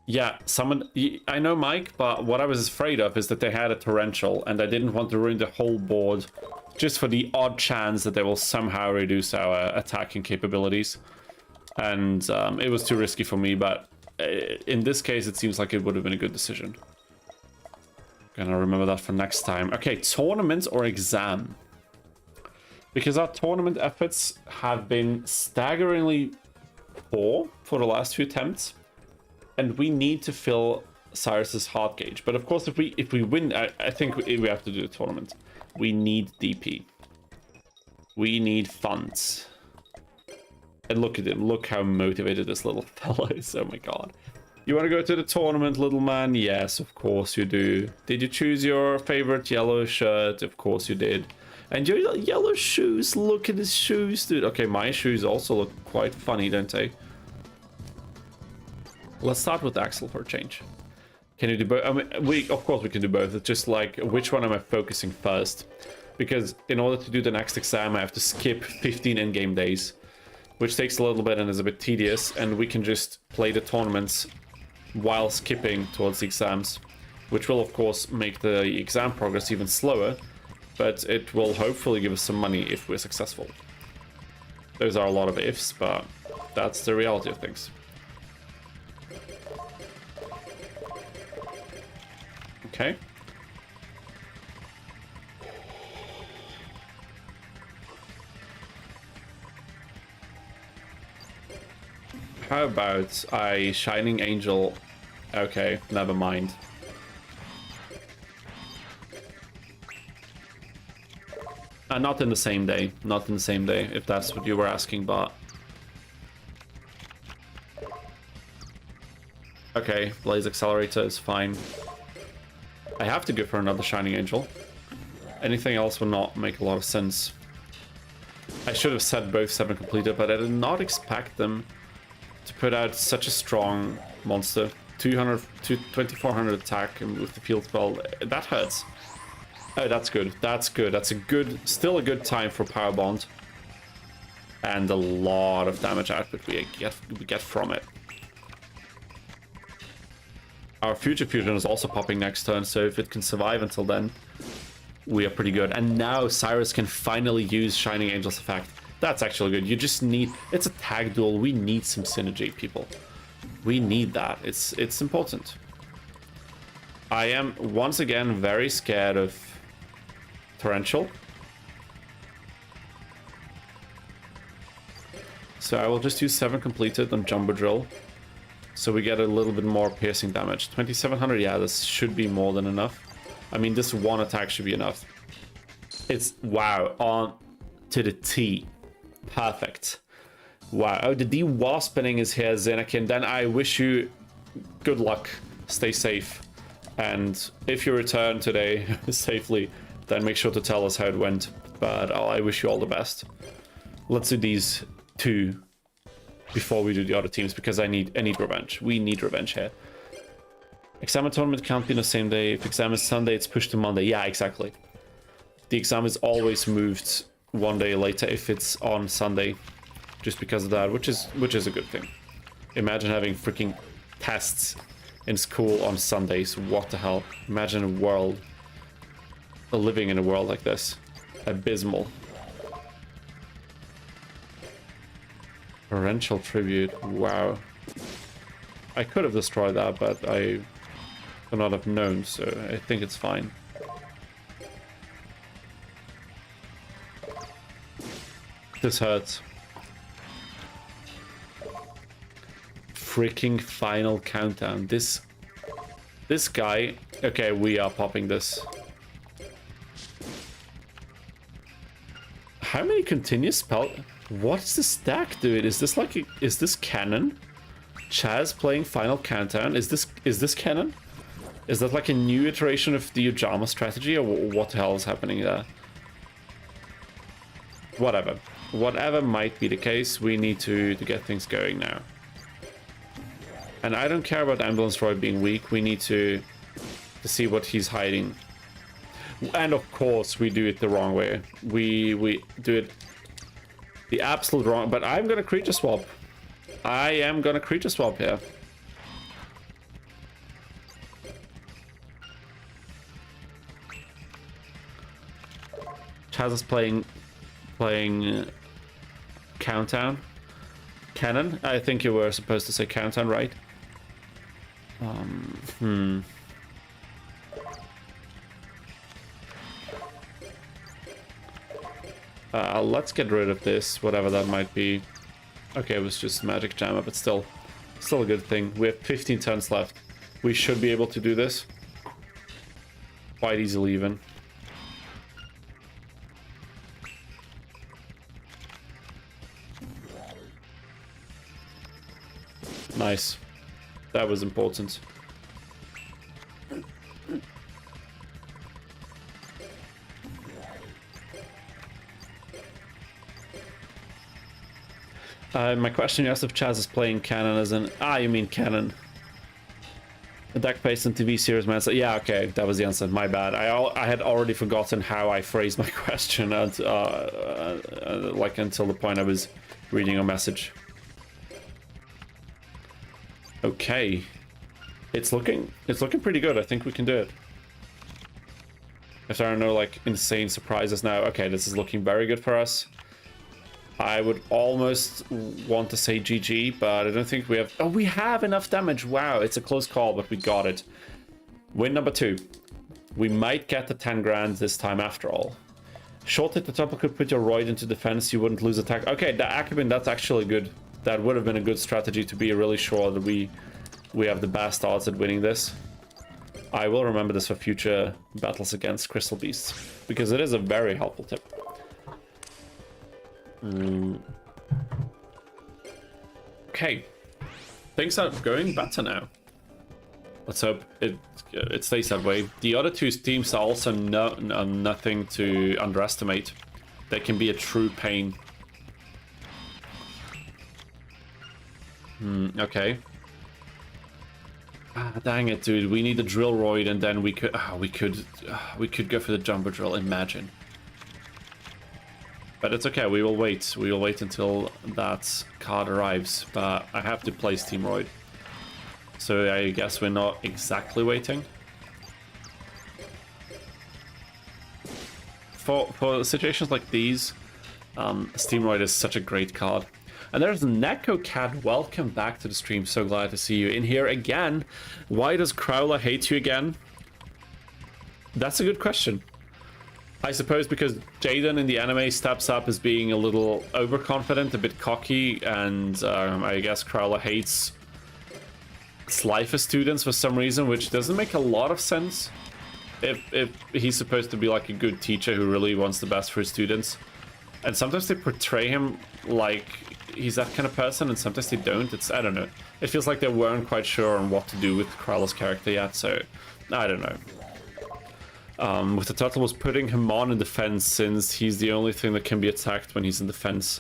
[SPEAKER 1] Yeah, someone... I know Mike, but what I was afraid of is that they had a torrential, and I didn't want to ruin the whole board just for the odd chance that they will somehow reduce our attacking capabilities. And it was too risky for me, but in this case, it seems like it would have been a good decision. Gonna remember that for next time. Okay, tournament or exam? Because our tournament efforts have been staggeringly
[SPEAKER 2] 4 for the last few attempts, and we need to fill Syrus's heart gauge. But of course, if we win, I think we have to do the tournament. We need DP. We need funds. And look at him. Look how motivated this little fella is. Oh my god. You want to go to the tournament, little man? Yes, of course you do. Did you choose your favorite yellow shirt? Of course you did. And your yellow shoes. Look at his shoes, dude. Okay, my shoes also look quite funny, don't they? Let's start with Axel for a change. Can you do both? I mean, of course we can do both. It's just like, which one am I focusing first? Because in order to do the next exam, I have to skip 15 in-game days, which takes a little bit and is a bit tedious, and we can just play the tournaments while skipping towards the exams, which will of course make the exam progress even slower, but it will hopefully give us some money if we're successful. Those are a lot of ifs, but that's the reality of things. Okay. How about a Shining Angel? Okay, never mind. Not in the same day. Not in the same day, if that's what you were asking, but... Okay, Blaze Accelerator is fine. I have to go for another Shining Angel. Anything else will not make a lot of sense. I should have said both 7 completed, but I did not expect them to put out such a strong monster. 2400 attack and with the field spell, that hurts. Oh, that's good. That's good. That's a good, still a good time for Power Bond. And a lot of damage output we get from it. Our future fusion is also popping next turn, so if it can survive until then, we are pretty good. And now Syrus can finally use Shining Angel's effect. That's actually good. You just need... It's a tag duel. We need some synergy, people. We need that. It's important. I am, once again, very scared of Torrential. So I will just use 7 completed on Jumbo Drill. So we get a little bit more piercing damage. 2700, yeah, this should be more than enough. I mean, this one attack should be enough. It's, wow, on to the T. Perfect. Wow. Oh, the de-wasping is here, Zenakin. Then I wish you good luck. Stay safe. And if you return today safely, then make sure to tell us how it went. But I wish you all the best. Let's do these 2 before we do the other teams, because I need revenge. We need revenge here. Exam and tournament can't be on the same day. If exam is Sunday, it's pushed to Monday. Yeah, exactly. The exam is always moved one day later if it's on Sunday, just because of that, which is a good thing. Imagine having freaking tests in school on Sundays. What the hell? Imagine living in a world like this. Abysmal. Torrential Tribute. Wow. I could have destroyed that, but I would not have known, so I think it's fine. This hurts. Freaking final countdown. This guy... Okay, we are popping this. How many continuous spell... What's the stack, dude? Is this like... Is this canon? Chaz playing final countdown? Is this canon? Is that like a new iteration of the Ujama strategy, or what the hell is happening there? Whatever. Whatever might be the case, we need to get things going now. And I don't care about Ambulance Droid being weak. We need to see what he's hiding. And of course, we do it the wrong way. We do it the absolute wrong... But I'm gonna creature swap. I am gonna creature swap here. Chaz is playing countdown. Cannon? I think you were supposed to say countdown, right? Let's get rid of this, whatever that might be. Okay, it was just magic jammer, but still a good thing. We have 15 turns left. We should be able to do this quite easily even. Nice. That was important. My question, you asked if Chaz is playing canon as an... Ah, you mean canon. A deck based on TV series, man. So, yeah, okay, that was the answer. My bad. I had already forgotten how I phrased my question like until the point I was reading a message. Okay. It's looking pretty good. I think we can do it. If there are no, like, insane surprises now. Okay, this is looking very good for us. I would almost want to say GG, but I don't think we have... Oh, we have enough damage. Wow, it's a close call, but we got it. Win number 2. We might get the 10 grand this time after all. Short at the top could put your Roid into defense. You wouldn't lose attack. Okay, the Akabin, that's actually good. That would have been a good strategy to be really sure that we have the best odds at winning this. I will remember this for future battles against Crystal Beasts, because it is a very helpful tip. Okay, things are going better now. Let's hope it stays that way. The other two teams are also nothing to underestimate. They can be a true pain. Okay. Ah, dang it, dude. We need the drill roid, and then we could go for the jumbo drill. Imagine. But it's okay, we will wait. We will wait until that card arrives. But I have to place Team Roid. So I guess we're not exactly waiting. For situations like these, Steam Roid is such a great card. And there's Neko Cat. Welcome back to the stream. So glad to see you in here again. Why does Crowler hate you again? That's a good question. I suppose because Jaden in the anime steps up as being a little overconfident, a bit cocky, and I guess Crowler hates Slifer students for some reason, which doesn't make a lot of sense. If he's supposed to be like a good teacher who really wants the best for his students. And sometimes they portray him like he's that kind of person, and sometimes they don't. I don't know. It feels like they weren't quite sure on what to do with Crowler's character yet, so I don't know. With the turtle was putting him on in defense, since he's the only thing that can be attacked when he's in defense.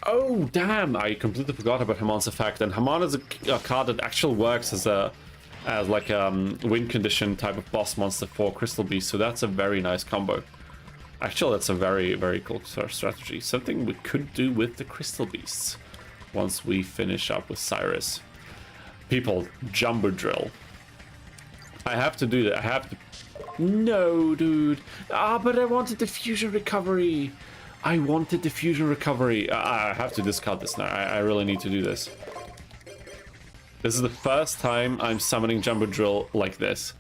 [SPEAKER 2] Oh, damn! I completely forgot about Hamon's effect, and Hamon is a card that actually works as like a win condition type of boss monster for Crystal Beast, so that's a very nice combo. Actually, that's a very, very cool strategy. Something we could do with the Crystal Beasts once we finish up with Syrus. People, Jumbo Drill. I have to do that. I have to... No, dude. Ah, but I wanted the fusion recovery. I have to discard this now. I really need to do this. This is the first time I'm summoning Jumbo Drill like this.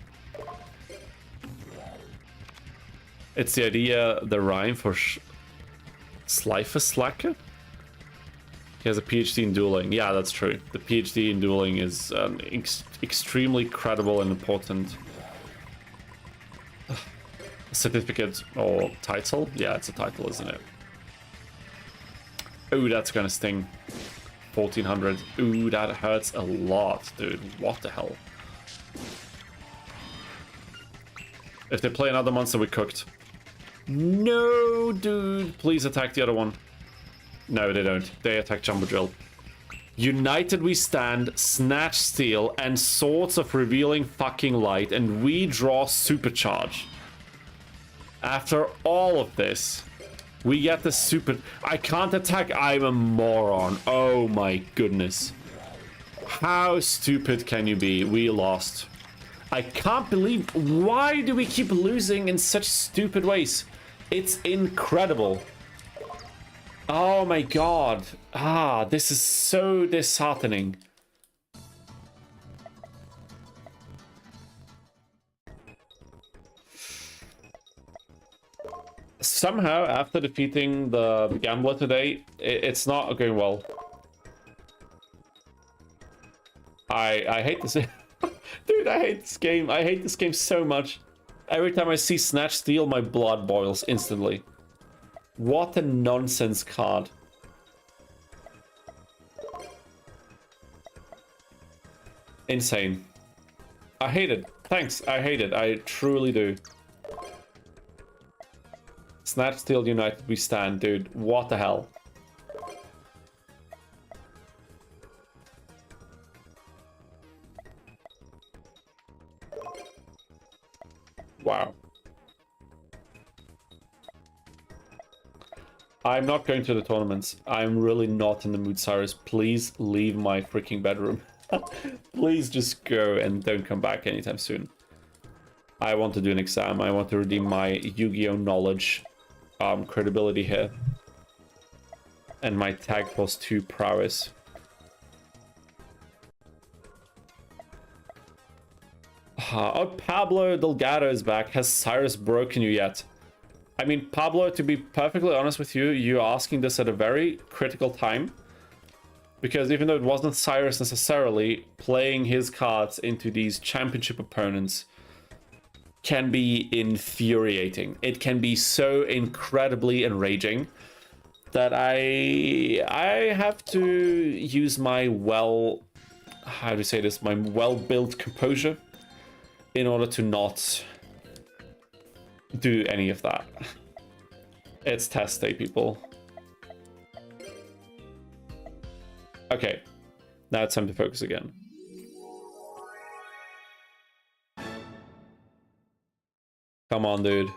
[SPEAKER 2] It's the idea, the rhyme for Slifer Slacker? He has a PhD in dueling. Yeah, that's true. The PhD in dueling is extremely credible and important certificate or title. Yeah, it's a title, isn't it? Ooh, that's gonna sting. 1400. Ooh, that hurts a lot, dude. What the hell? If they play another monster, we're cooked. No, dude. Please attack the other one. No, they don't. They attack Jumbo Drill. United we stand, Snatch Steel, and Swords of Revealing fucking Light, and we draw Supercharge. After all of this, we get the super... I can't attack. I'm a moron. Oh my goodness. How stupid can you be? We lost. I can't believe... Why do we keep losing in such stupid ways? It's incredible. Oh my god. Ah, this is so disheartening. Somehow, after defeating the gambler today, it's not going well. I hate this. Dude, I hate this game. I hate this game so much. Every time I see Snatch Steal, my blood boils instantly. What a nonsense card. Insane. I hate it. Thanks, I hate it. I truly do. Snatch Steal United we stand, dude. What the hell? Wow. I'm not going to the tournaments. I'm really not in the mood, Syrus. Please leave my freaking bedroom. Please just go and don't come back anytime soon. I want to do an exam. I want to redeem my Yu-Gi-Oh knowledge, credibility here. And my tag +2 prowess. Oh, Pablo Delgado is back. Has Syrus broken you yet? I mean, Pablo, to be perfectly honest with you, you're asking this at a very critical time. Because even though it wasn't Syrus necessarily, playing his cards into these championship opponents can be infuriating. It can be so incredibly enraging that I have to use my how do you say this? My well-built composure in order to not do any of that. It's test day, people. Okay, now it's time to focus again. Come on, dude.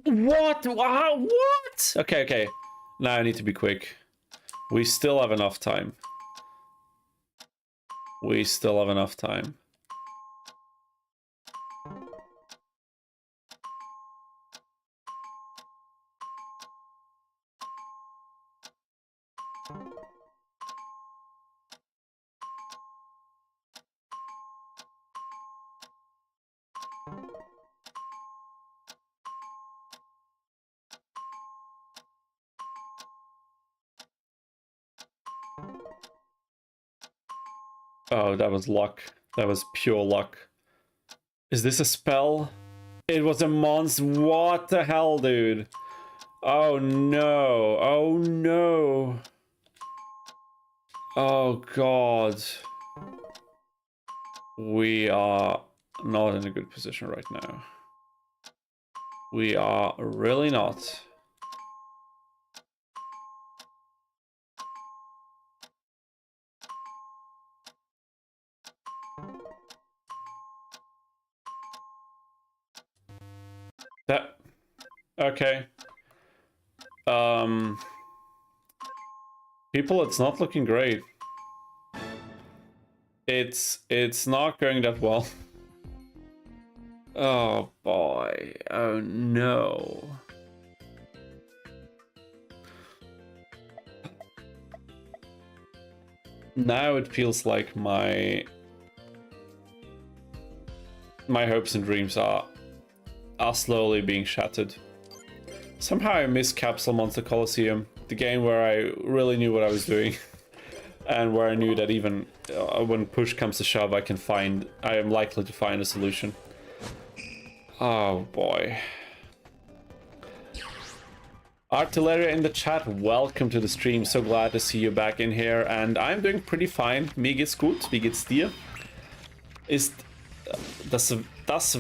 [SPEAKER 2] What? Wow, what? Okay. Now I need to be quick. We still have enough time. We still have enough time. Oh, that was luck. That was pure luck. Is this a spell? It was a monster. What the hell, dude? Oh no. Oh no. Oh god. We are not in a good position right now. We are really not. That okay. People, it's not looking great. It's not going that well. Oh boy. Oh no. Now it feels like my hopes and dreams are slowly being shattered. Somehow I miss Capsule Monster Coliseum, the game where I really knew what I was doing, and where I knew that even when push comes to shove, I am likely to find a solution. Oh boy. Artilleria in the chat, welcome to the stream. So glad to see you back in here, and I'm doing pretty fine. Mir geht's gut. Wie geht's dir? Ist das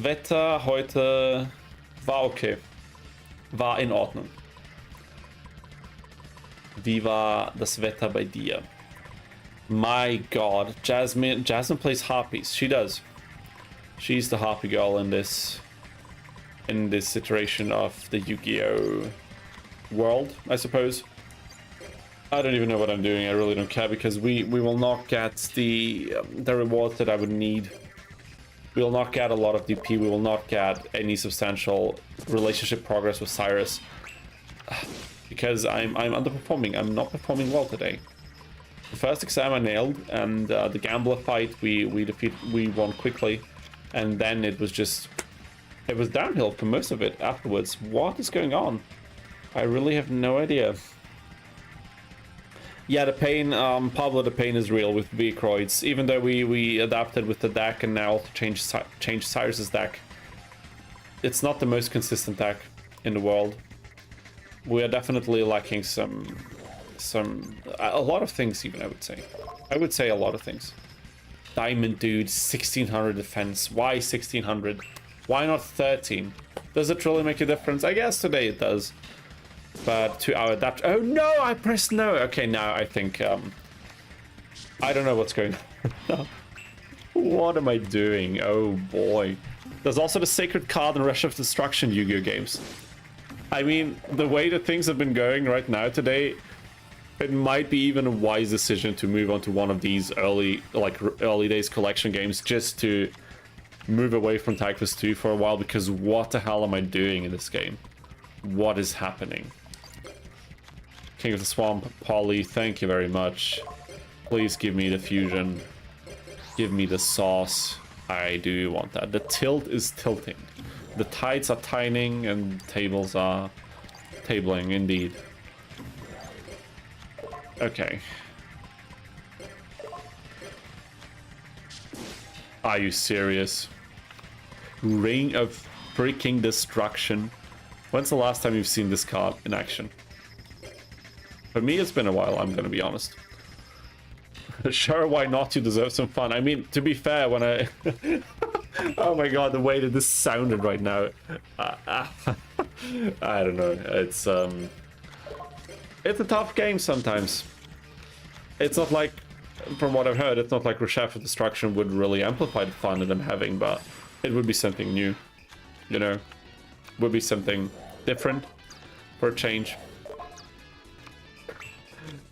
[SPEAKER 2] Wetter heute war okay. War in Ordnung. Wie war das Wetter bei dir? My god, Jasmine plays harpies. She does. She's the harpy girl in this iteration of the Yu-Gi-Oh world, I suppose. I don't even know what I'm doing. I really don't care because we will not get the rewards that I would need. We will not get a lot of DP. We will not get any substantial relationship progress with Syrus because I'm underperforming. I'm not performing well today. The first exam I nailed, and the gambler fight we won quickly, and then it was downhill for most of it afterwards. What is going on? I really have no idea. Yeah, the pain, Pablo, the pain is real with V-Croids. Even though we adapted with the deck and now also changed Syrus's deck, it's not the most consistent deck in the world. We are definitely lacking a lot of things even, I would say. I would say a lot of things. Diamond Dude, 1600 defense. Why 1600? Why not 13? Does it really make a difference? I guess today it does. But to our adapt. Oh no, I pressed no. Okay, now I think I don't know what's going on. What am I doing? Oh boy. There's also the Sacred Card and Rush of Destruction Yu-Gi-Oh games. I mean, the way that things have been going right now today, it might be even a wise decision to move on to one of these early days collection games just to move away from Tychus 2 for a while, because what the hell am I doing in this game? What is happening? King of the Swamp, Polly, thank you very much. Please give me the fusion. Give me the sauce. I do want that. The tilt is tilting. The tides are tining and tables are tabling, indeed. Okay. Are you serious? Ring of freaking destruction. When's the last time you've seen this card in action? For me, it's been a while, I'm gonna be honest. Sure, why not? You deserve some fun. I mean, to be fair, when I... Oh my god, the way that this sounded right now. I don't know. It's a tough game sometimes. It's not like, from what I've heard, it's not like Rush of Destruction would really amplify the fun that I'm having, but it would be something new. You know? Would be something different for a change.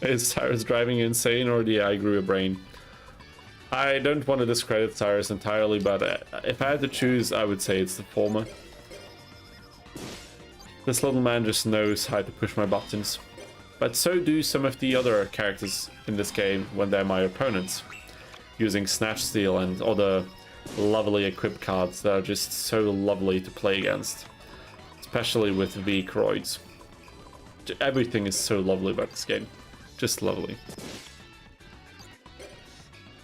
[SPEAKER 2] Is Syrus driving you insane, or the I grew a brain? I don't want to discredit Syrus entirely, but if I had to choose, I would say it's the former. This little man just knows how to push my buttons. But so do some of the other characters in this game when they're my opponents, using Snatch Steal and other lovely equipped cards that are just so lovely to play against. Especially with V-Croids. Everything is so lovely about this game. Just lovely.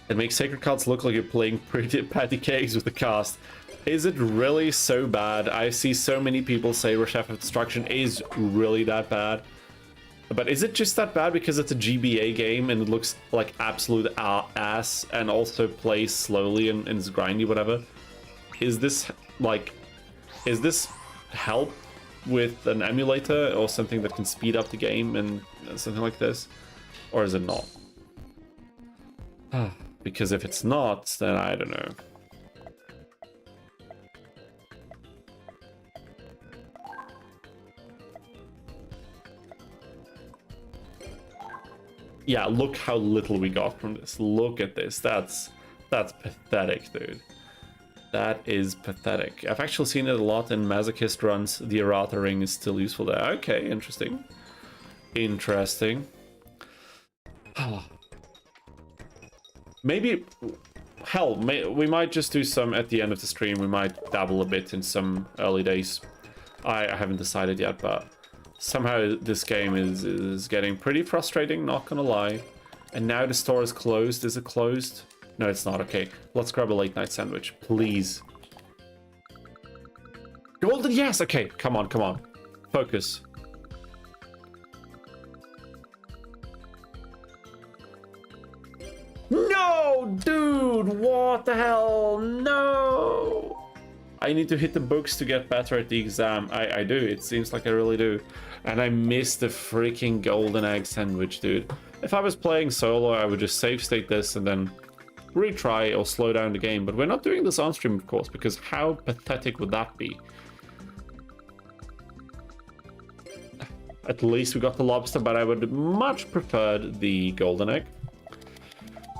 [SPEAKER 2] It makes sacred cards look like you're playing pretty patty cakes with the cast. Is it really so bad? I see so many people say Rush of Destruction is really that bad. But is it just that bad because it's a GBA game and it looks like absolute ass and also plays slowly and is grindy, whatever? Is this help with an emulator or something that can speed up the game and something like this? Or is it not? Because if it's not, then I don't know. Yeah, look how little we got from this. Look at this. That's pathetic, dude. That is pathetic. I've actually seen it a lot in Masochist runs. The errata ring is still useful there. Okay, interesting. Interesting. Maybe, hell, we might just do some at the end of the stream. We might dabble a bit in some early days. I haven't decided yet, but somehow this game is getting pretty frustrating, not gonna lie. And now the store is closed. Is it closed? No, it's not. Okay, let's grab a late night sandwich, please. Golden, yes! Okay, come on, come on. Focus. No, dude, what the hell? No! I need to hit the books to get better at the exam. I do, it seems like I really do. And I missed the freaking golden egg sandwich, dude. If I was playing solo, I would just save state this and then retry or slow down the game. But we're not doing this on stream, of course, because how pathetic would that be? At least we got the lobster, but I would much prefer the golden egg.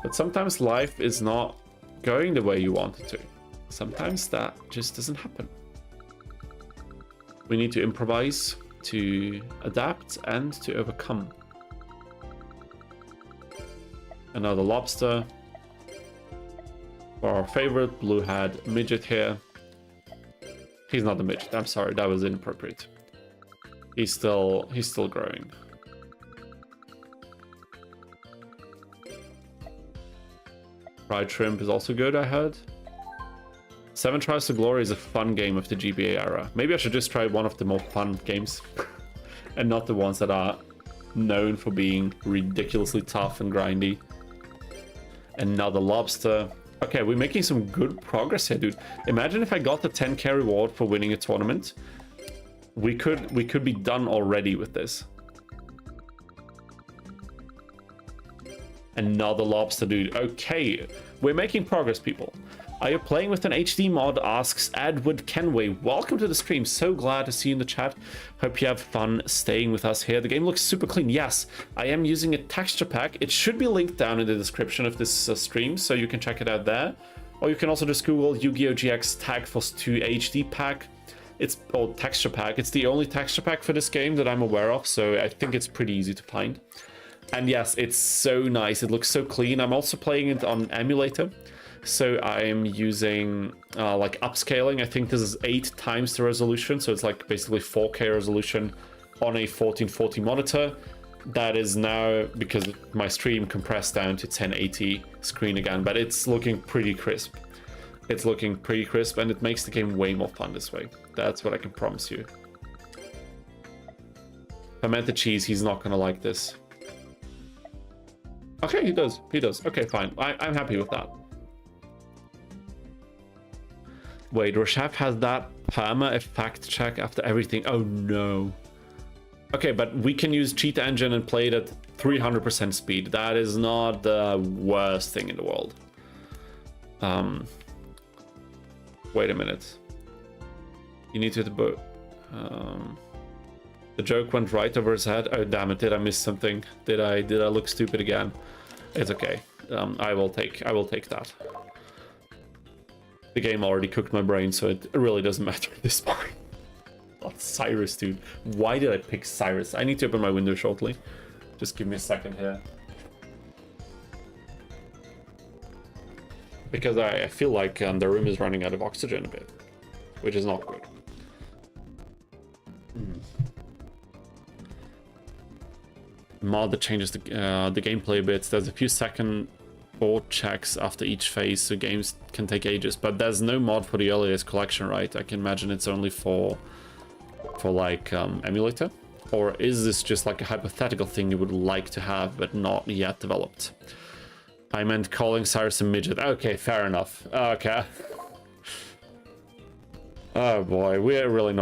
[SPEAKER 2] But sometimes life is not going the way you want it to. Sometimes that just doesn't happen. We need to improvise, to adapt, and to overcome. Another lobster. For our favorite blue-haired midget here. He's not a midget, I'm sorry, that was inappropriate. He's still growing. Fried shrimp is also good, I heard. 7 Tries to Glory is a fun game of the GBA era. Maybe I should just try one of the more fun games. And not the ones that are known for being ridiculously tough and grindy. Another lobster. Okay, we're making some good progress here, dude. Imagine if I got the 10k reward for winning a tournament. We could be done already with this. Another lobster, dude. Okay, we're making progress, people. Are you playing with an HD mod? Asks Edward Kenway. Welcome to the stream. So glad to see you in the chat. Hope you have fun staying with us here. The game looks super clean. Yes, I am using a texture pack. It should be linked down in the description of this stream, so you can check it out there. Or you can also just Google Yu-Gi-Oh! GX Tag Force 2 HD pack. Or texture pack. It's the only texture pack for this game that I'm aware of, so I think it's pretty easy to find. And yes, it's so nice. It looks so clean. I'm also playing it on emulator. So I'm using like upscaling. I think this is 8 times the resolution. So it's like basically 4K resolution on a 1440 monitor. That is now, because my stream compressed down to 1080 screen again, but it's looking pretty crisp. It's looking pretty crisp, and it makes the game way more fun this way. That's what I can promise you. Fermented cheese, he's not gonna like this. Okay, he does. He does. Okay, fine. I'm happy with that. Wait, Rashaf has that perma effect check after everything. Oh no. Okay, but we can use cheat engine and play it at 300% speed. That is not the worst thing in the world. Wait a minute. You need to hit the boat. The joke went right over his head. Oh damn it! Did I miss something? Did I look stupid again? It's okay. I will take that. The game already cooked my brain, so it really doesn't matter at this point. Oh, Syrus, dude. Why did I pick Syrus? I need to open my window shortly. Just give me a second here. Because I feel like the room is running out of oxygen a bit, which is not good. Mod that changes the gameplay bits. There's a few second board checks after each phase, so games can take ages. But there's no mod for the earliest collection, right? I can imagine it's only for like emulator. Or is this just like a hypothetical thing you would like to have but not yet developed? I meant calling Syrus a midget. Okay, fair enough. Okay. Oh boy, we're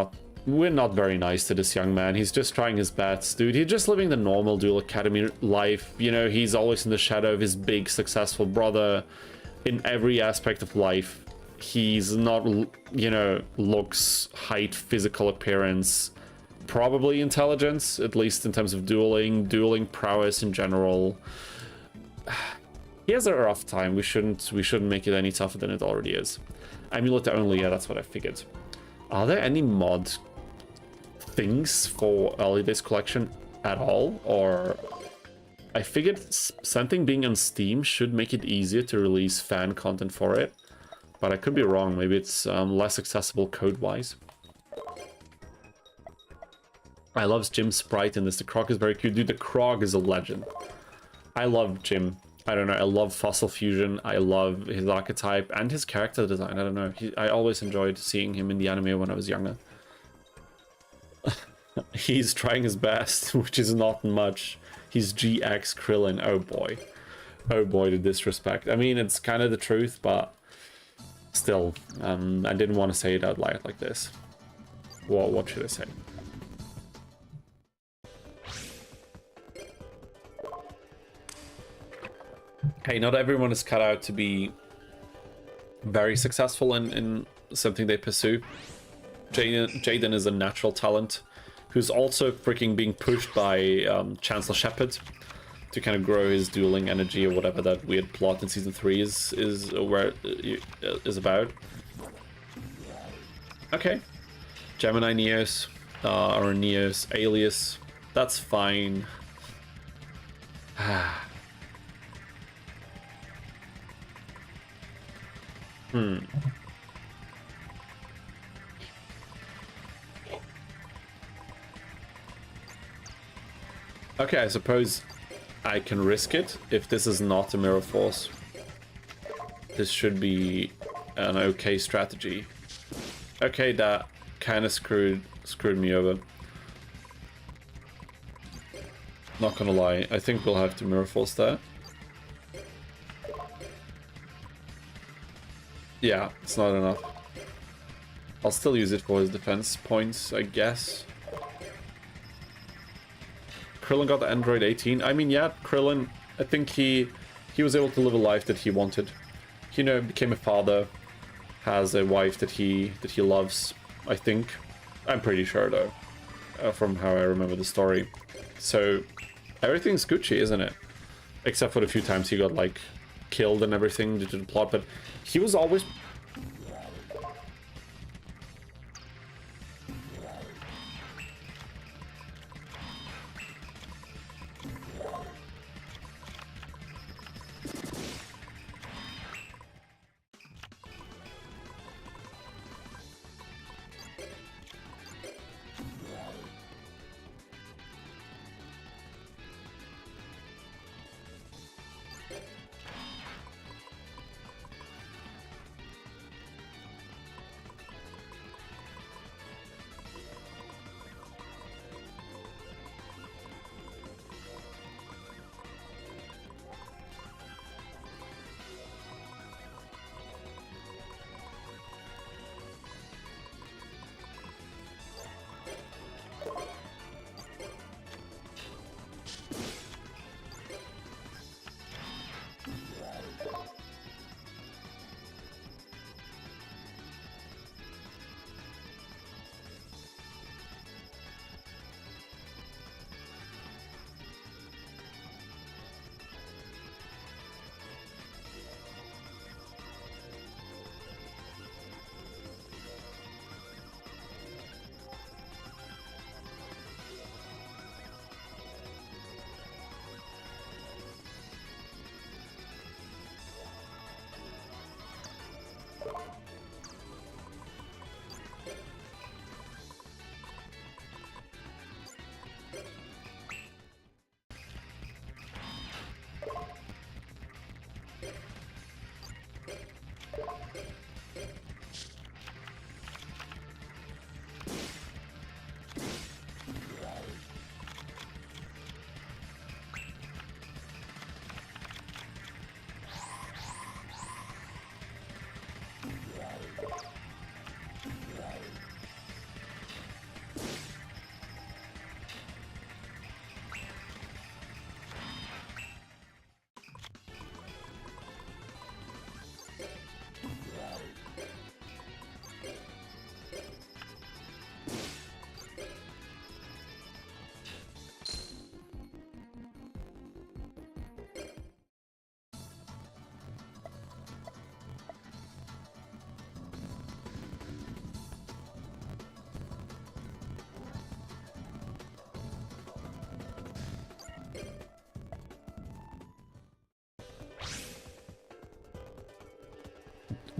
[SPEAKER 2] not very nice to this young man. He's just trying his best, dude. He's just living the normal Duel Academy life. You know, he's always in the shadow of his big, successful brother in every aspect of life. He's not, you know, looks, height, physical appearance, probably intelligence, at least in terms of dueling prowess in general. He has a rough time. We shouldn't make it any tougher than it already is. Emulator only, yeah, that's what I figured. Are there any mod things for early days collection at all? Or I figured something being on Steam should make it easier to release fan content for it, but I could be wrong. Maybe it's less accessible code-wise. I love Jim's sprite in this. The Krog is very cute. Dude, the Krog is a legend. I love Jim. I don't know, I love Fossil Fusion, I love his archetype and his character design. I don't know, I always enjoyed seeing him in the anime when I was younger. He's trying his best, which is not much. He's GX Krillin, oh boy. Oh boy, the disrespect. I mean, it's kind of the truth, but still, I didn't want to say it out loud like this. Well, what should I say? Hey, not everyone is cut out to be very successful in something they pursue. Jaden is a natural talent. who's also freaking being pushed by Chancellor Shepard to kind of grow his dueling energy or whatever that weird plot in season 3 is about. Okay, Gemini Neos, or Neos Alias, that's fine. Okay, I suppose I can risk it if this is not a Mirror Force. This should be an okay strategy. Okay, that kind of screwed me over. Not gonna lie, I think we'll have to Mirror Force there. Yeah, it's not enough. I'll still use it for his defense points, I guess. Krillin got the Android 18. I mean, yeah, Krillin, I think he was able to live a life that he wanted. You know, became a father, has a wife that he loves, I think. I'm pretty sure, though, from how I remember the story. So, everything's Gucci, isn't it? Except for the few times he got, like, killed and everything due to the plot, but he was always...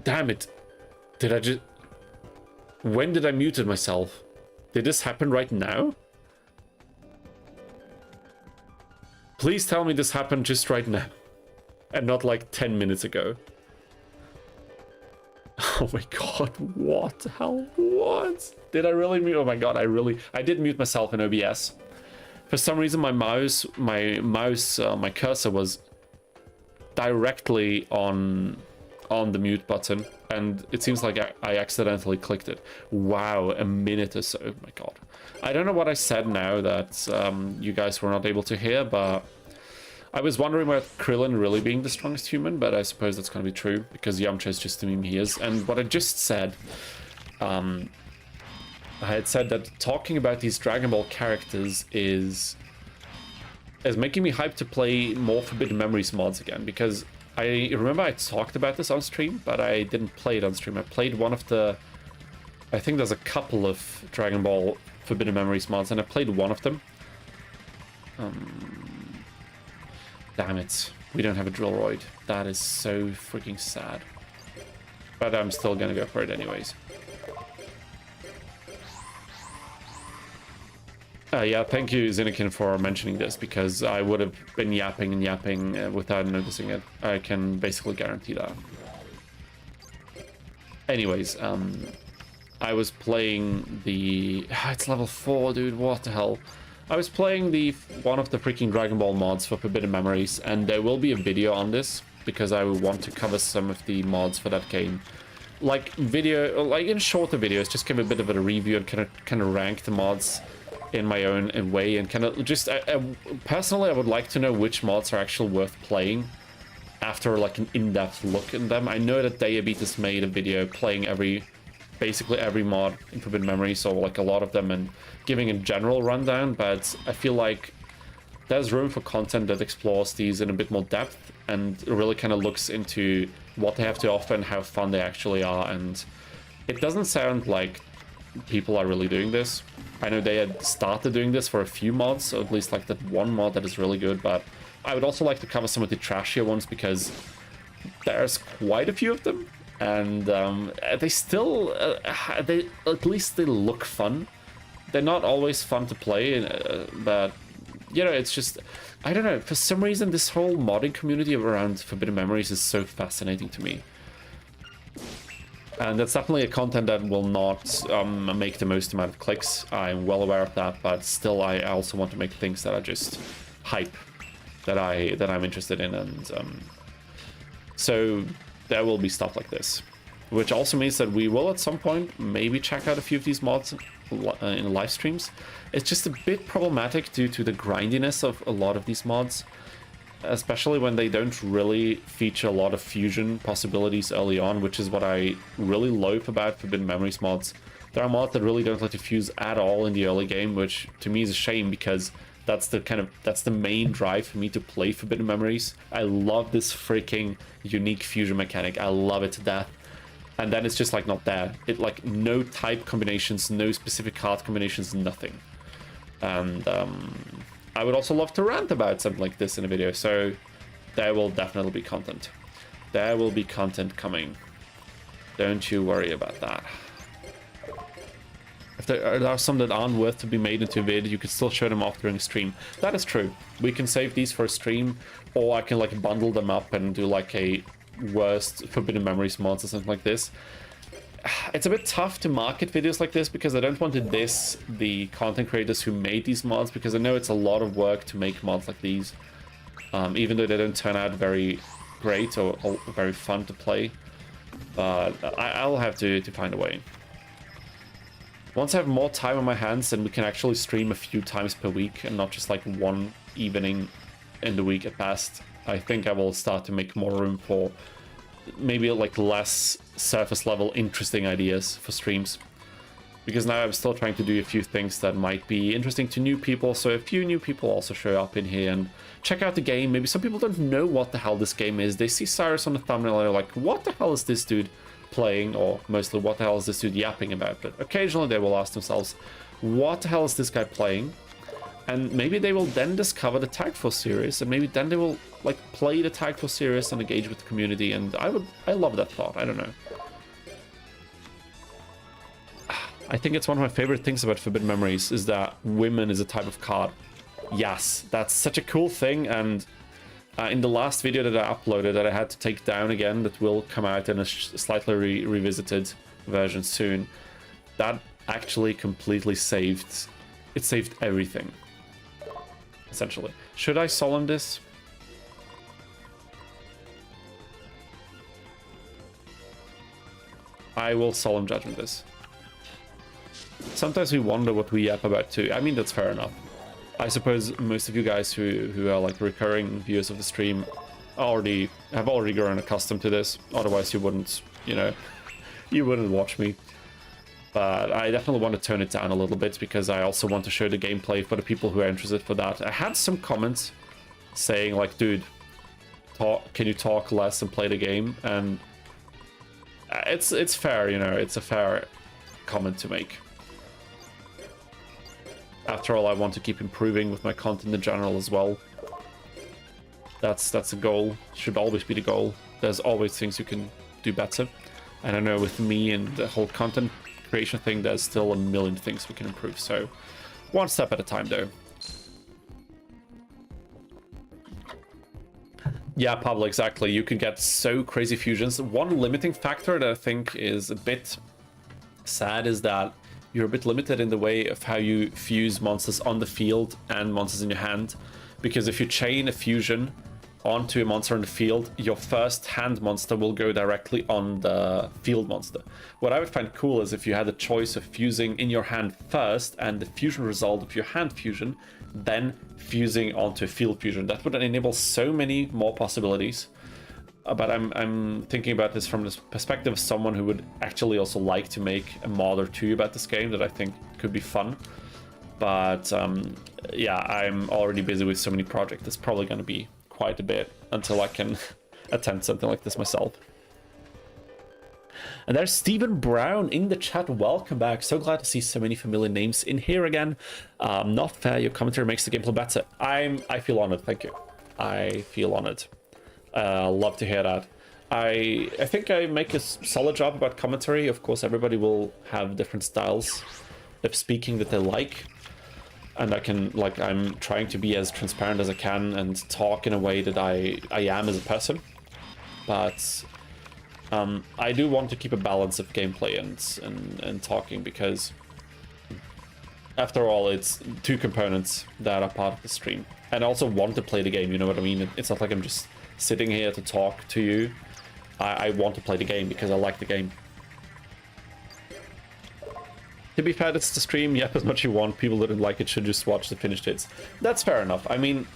[SPEAKER 2] Damn it. Did I just... When did I muted myself? Did this happen right now? Please tell me this happened just right now. And not like 10 minutes ago. Oh my god, what the hell? What? Did I really mute? Oh my god, I did mute myself in OBS. For some reason my cursor was directly on the mute button, and it seems like I accidentally clicked it. Wow, a minute or so. Oh my god. I don't know what I said now that you guys were not able to hear, but I was wondering about Krillin really being the strongest human, but I suppose that's going to be true, because Yamcha is just the meme he is. And what I just said I had said that talking about these Dragon Ball characters is making me hyped to play more Forbidden Memories mods again, because I remember I talked about this on stream, but I didn't play it on stream. I played one of the... I think there's a couple of Dragon Ball Forbidden Memories mods, and I played one of them. Damn it. We don't have a Drillroid. That is so freaking sad. But I'm still gonna go for it anyways. Yeah, thank you, Zinnikin, for mentioning this, because I would have been yapping and yapping without noticing it. I can basically guarantee that. Anyways, I was playing the... It's level 4, dude, what the hell? I was playing one of the freaking Dragon Ball mods for Forbidden Memories, and there will be a video on this, because I want to cover some of the mods for that game. Like in shorter videos, just give a bit of a review and kind of rank the mods in my own way, and kind of just personally I would like to know which mods are actually worth playing after like an in-depth look in them. I know that Diabetes made a video playing basically every mod in Forbidden Memories, so like a lot of them, and giving a general rundown, but I feel like there's room for content that explores these in a bit more depth and really kind of looks into what they have to offer and how fun they actually are. And it doesn't sound like people are really doing this. I know they had started doing this for a few mods, or at least like that one mod that is really good, but I would also like to cover some of the trashier ones, because there's quite a few of them, and they still, at least they look fun. They're not always fun to play, but, you know, it's just, I don't know, for some reason this whole modding community around Forbidden Memories is so fascinating to me. And that's definitely a content that will not make the most amount of clicks. I'm well aware of that, but still I also want to make things that are just hype, that I'm interested in, and so there will be stuff like this. Which also means that we will at some point maybe check out a few of these mods in live streams. It's just a bit problematic due to the grindiness of a lot of these mods, especially when they don't really feature a lot of fusion possibilities early on, which is what I really loathe about Forbidden Memories mods. There are mods that really don't let you fuse at all in the early game, which to me is a shame, because that's the main drive for me to play Forbidden Memories. I love this freaking unique fusion mechanic. I love it to death. And then it's just like not there. It like no type combinations, no specific card combinations, nothing. And I would also love to rant about something like this in a video, so there will definitely be content. There will be content coming. Don't you worry about that. If there are some that aren't worth to be made into a vid, you could still show them off during a stream. That is true. We can save these for a stream, or I can like bundle them up and do like a worst Forbidden Memories mods or something like this. It's a bit tough to market videos like this, because I don't want to diss the content creators who made these mods, because I know it's a lot of work to make mods like these, even though they don't turn out very great or very fun to play. But I'll have to find a way. Once I have more time on my hands, then we can actually stream a few times per week and not just like one evening in the week at best. I think I will start to make more room for maybe like less surface level interesting ideas for streams, because now I'm still trying to do a few things that might be interesting to new people, so a few new people also show up in here and check out the game. Maybe some people don't know what the hell this game is. They see Syrus on the thumbnail and they're like, what the hell is this dude playing? Or mostly, what the hell is this dude yapping about? But occasionally they will ask themselves, what the hell is this guy playing? And maybe they will then discover the Tag Force series, and maybe then they will like play the Tag Force series and engage with the community. And I love that thought. I don't know. I think it's one of my favorite things about Forbidden Memories is that women is a type of card. Yes, that's such a cool thing. And in the last video that I uploaded that I had to take down again, that will come out in a slightly revisited version soon, that actually completely saved everything. Essentially. Should I solemn this? I will solemn judgment this. Sometimes we wonder what we yap about too. I mean, that's fair enough. I suppose most of you guys who are like recurring viewers of the stream have already grown accustomed to this. Otherwise you wouldn't, you know, you wouldn't watch me.
[SPEAKER 1] but I definitely want to tone it down a little bit because I also want to show the gameplay for the people who are interested for that. I had some comments saying like, dude, can you talk less and play the game? And it's fair, you know, it's a fair comment to make. After all, I want to keep improving with my content in general as well. That's a goal. Should always be the goal. There's always things you can do better. And I know with me and the whole content creation thing, there's still a million things we can improve. So one step at a time, though. Yeah, Pablo, exactly. You can get so crazy fusions. One limiting factor that I think is a bit sad is that you're a bit limited in the way of how you fuse monsters on the field and monsters in your hand. Because if you chain a fusion onto a monster in the field, your first hand monster will go directly on the field monster. What I would find cool is if you had the choice of fusing in your hand first and the fusion result of your hand fusion, then fusing onto a field fusion. That would enable so many more possibilities. But I'm thinking about this from the perspective of someone who would actually also like to make a mod or two about this game that I think could be fun. But yeah, I'm already busy with so many projects. It's probably going to be quite a bit until I can attempt something like this myself. And there's Stephen Brown in the chat. Welcome back. So glad to see so many familiar names in here again. Not fair. Your commentary makes the gameplay better. I feel honored. Thank you. I feel honored. Love to hear that. I think I make a solid job about commentary. Of course, everybody will have different styles of speaking that they like. And I'm trying to be as transparent as I can and talk in a way that I am as a person. But I do want to keep a balance of gameplay and talking, because after all, it's two components that are part of the stream. And I also want to play the game, you know what I mean? It's not like I'm just sitting here to talk to you. I want to play the game because I like the game. To be fair, it's the stream. Yep, as much as you want. People that didn't like it should just watch the finished hits. That's fair enough. I mean,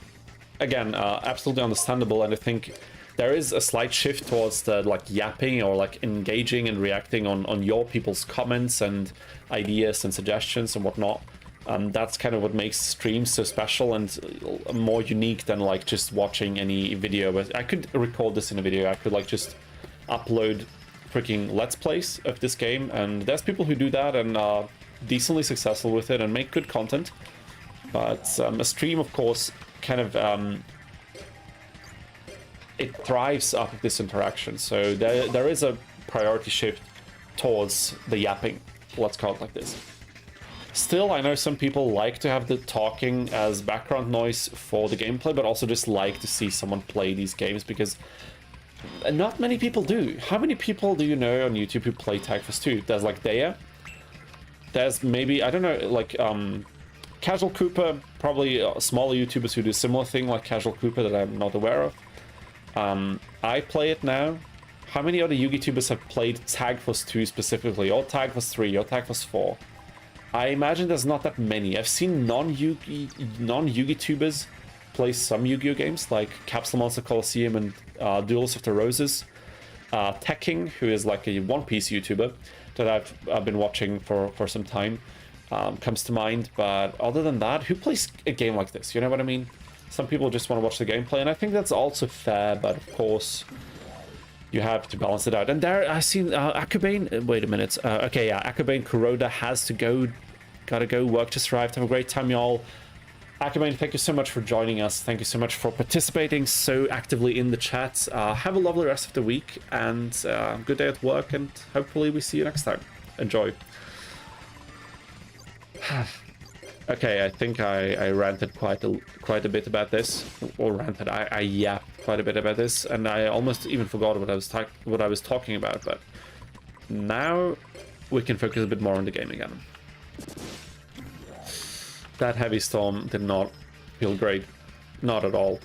[SPEAKER 1] again, absolutely understandable. And I think there is a slight shift towards the yapping or engaging and reacting on your people's comments and ideas and suggestions and whatnot. That's kind of what makes streams so special and more unique than just watching any video. But I could record this in a video. I could just upload freaking let's plays of this game, and there's people who do that and are decently successful with it and make good content. But a stream, of course, kind of it thrives off of this interaction. So there is a priority shift towards the yapping, let's call it like this. Still, I know some people like to have the talking as background noise for the gameplay, but also just like to see someone play these games, because not many people do. How many people do you know on YouTube who play Tag Force 2? There's Daya. There's maybe, I don't know, Casual Cooper, probably smaller YouTubers who do a similar thing like Casual Cooper that I'm not aware of. I play it now. How many other YouTubers have played Tag Force 2 specifically, or Tag Force 3, or Tag Force 4? I imagine there's not that many. I've seen non-Yugi tubers play some Yu-Gi-Oh games like Capsule Monster Colosseum and Duels of the Roses. Tekking, who is a One Piece YouTuber that I've been watching for some time, comes to mind. But other than that, who plays a game like this? You know what I mean? Some people just want to watch the gameplay, and I think that's also fair, but of course you have to balance it out. And there, I seen Akubane. Wait a minute. Okay, yeah, Akubane Kuroda has to go. Gotta go. Work just arrived. Have a great time, y'all. Akubane, thank you so much for joining us. Thank you so much for participating so actively in the chat. Have a lovely rest of the week, and good day at work, and hopefully we see you next time. Enjoy. Okay, I think I ranted quite a bit about this, or ranted. I yapped quite a bit about this, and I almost even forgot what I was talking about. But now we can focus a bit more on the game again. That heavy storm did not feel great, not at all.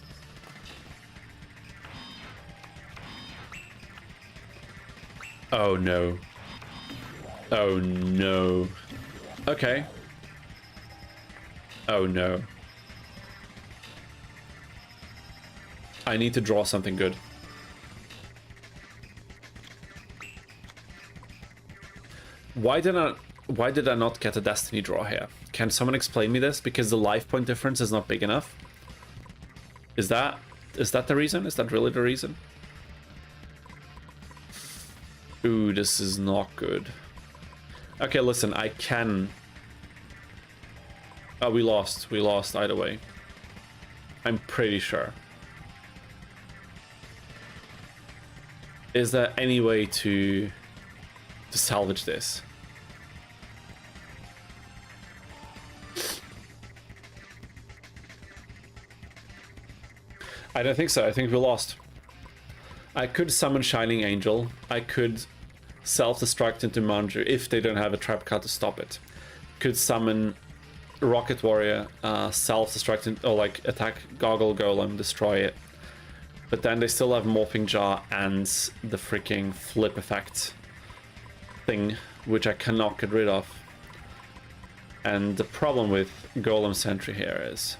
[SPEAKER 1] Oh no! Oh no! Okay. Oh no. I need to draw something good. Why didn't
[SPEAKER 2] Why did I not get a destiny draw here? Can someone explain me this? Because the life point difference is not big enough? Is that the reason? Is that really the reason? Ooh, this is not good. Okay, listen, I can... Oh, we lost. We lost either way. I'm pretty sure. Is there any way to salvage this? I don't think so. I think we lost. I could summon Shining Angel. I could self-destruct into Manju if they don't have a trap card to stop it. Could summon Rocket Warrior, self-destruct or like attack Gargle Golem, destroy it. But then they still have Morphing Jar and the freaking flip effect thing, which I cannot get rid of. And the problem with Golem Sentry here is...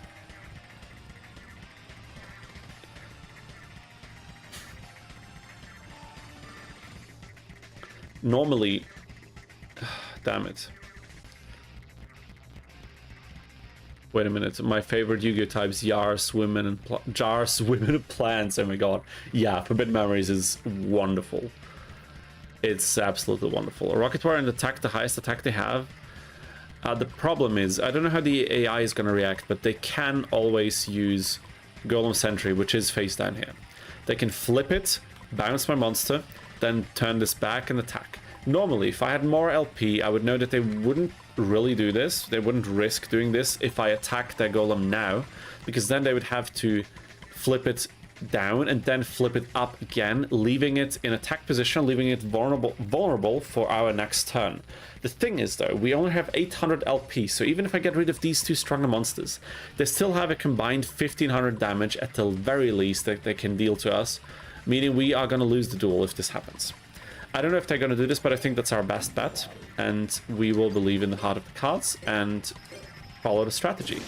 [SPEAKER 2] Normally... Damn it. Wait a minute, my favorite Yu-Gi-Oh types, Yars, Women, and Jars, Women, and Plants. Oh my god. Yeah, Forbidden Memories is wonderful. It's absolutely wonderful. A Rocket Warrior and attack, the highest attack they have. The problem is, I don't know how the AI is going to react, but they can always use Golem Sentry, which is face down here. They can flip it, bounce my monster, then turn this back and attack. Normally, if I had more LP, I would know that they wouldn't really do this. They wouldn't risk doing this if I attack their golem now, because then they would have to flip it down and then flip it up again, leaving it in attack position, leaving it vulnerable for our next turn. The thing is though, we only have 800 LP, so even if I get rid of these two stronger monsters, they still have a combined 1500 damage at the very least that they can deal to us, meaning we are going to lose the duel if this happens. I don't know if they're going to do this, but I think that's our best bet, and we will believe in the heart of the cards and follow the strategy.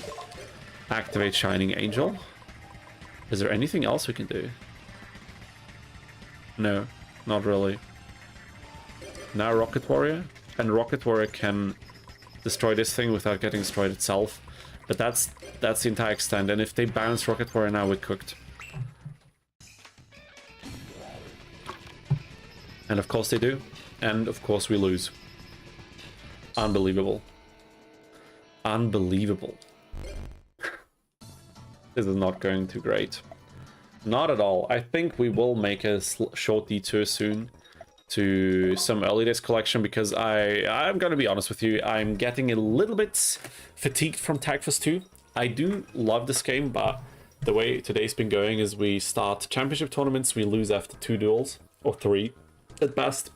[SPEAKER 2] Activate Shining Angel. Is there anything else we can do? No, not really. Now Rocket Warrior, and Rocket Warrior can destroy this thing without getting destroyed itself, but that's the entire extent, and if they bounce Rocket Warrior now, we're cooked. And of course they do. And of course we lose. Unbelievable. Unbelievable. This is not going too great. Not at all. I think we will make a short detour soon to some early days collection, because I'm going to be honest with you, I'm getting a little bit fatigued from Tag Force 2. I do love this game, but the way today's been going is we start championship tournaments, we lose after 2 duels, or 3. At best.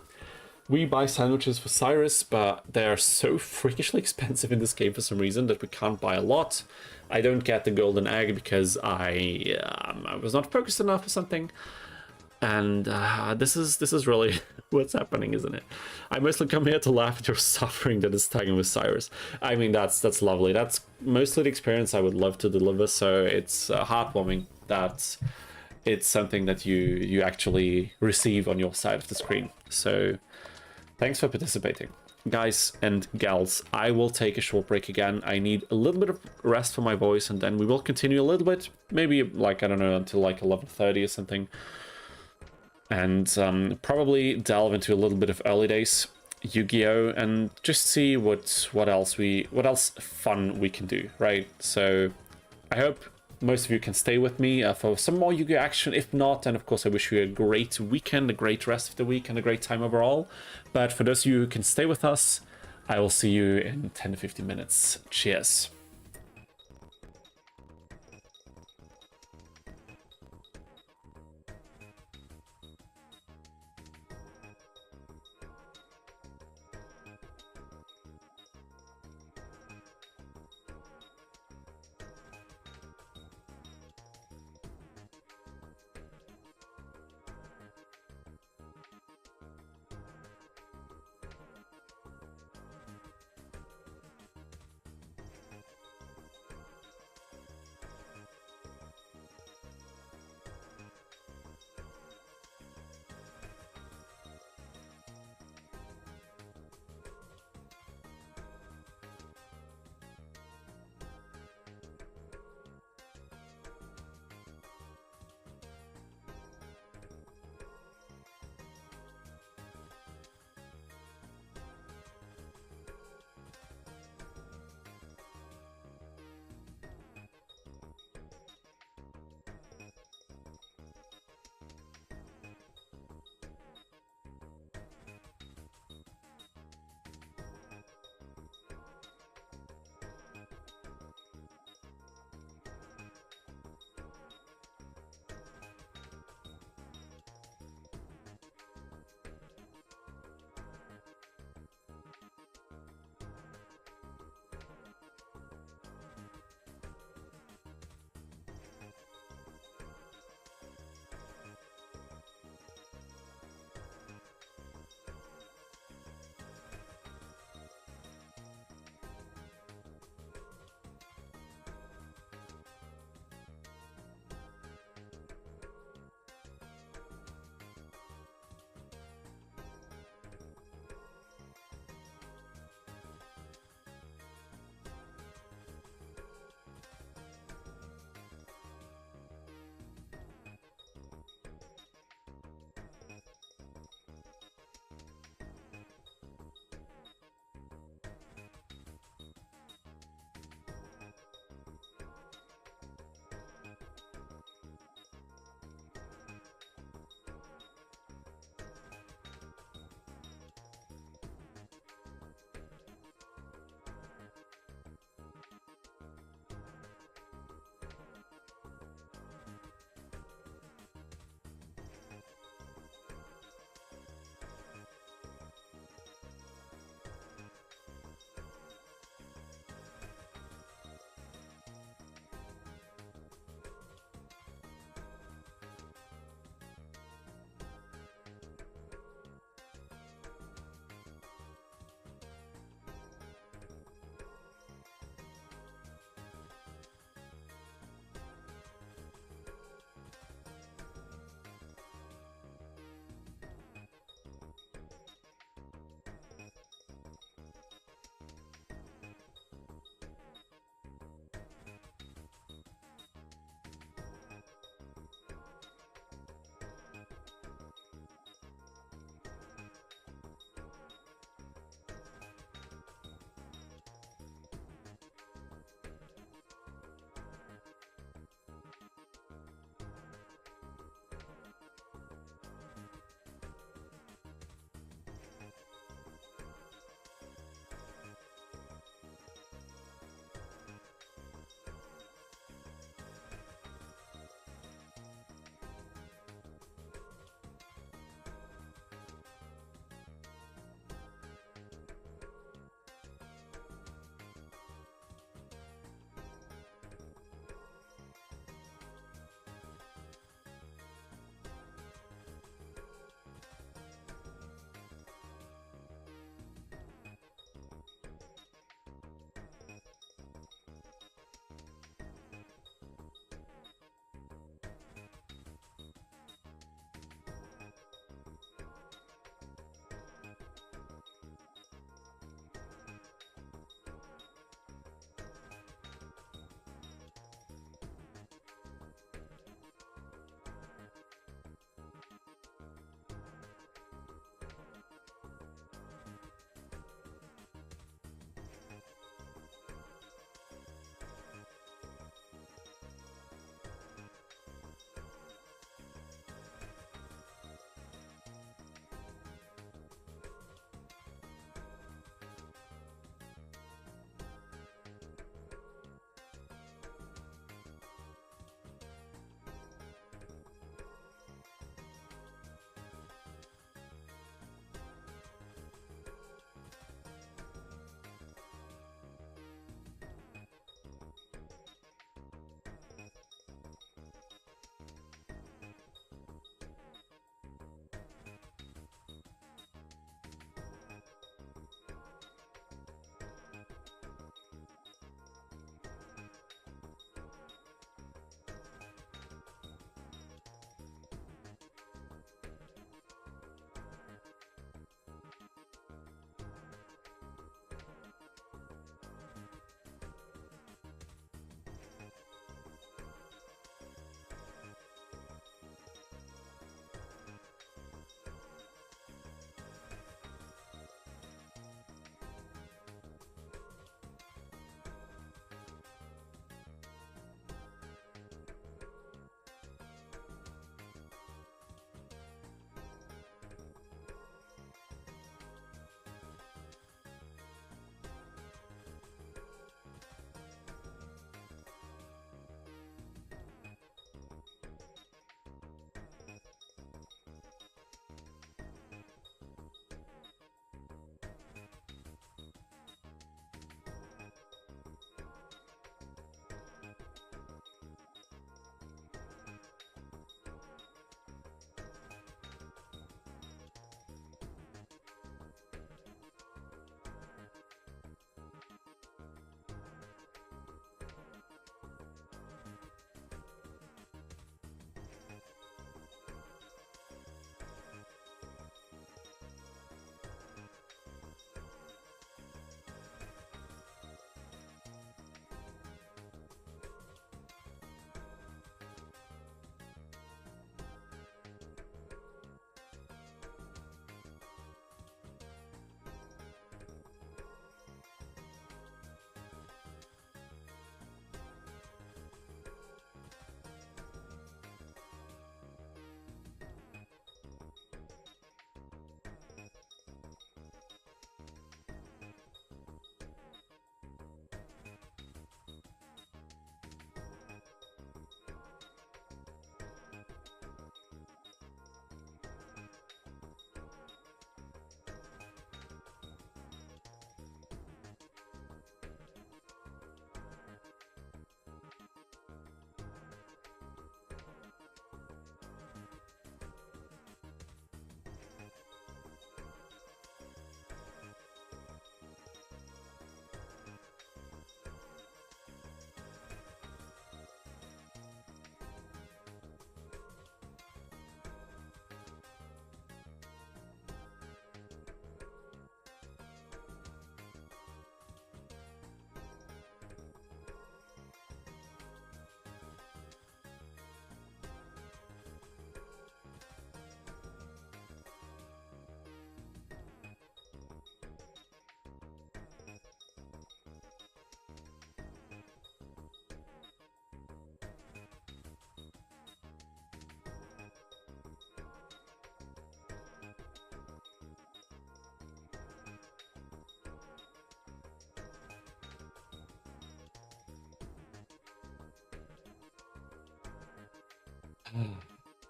[SPEAKER 2] We buy sandwiches for Syrus, but they're so freakishly expensive in this game for some reason that we can't buy a lot. I don't get the golden egg because I was not focused enough or something. And this is really what's happening, isn't it? I mostly come here to laugh at your suffering that is tagging with Syrus. I mean, that's lovely. That's mostly the experience I would love to deliver, so it's heartwarming that it's something that you actually receive on your side of the screen. So thanks for participating. Guys and gals, I will take a short break again. I need a little bit of rest for my voice, and then we will continue a little bit, maybe like, I don't know, until like 11:30 or something. And probably delve into a little bit of early days Yu-Gi-Oh! And just see what else fun we can do, right? So I hope most of you can stay with me for some more Yu-Gi-Oh! Action. If not, then of course I wish you a great weekend, a great rest of the week, and a great time overall. But for those of you who can stay with us, I will see you in 10 to 15 minutes. Cheers.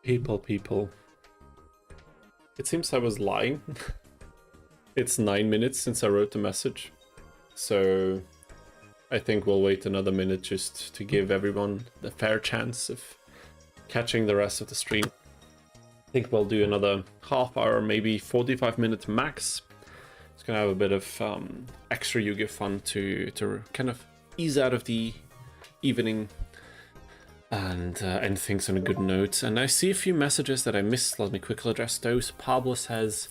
[SPEAKER 1] People. It seems I was lying. It's 9 minutes since I wrote the message. So I think we'll wait another minute just to give everyone the fair chance of catching the rest of the stream. I think we'll do another half hour, maybe 45 minutes max. It's gonna have a bit of extra Yu-Gi-Oh fun to kind of ease out of the evening and end things on a good note. And I see a few messages that I missed. Let me quickly address those. Pablo says,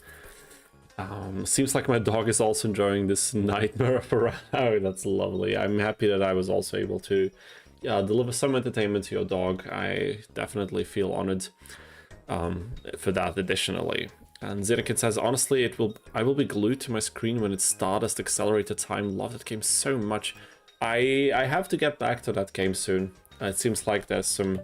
[SPEAKER 1] seems like my dog is also enjoying this nightmare of a run. Oh, that's lovely. I'm happy that I was also able to deliver some entertainment to your dog. I definitely feel honored for that additionally. And Zinnikin says, honestly, I will be glued to my screen when it Stardust Accelerator time. Love that game so much. I have to get back to that game soon. It seems like there's some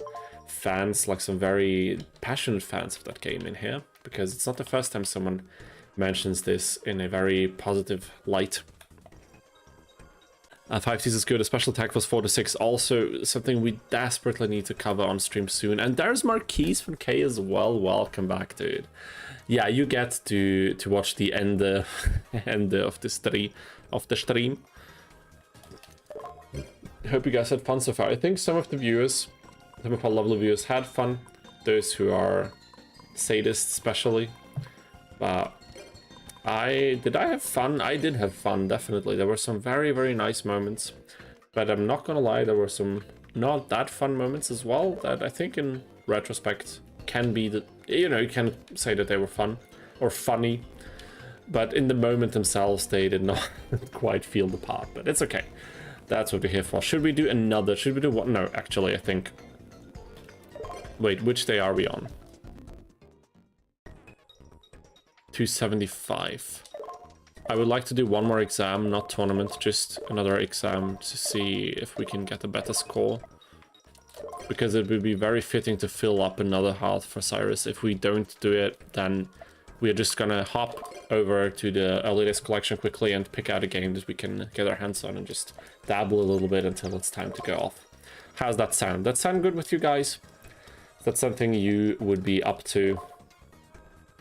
[SPEAKER 1] fans, like some very passionate fans of that game in here, because it's not the first time someone mentions this in a very positive light. 5Ts is good. A special attack was 4 to 6. Also something we desperately need to cover on stream soon. And there's Marquise from K as well. Welcome back, dude. Yeah, you get to watch the end end of the stream. Hope you guys had fun so far. I think some of the viewers, some of our lovely viewers, had fun. Those who are sadists, especially. But did I have fun? I did have fun, definitely. There were some very, very nice moments. But I'm not gonna lie, there were some not that fun moments as well that I think in retrospect can be the, you know, you can say that they were fun or funny. But in the moment themselves, they did not quite feel the part. But it's okay. That's what we're here for. Should we do another? Should we do what? No, actually, I think. Wait, which day are we on? 275. I would like to do one more exam, not tournament, just another exam to see if we can get a better score. Because it would be very fitting to fill up another heart for Syrus. If we don't do it, then we're just gonna hop over to the early days collection quickly and pick out a game that we can get our hands on and just dabble a little bit until it's time to go off. How's that sound? That sound good with you guys? Is that something you would be up to?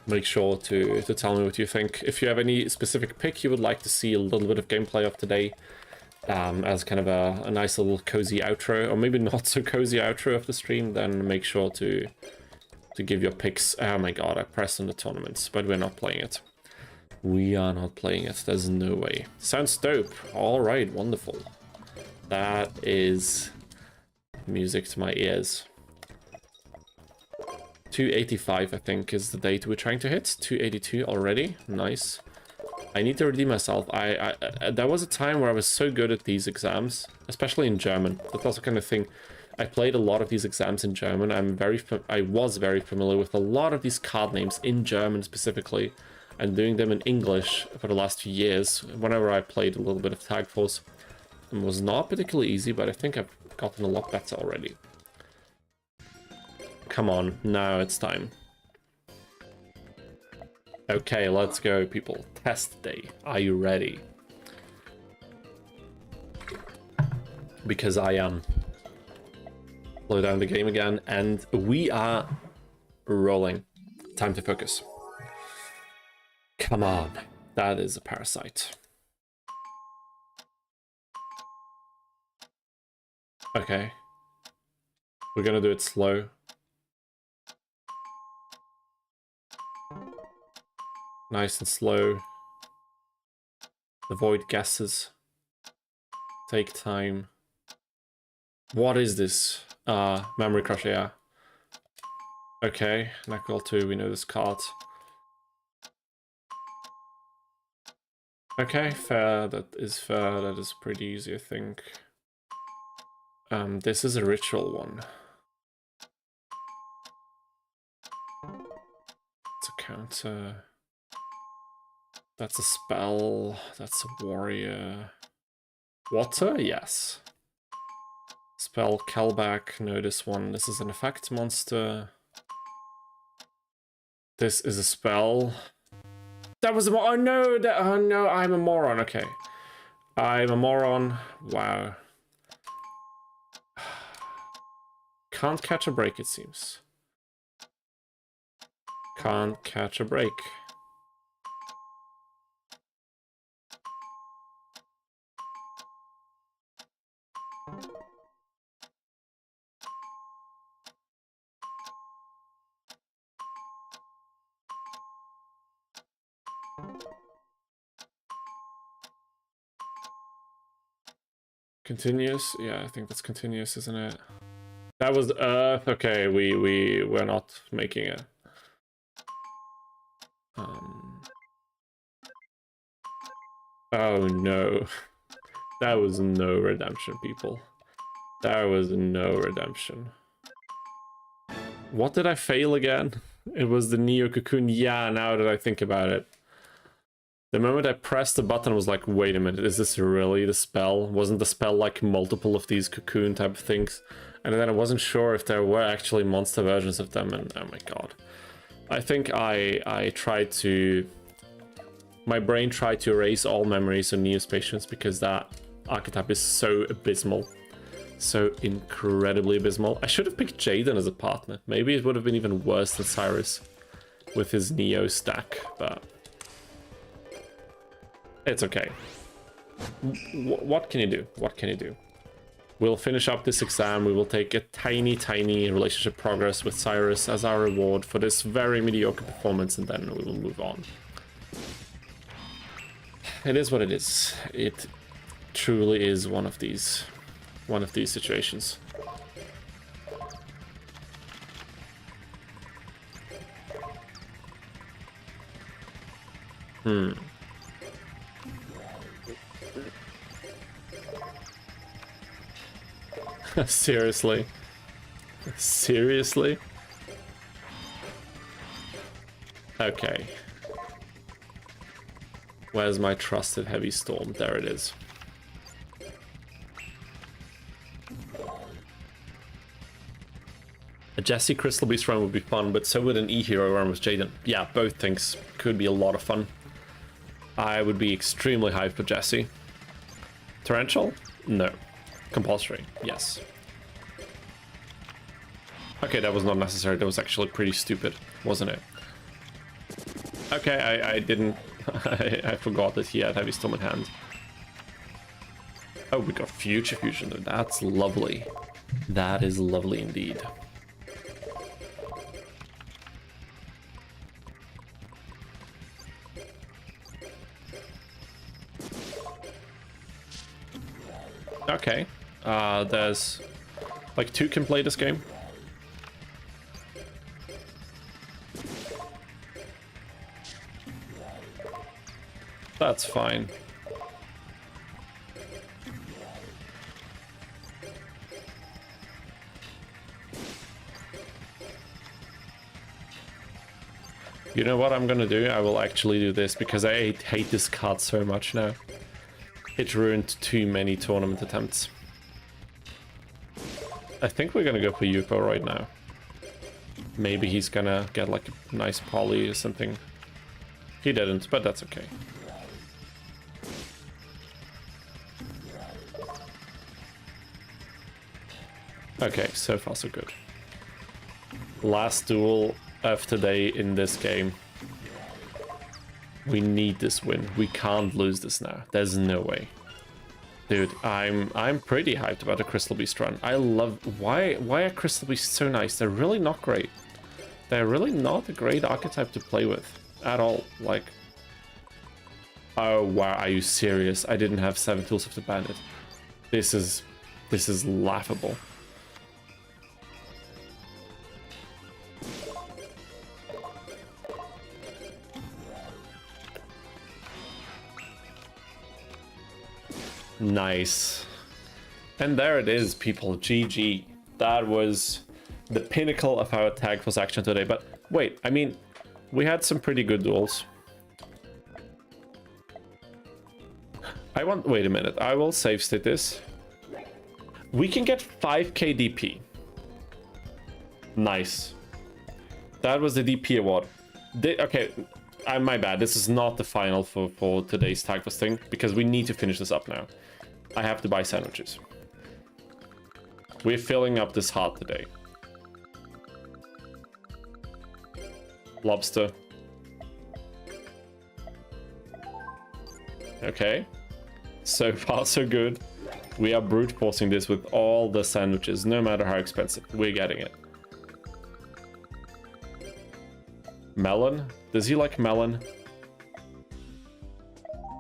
[SPEAKER 1] Make sure to tell me what you think. If you have any specific pick you would like to see a little bit of gameplay of today, as kind of a nice little cozy outro, or maybe not so cozy outro of the stream, then make sure to give your picks. Oh my god, I pressed on the tournaments, but we're not playing it. We are not playing it. There's no way. Sounds dope. All right, wonderful. That is music to my ears. 285, I think, is the date we're trying to hit. 282 already. Nice. I need to redeem myself. There was a time where I was so good at these exams, especially in German. That's also kind of thing. I played a lot of these exams in German. I was very familiar with a lot of these card names in German specifically, and doing them in English for the last few years. Whenever I played a little bit of Tag Force, it was not particularly easy, but I think I've gotten a lot better already. Come on, now it's time. Okay, let's go, people. Test day. Are you ready? Because I am. Slow down the game again, and we are rolling. Time to focus. Come on. That is a parasite. Okay. We're gonna do it slow. Nice and slow. Avoid guesses. Take time. What is this? Memory Crusher, yeah. Okay, Knuckle 2, we know this card. Okay, fair, that is fair, that is pretty easy, I think. This is a ritual one. It's a counter. That's a spell, that's a warrior. Water? Yes. Spell Kelback, no, this one. This is an effect monster. This is a spell. That was a oh no, oh no, I'm a moron, okay. I'm a moron, wow. Can't catch a break, it seems. Can't catch a break. Continuous? Yeah, I think that's continuous, isn't it? That was Earth. Okay, we're not making it. Oh no. That was no redemption, people. There was no redemption. What did I fail again? It was the Neo Cocoon. Yeah, now that I think about it. The moment I pressed the button, I was like, wait a minute, is this really the spell? Wasn't the spell like multiple of these cocoon type of things? And then I wasn't sure if there were actually monster versions of them, and oh my god. I think I tried to... My brain tried to erase all memories of Neo's patience because that archetype is so abysmal. So incredibly abysmal. I should have picked Jaden as a partner. Maybe it would have been even worse than Syrus with his Neo stack, but... It's okay. What can you do? What can you do? We'll finish up this exam. We will take a tiny, tiny relationship progress with Syrus as our reward for this very mediocre performance, and then we will move on. It is what it is. It truly is one of these situations. Seriously? Seriously? Okay. Where's my trusted heavy storm? There it is. A Jesse Crystal Beast run would be fun, but so would an E-Hero run with Jaden. Yeah, both things could be a lot of fun. I would be extremely hyped for Jesse. Torrential? No. Compulsory? Yes. Okay, that was not necessary. That was actually pretty stupid, wasn't it? Okay, I didn't... I forgot that he had Heavy Storm in hand. Oh, we got Future Fusion. That's lovely. That is lovely indeed. Okay. There's... like, two can play this game. That's fine. You know what I'm gonna do? I will actually do this because I hate this card so much now. It ruined too many tournament attempts. I think we're gonna go for Yupo right now. Maybe he's gonna get like a nice poly or something. He didn't, but that's okay. Okay, so far so good. Last duel of today in this game. We need this win. We can't lose this now. There's no way. Dude, I'm pretty hyped about the Crystal Beast run. I love... Why are Crystal Beasts so nice? They're really not great. They're really not a great archetype to play with. At all. Like... Oh, wow. Are you serious? I didn't have 7 Tools of the Bandit. This is laughable. Nice. And there it is, people. GG. That was the pinnacle of our tag force action today. But wait, I mean, we had some pretty good duels. Wait a minute. I will save state this. We can get 5k DP. Nice. That was the DP award. Okay, my bad. This is not the final for today's tag force thing because we need to finish this up now. I have to buy sandwiches. We're filling up this heart today.
[SPEAKER 2] Lobster. Okay. So far, so good. We are brute forcing this with all the sandwiches, no matter how expensive. We're getting it. Melon? Does he like melon?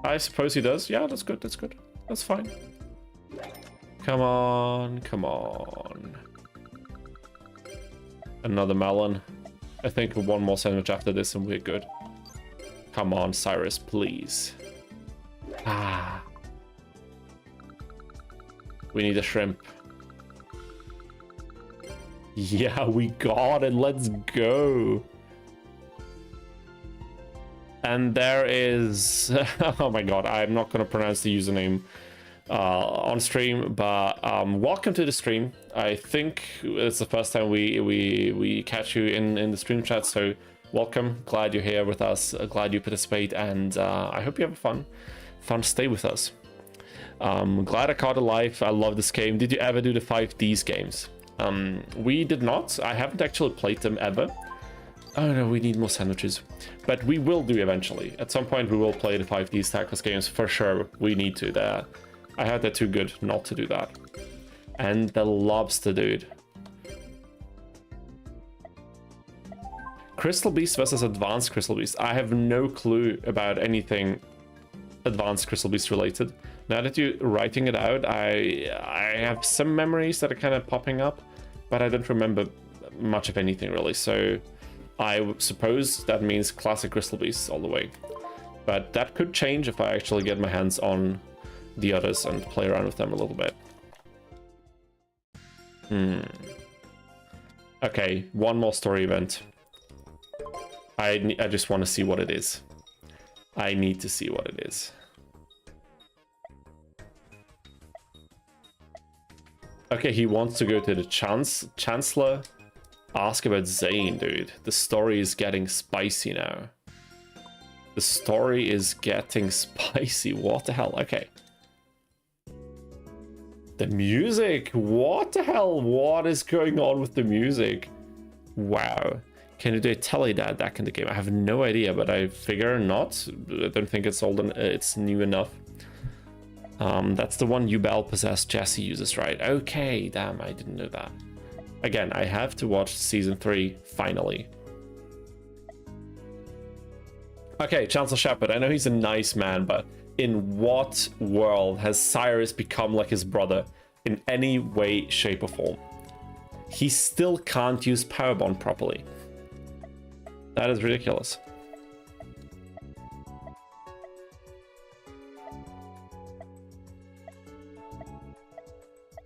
[SPEAKER 2] I suppose he does. Yeah, that's good, that's good. That's fine. Come on, come on. Another melon. I think one more sandwich after this and we're good. Come on, Syrus, please. Ah. We need a shrimp. Yeah, we got it. Let's go. And there is... oh my god, I'm not going to pronounce the username on stream, but welcome to the stream. I think it's the first time we catch you in the stream chat, so welcome. Glad you're here with us. Glad you participate, and I hope you have fun stay with us. Glad I caught alive. I love this game. Did you ever do the 5Ds games? We did not. I haven't actually played them ever. Oh no, we need more sandwiches. But we will do eventually. At some point we will play the 5Ds tackless games for sure. We need to. I heard they're too good not to do that. And the lobster, dude. Crystal Beast versus Advanced Crystal Beast. I have no clue about anything Advanced Crystal Beast related. Now that you're writing it out, I have some memories that are kind of popping up, but I don't remember much of anything really. So I suppose that means classic Crystal Beasts all the way. But that could change if I actually get my hands on the others and play around with them a little bit. Okay, one more story event. I just want to see what it is. I need to see what it is. Okay, he wants to go to the Chancellor. Ask about Zane, dude. The story is getting spicy now. The story is getting spicy. What the hell? Okay. The music. What the hell? What is going on with the music? Wow. Can you do a teledad back in the game? I have no idea, but I figure not. I don't think it's old. It's new enough. That's the one Ubel possessed Jesse uses, right? Okay, damn, I didn't know that. Again, I have to watch season 3 finally. Okay, Chancellor Shepard. I know he's a nice man, but in what world has Syrus become like his brother in any way, shape, or form? He still can't use Power Bond properly. That is ridiculous.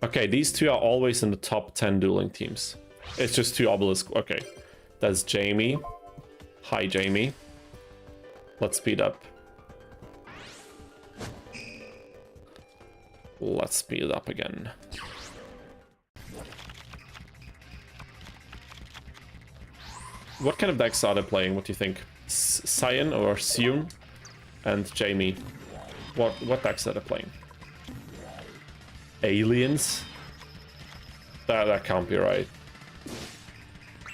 [SPEAKER 2] Okay, these two are always in the top 10 dueling teams. It's just two obelisks. Okay, that's Jamie. Hi, Jamie. Let's speed up. Let's speed it up again. What kind of decks are they playing? What do you think? Cyan or Seun and Jamie. What decks are they playing? Aliens? That can't be right.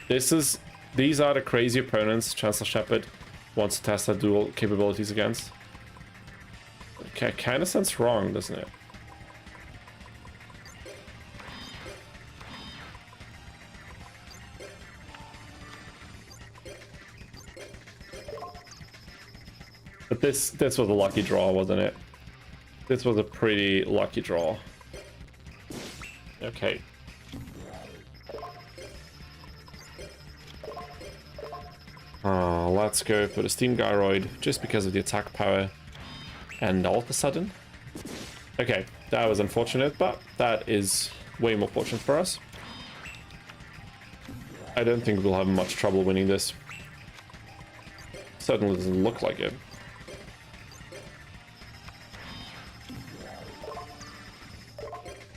[SPEAKER 2] These are the crazy opponents Chancellor Shepard wants to test their dual capabilities against. Okay, kind of sounds wrong, doesn't it? But this was a lucky draw, wasn't it? This was a pretty lucky draw. Okay. Let's go for the Steam Gyroid, just because of the attack power. And all of a sudden... Okay, that was unfortunate, but that is way more fortunate for us. I don't think we'll have much trouble winning this. Certainly doesn't look like it.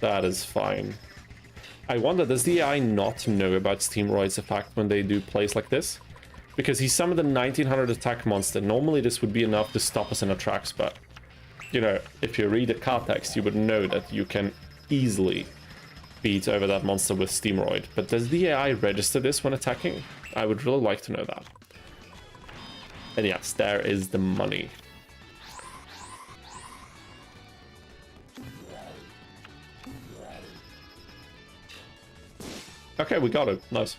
[SPEAKER 2] That is fine. I wonder, does the AI not know about Steamroid's effect when they do plays like this? Because he summoned a 1900 attack monster. Normally this would be enough to stop us in our tracks, but... You know, if you read the card text, you would know that you can easily beat over that monster with Steamroid. But does the AI register this when attacking? I would really like to know that.
[SPEAKER 1] And yes, there is the money. Okay, we got it. Nice.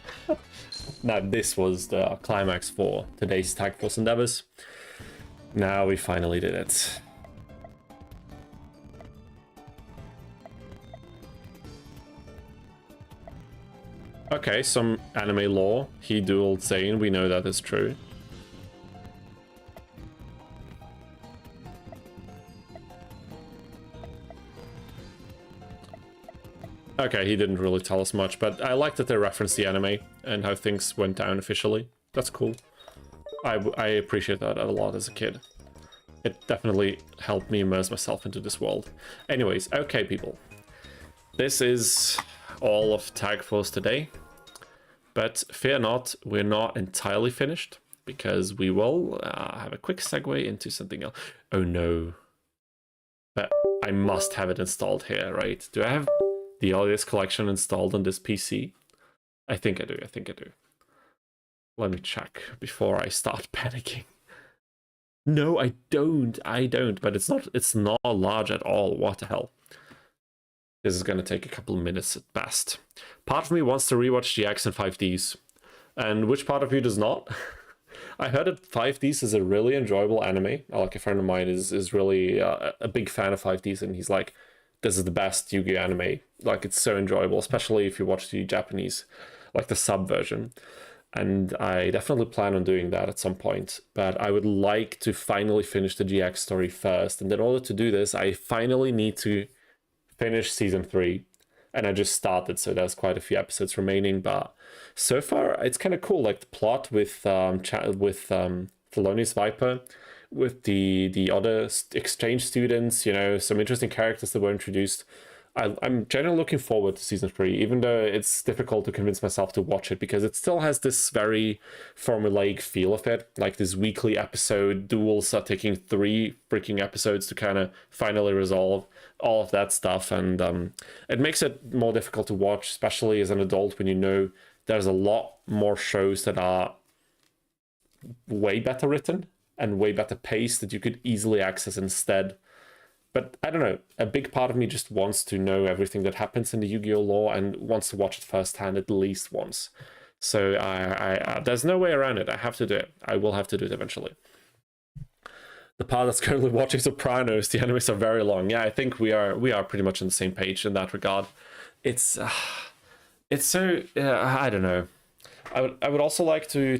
[SPEAKER 1] Now, this was the climax for today's Tag Force endeavors. Now we finally did it. Okay, some anime lore. He dueled Zane. We know that is true. Okay, he didn't really tell us much, but I like that they referenced the anime and how things went down officially. That's cool. I appreciate that a lot as a kid. It definitely helped me immerse myself into this world. Anyways, okay, people. This is all of Tag Force today. But fear not, we're not entirely finished, because we will have a quick segue into something else. Oh no. But I must have it installed here, right? Do I have the Alias collection installed on this PC? I think I do, Let me check before I start panicking. No, I don't, but it's not large at all. What the hell? This is gonna take a couple of minutes at best. Part of me wants to rewatch GX in 5Ds. And which part of you does not? I heard that 5Ds is a really enjoyable anime. Like, a friend of mine is really a big fan of 5Ds, and he's like, this is the best Yu-Gi-Oh anime. Like, it's so enjoyable, especially if you watch the Japanese, like the sub version. And I definitely plan on doing that at some point. But I would like to finally finish the GX story first. And in order to do this, I finally need to finish season 3. And I just started, so there's quite a few episodes remaining. But so far, it's kind of cool. Like, the plot with Thelonious Viper, with the other exchange students, you know, some interesting characters that were introduced. I'm generally looking forward to season 3, even though it's difficult to convince myself to watch it, because it still has this very formulaic feel of it. Like, this weekly episode, duels are taking 3 freaking episodes to kind of finally resolve all of that stuff. And it makes it more difficult to watch, especially as an adult, when you know there's a lot more shows that are way better written and way better paced that you could easily access instead. But I don't know, a big part of me just wants to know everything that happens in the Yu-Gi-Oh lore and wants to watch it firsthand at least once. So I there's no way around it. I have to do it. I will have to do it eventually. The part that's currently watching Sopranos, the animes are very long. Yeah, I think we are pretty much on the same page in that regard. It's so I don't know. I would also like to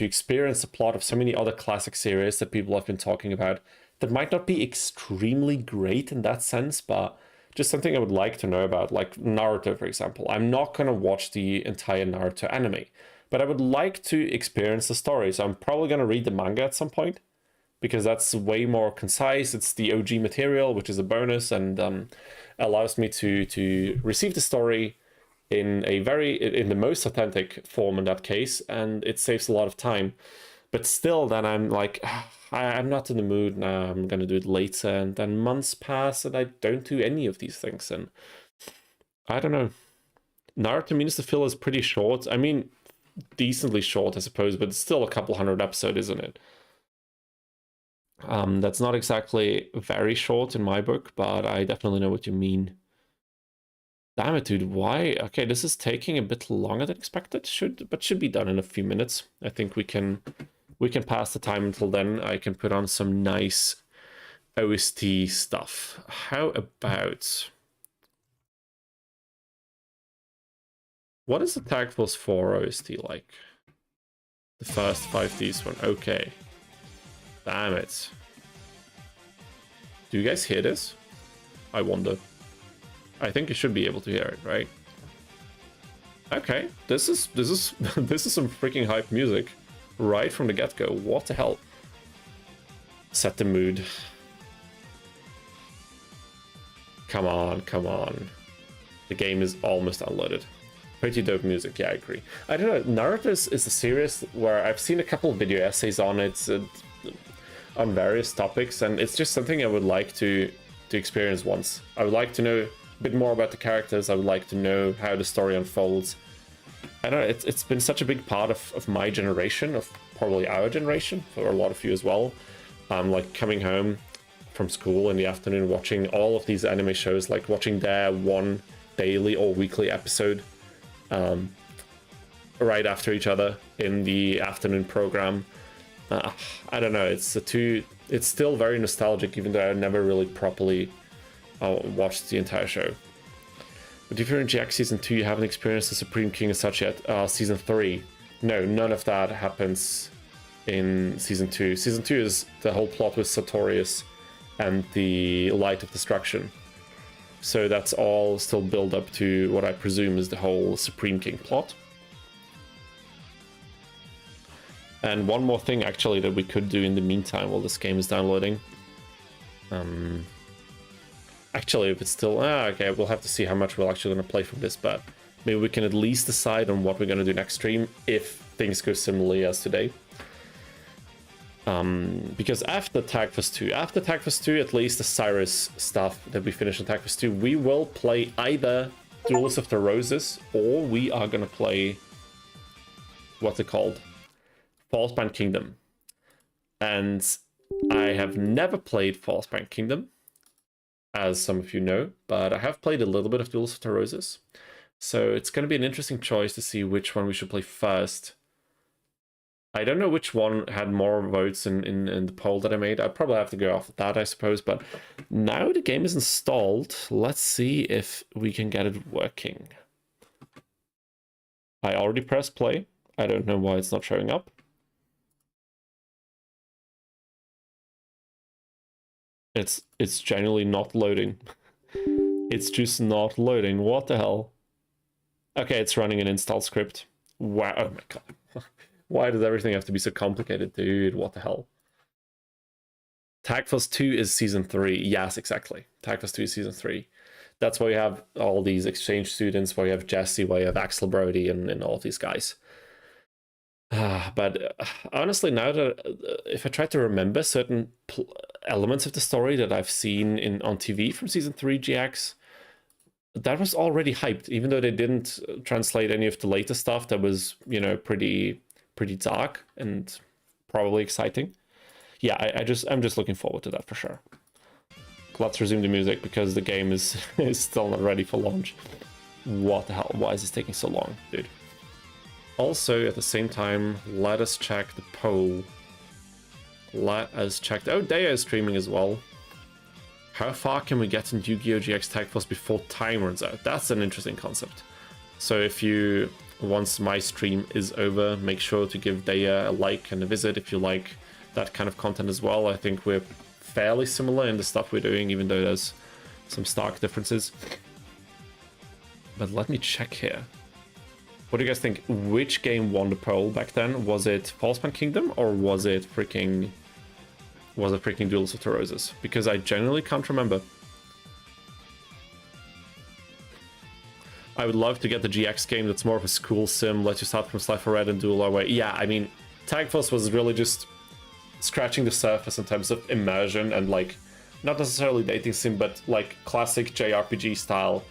[SPEAKER 1] experience the plot of so many other classic series that people have been talking about that might not be extremely great in that sense, but just something I would like to know about, like Naruto, for example. I'm not going to watch the entire Naruto anime, but I would like to experience the story. So I'm probably going to read the manga at some point, because that's way more concise. It's the OG material, which is a bonus, and allows me to receive the story in the most authentic form in that case, and it saves a lot of time. But still, then I'm like, I'm not in the mood now, I'm gonna do it later, and then months pass and I don't do any of these things, and I don't know. Naruto means to feel is pretty short. I mean, decently short, I suppose, but it's still a couple hundred episodes, isn't it? That's not exactly very short in my book, but I definitely know what you mean. Damn it, dude, why? Okay, this is taking a bit longer than expected, should be done in a few minutes. I think we can pass the time until then. I can put on some nice OST stuff. How about... What is the Tag Force 4 OST like? The first 5Ds one, okay. Damn it. Do you guys hear this? I wonder. I think you should be able to hear it, right? Okay, this is this is some freaking hype music right from the get-go. What the hell? Set the mood. Come on, come on. The game is almost unloaded. Pretty dope music, yeah, I agree. I don't know, Naruto is a series where I've seen a couple of video essays on it, on various topics, and it's just something I would like to experience once. I would like to know a bit more about the characters. I would like to know how the story unfolds. I don't know, it's been such a big part of my generation, of probably our generation, for a lot of you as well. Like coming home from school in the afternoon, watching all of these anime shows, like watching their one daily or weekly episode right after each other in the afternoon program. I don't know, it's still very nostalgic, even though I never really properly watched the entire show. But if you're in GX Season 2, you haven't experienced the Supreme King as such yet. Season 3, no, none of that happens in Season 2. Season 2 is the whole plot with Sartorius and the Light of Destruction. So that's all still build up to what I presume is the whole Supreme King plot. And one more thing, actually, that we could do in the meantime while this game is downloading. Actually, if it's still... okay, we'll have to see how much we're actually going to play from this, but maybe we can at least decide on what we're going to do next stream if things go similarly as today. Because after Tagfest 2, at least the Syrus stuff that we finish in Tagfest 2, we will play either Duelist of the Roses, or we are going to play... what's it called? Falsebind Kingdom. And I have never played Falsebind Kingdom, as some of you know, but I have played a little bit of Duels of the Roses. So it's going to be an interesting choice to see which one we should play first. I don't know which one had more votes in the poll that I made. I probably have to go off of that, I suppose. But now the game is installed. Let's see if we can get it working. I already pressed play. I don't know why it's not showing up. It's genuinely not loading. It's just not loading. What the hell? Okay, it's running an install script. Wow, oh my god. Why does everything have to be so complicated, dude? What the hell? Tagfest 2 is Season 3. Yes, exactly. Tagfest 2 is Season 3. That's why you have all these exchange students, why you have Jesse, why you have Axel Brody, and all of these guys. But honestly, now that if I try to remember certain elements of the story that I've seen on TV from Season 3 GX, that was already hyped, even though they didn't translate any of the later stuff that was, you know, pretty dark and probably exciting. Yeah, I'm just looking forward to that for sure. Let's resume the music because the game is still not ready for launch. What the hell? Why is this taking so long, dude? Also, at the same time, let us check the poll. Let us check... Oh, Daya is streaming as well. How far can we get in Yu-Gi-Oh! GX Tag Force before time runs out? That's an interesting concept. So if you, once my stream is over, make sure to give Daya a like and a visit if you like that kind of content as well. I think we're fairly similar in the stuff we're doing, even though there's some stark differences. But let me check here. What do you guys think? Which game won the poll back then? Was it Falsebind Kingdom or was it freaking Duels of the Roses? Because I genuinely can't remember. I would love to get the GX game that's more of a school sim, let you start from Slifer Red and duel our way. Yeah, I mean, Tagfest was really just scratching the surface in terms of immersion and like, not necessarily dating sim, but like classic JRPG style.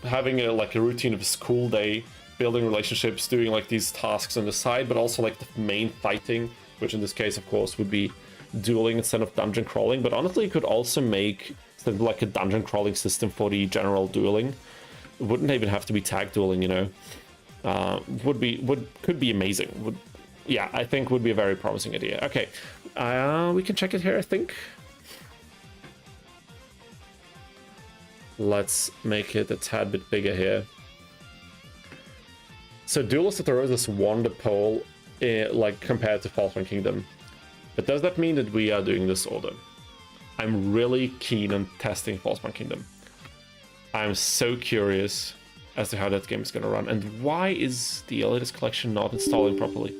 [SPEAKER 1] Having a routine of a school day, building relationships, doing like these tasks on the side, but also like the main fighting, which in this case, of course, would be dueling instead of dungeon crawling. But honestly, you could also make sort of like a dungeon crawling system for the general dueling. It wouldn't even have to be tag dueling, you know. Could be amazing. Yeah, I think would be a very promising idea. Okay, we can check it here, I think. Let's make it a tad bit bigger here. So Duelist of the Roses won the poll, like compared to Falsebind Kingdom. But does that mean that we are doing this order? I'm really keen on testing Falsebind Kingdom. I'm so curious as to how that game is going to run. And why is the Elitist Collection not installing properly?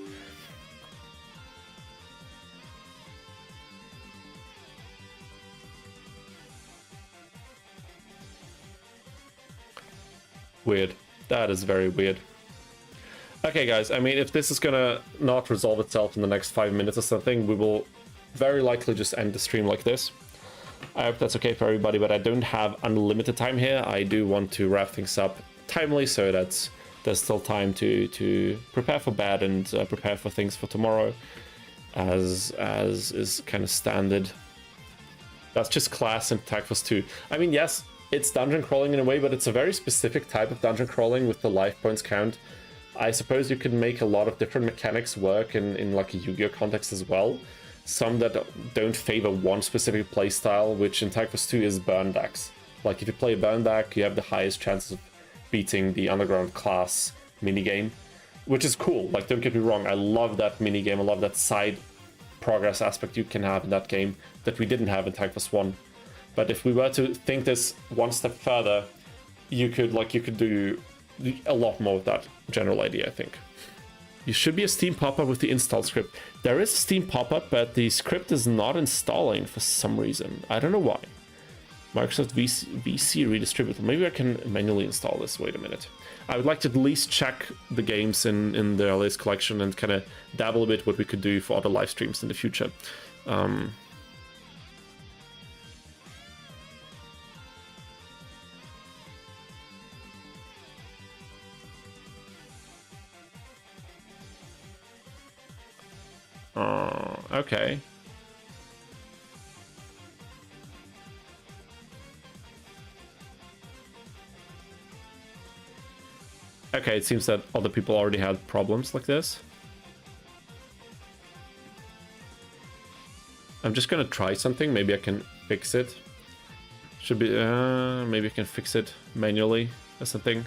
[SPEAKER 1] Weird. That is very weird. Okay, guys, I mean, if this is gonna not resolve itself in the next 5 minutes or something, we will very likely just end the stream like this. I hope that's okay for everybody, but I don't have unlimited time here. I do want to wrap things up timely so that
[SPEAKER 2] there's still time to prepare for bed and prepare for things for tomorrow, as is kind of standard. That's just class in Attack Force 2. I mean, yes, it's dungeon crawling in a way, but it's a very specific type of dungeon crawling with the life points count. I suppose you could make a lot of different mechanics work in like a Yu-Gi-Oh context as well. Some that don't favor one specific playstyle, which in Attack Force 2 is burn decks. Like if you play a burn deck, you have the highest chances of beating the underground class minigame, which is cool. Like, don't get me wrong, I love that minigame, I love that side progress aspect you can have in that game that we didn't have in Attack Force 1. But if we were to think this one step further, you could do a lot more with that general idea, I think. You should be a Steam pop-up with the install script. There is a Steam pop-up, but the script is not installing for some reason. I don't know why. Microsoft VC redistributor. Maybe I can manually install this. Wait a minute. I would like to at least check the games in the earliest collection and kind of dabble a bit what we could do for other live streams in the future. Okay. Okay, it seems that other people already had problems like this. I'm just gonna try something. Maybe I can fix it. Should be, maybe I can fix it manually or something.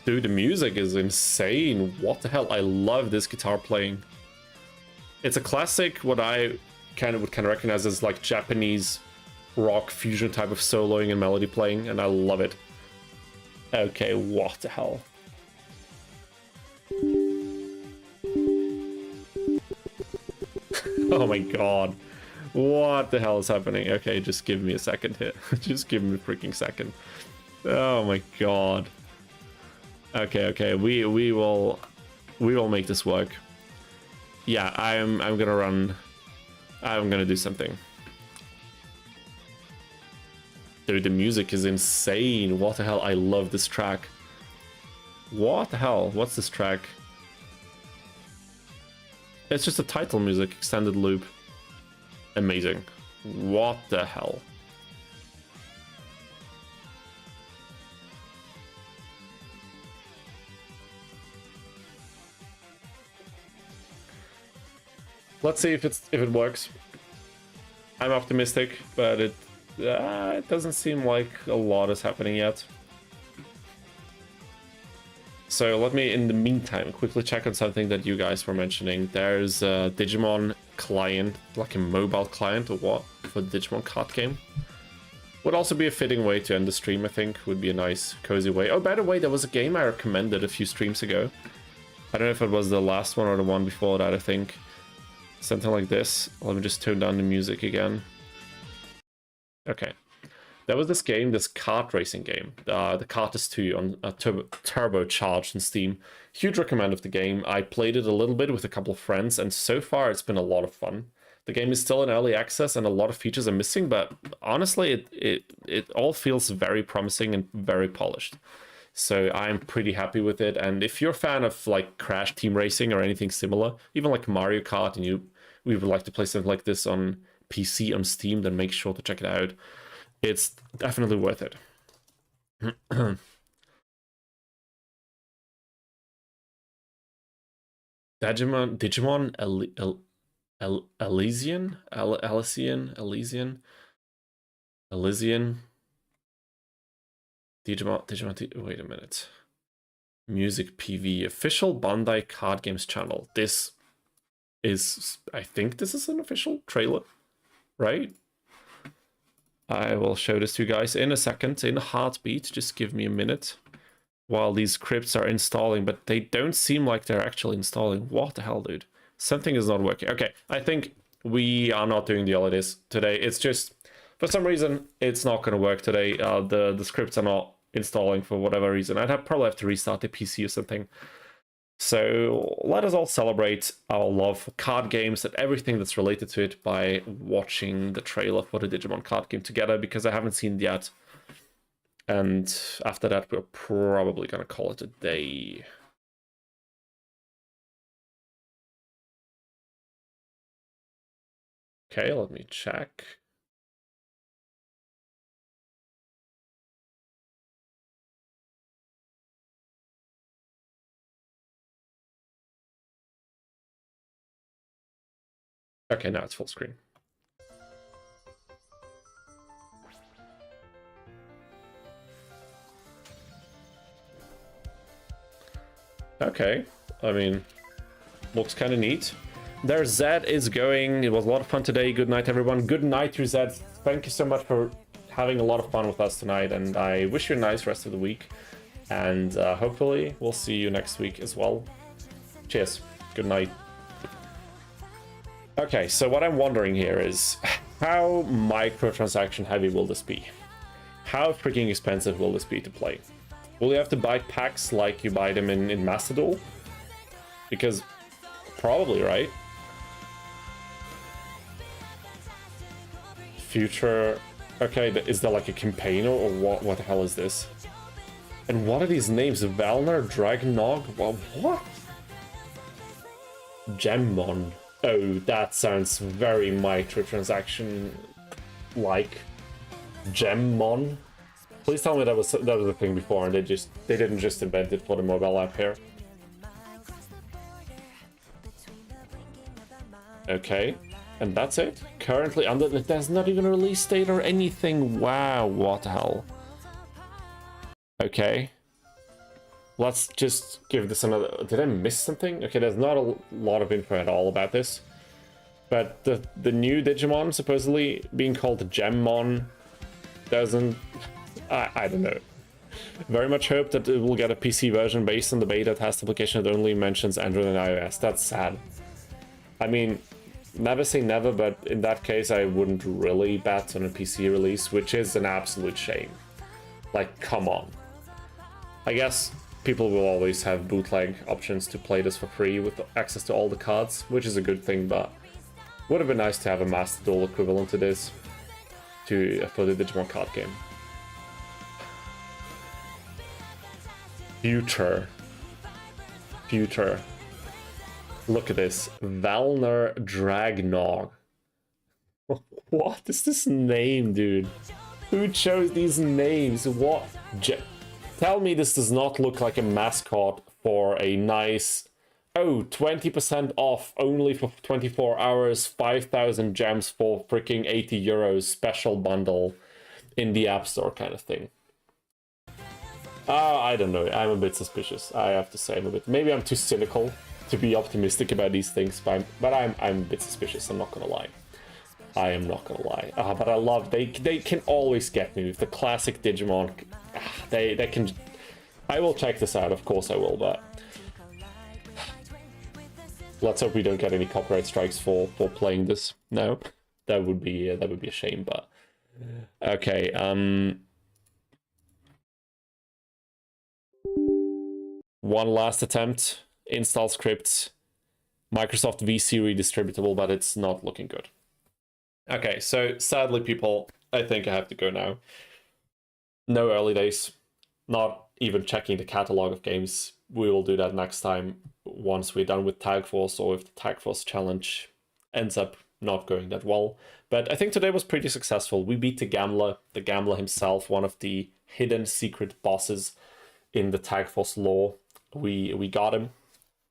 [SPEAKER 2] Dude, the music is insane. What the hell? I love this guitar playing. It's a classic, what I would recognize as like Japanese rock fusion type of soloing and melody playing, and I love it. Okay, what the hell? Oh my god. What the hell is happening? Okay, just give me a second here. Just give me a freaking second. Oh my god. Okay, we will make this work. Yeah, I'm gonna do something. Dude, the music is insane. What the hell? I love this track. What the hell? What's this track? It's just a title music, extended loop. Amazing. What the hell? Let's see if it works. I'm optimistic, but it doesn't seem like a lot is happening yet. So let me, in the meantime, quickly check on something that you guys were mentioning. There's a Digimon client, like a mobile client or what, for the Digimon card game. Would also be a fitting way to end the stream, I think. Would be a nice, cozy way. Oh, by the way, there was a game I recommended a few streams ago. I don't know if it was the last one or the one before that, I think. Something like this. Let me just tone down the music again. Okay. There was this game, this kart racing game, the Kartist 2 on turbocharged on Steam. Huge recommend of the game. I played it a little bit with a couple of friends, and so far it's been a lot of fun. The game is still in early access, and a lot of features are missing, but honestly, it all feels very promising and very polished. So I'm pretty happy with it. And if you're a fan of like Crash Team Racing or anything similar, even like Mario Kart, and we would like to play something like this on PC on Steam, then make sure to check it out. It's definitely worth it. Digimon Elysian? Digimon, wait a minute. Music PV, official Bandai card games channel. This is, I think this is an official trailer, right? I will show this to you guys in a second, in a heartbeat. Just give me a minute while these scripts are installing, but they don't seem like they're actually installing. What the hell, dude? Something is not working. Okay, I think we are not doing the holidays today. It's just, for some reason, it's not going to work today. The scripts are not installing for whatever reason. Probably have to restart the PC or something.
[SPEAKER 1] So let us all celebrate our love for card games and everything that's related to it by watching the trailer for the Digimon card game together, because I haven't seen it yet. And after that, we're probably gonna call it a day. Okay, let me check. Okay, now it's full screen. Okay, I mean, looks kind of neat. There, Zed is going. It was a lot of fun today. Good night, everyone. Good night to Zed. Thank you so much for having a lot of fun with us tonight, and I wish you a nice rest of the week. And hopefully, we'll see you next week as well. Cheers. Good night. Okay, so what I'm wondering here is, how microtransaction heavy will this be? How freaking expensive will this be to play? Will you have to buy packs like you buy them in Master Duel? Because probably, right? Future... Okay, is there like a campaign or what the hell is this? And what are these names? Valner, Dragonog? Well, what? Gemmon. Oh, that sounds very microtransaction-like. Gemmon? Please tell me that was a thing before and they didn't just invent it for the mobile app here. Okay, and that's it. Currently under, there's not even a release date or anything. Wow, what the hell? Okay. Let's just give this another... Did I miss something? Okay, there's not a lot of info at all about this. But the new Digimon supposedly being called Gemmon doesn't... I don't know. Very much hope that it will get a PC version based on the beta test application that only mentions Android and iOS. That's sad. I mean, never say never, but in that case I wouldn't really bet on a PC release, which is an absolute shame. Like, come on. I guess people will always have bootleg options to play this for free with access to all the cards, which is a good thing, but would have been nice to have a Master Duel equivalent to this for the Digimon card game. Future. Look at this. Valner Dragnog. What is this name, dude? Who chose these names? What? Tell me this does not look like a mascot for a nice... Oh, 20% off only for 24 hours, 5,000 gems for freaking 80 euros special bundle in the App Store kind of thing. I don't know. I'm a bit suspicious. I have to say, maybe I'm too cynical to be optimistic about these things, but I'm a bit suspicious. I'm not gonna lie. I am not gonna lie. But I love they can always get me with the classic Digimon. They can. I will check this out. Of course I will, but let's hope we don't get any copyright strikes for playing this. No, that would be a shame. But okay. One last attempt. Install script. Microsoft VC redistributable, but it's not looking good. Okay, so sadly, people, I think I have to go now. No early days. Not even checking the catalog of games. We will do that next time once we're done with Tag Force, or if the Tag Force challenge ends up not going that well. But I think today was pretty successful. We beat the Gambler himself, one of the hidden secret bosses in the Tag Force lore. We got him.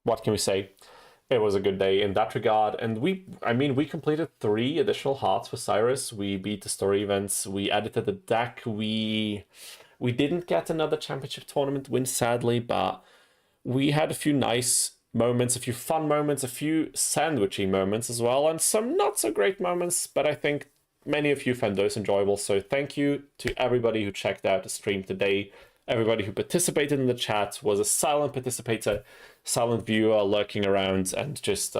[SPEAKER 1] What can we say? It was a good day in that regard, and we completed 3 additional hearts for Syrus. We beat the story events. We edited the deck. We didn't get another championship tournament win, sadly, but we had a few nice moments, a few fun moments, a few sandwichy moments as well, and some not so great moments, but I think many of you found those enjoyable. So thank you to everybody who checked out the stream today. Everybody who participated in the chat, was a silent participator, silent viewer lurking around and just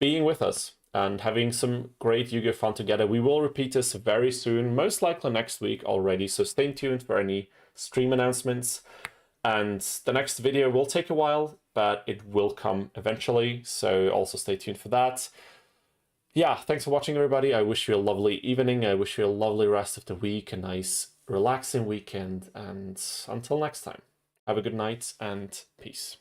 [SPEAKER 1] being with us and having some great Yu-Gi-Oh fun together. We will repeat this very soon, most likely next week already, so stay tuned for any stream announcements. And the next video will take a while, but it will come eventually, so also stay tuned for that. Yeah, thanks for watching, everybody. I wish you a lovely evening. I wish you a lovely rest of the week, a nice, relaxing weekend, and until next time, have a good night and peace.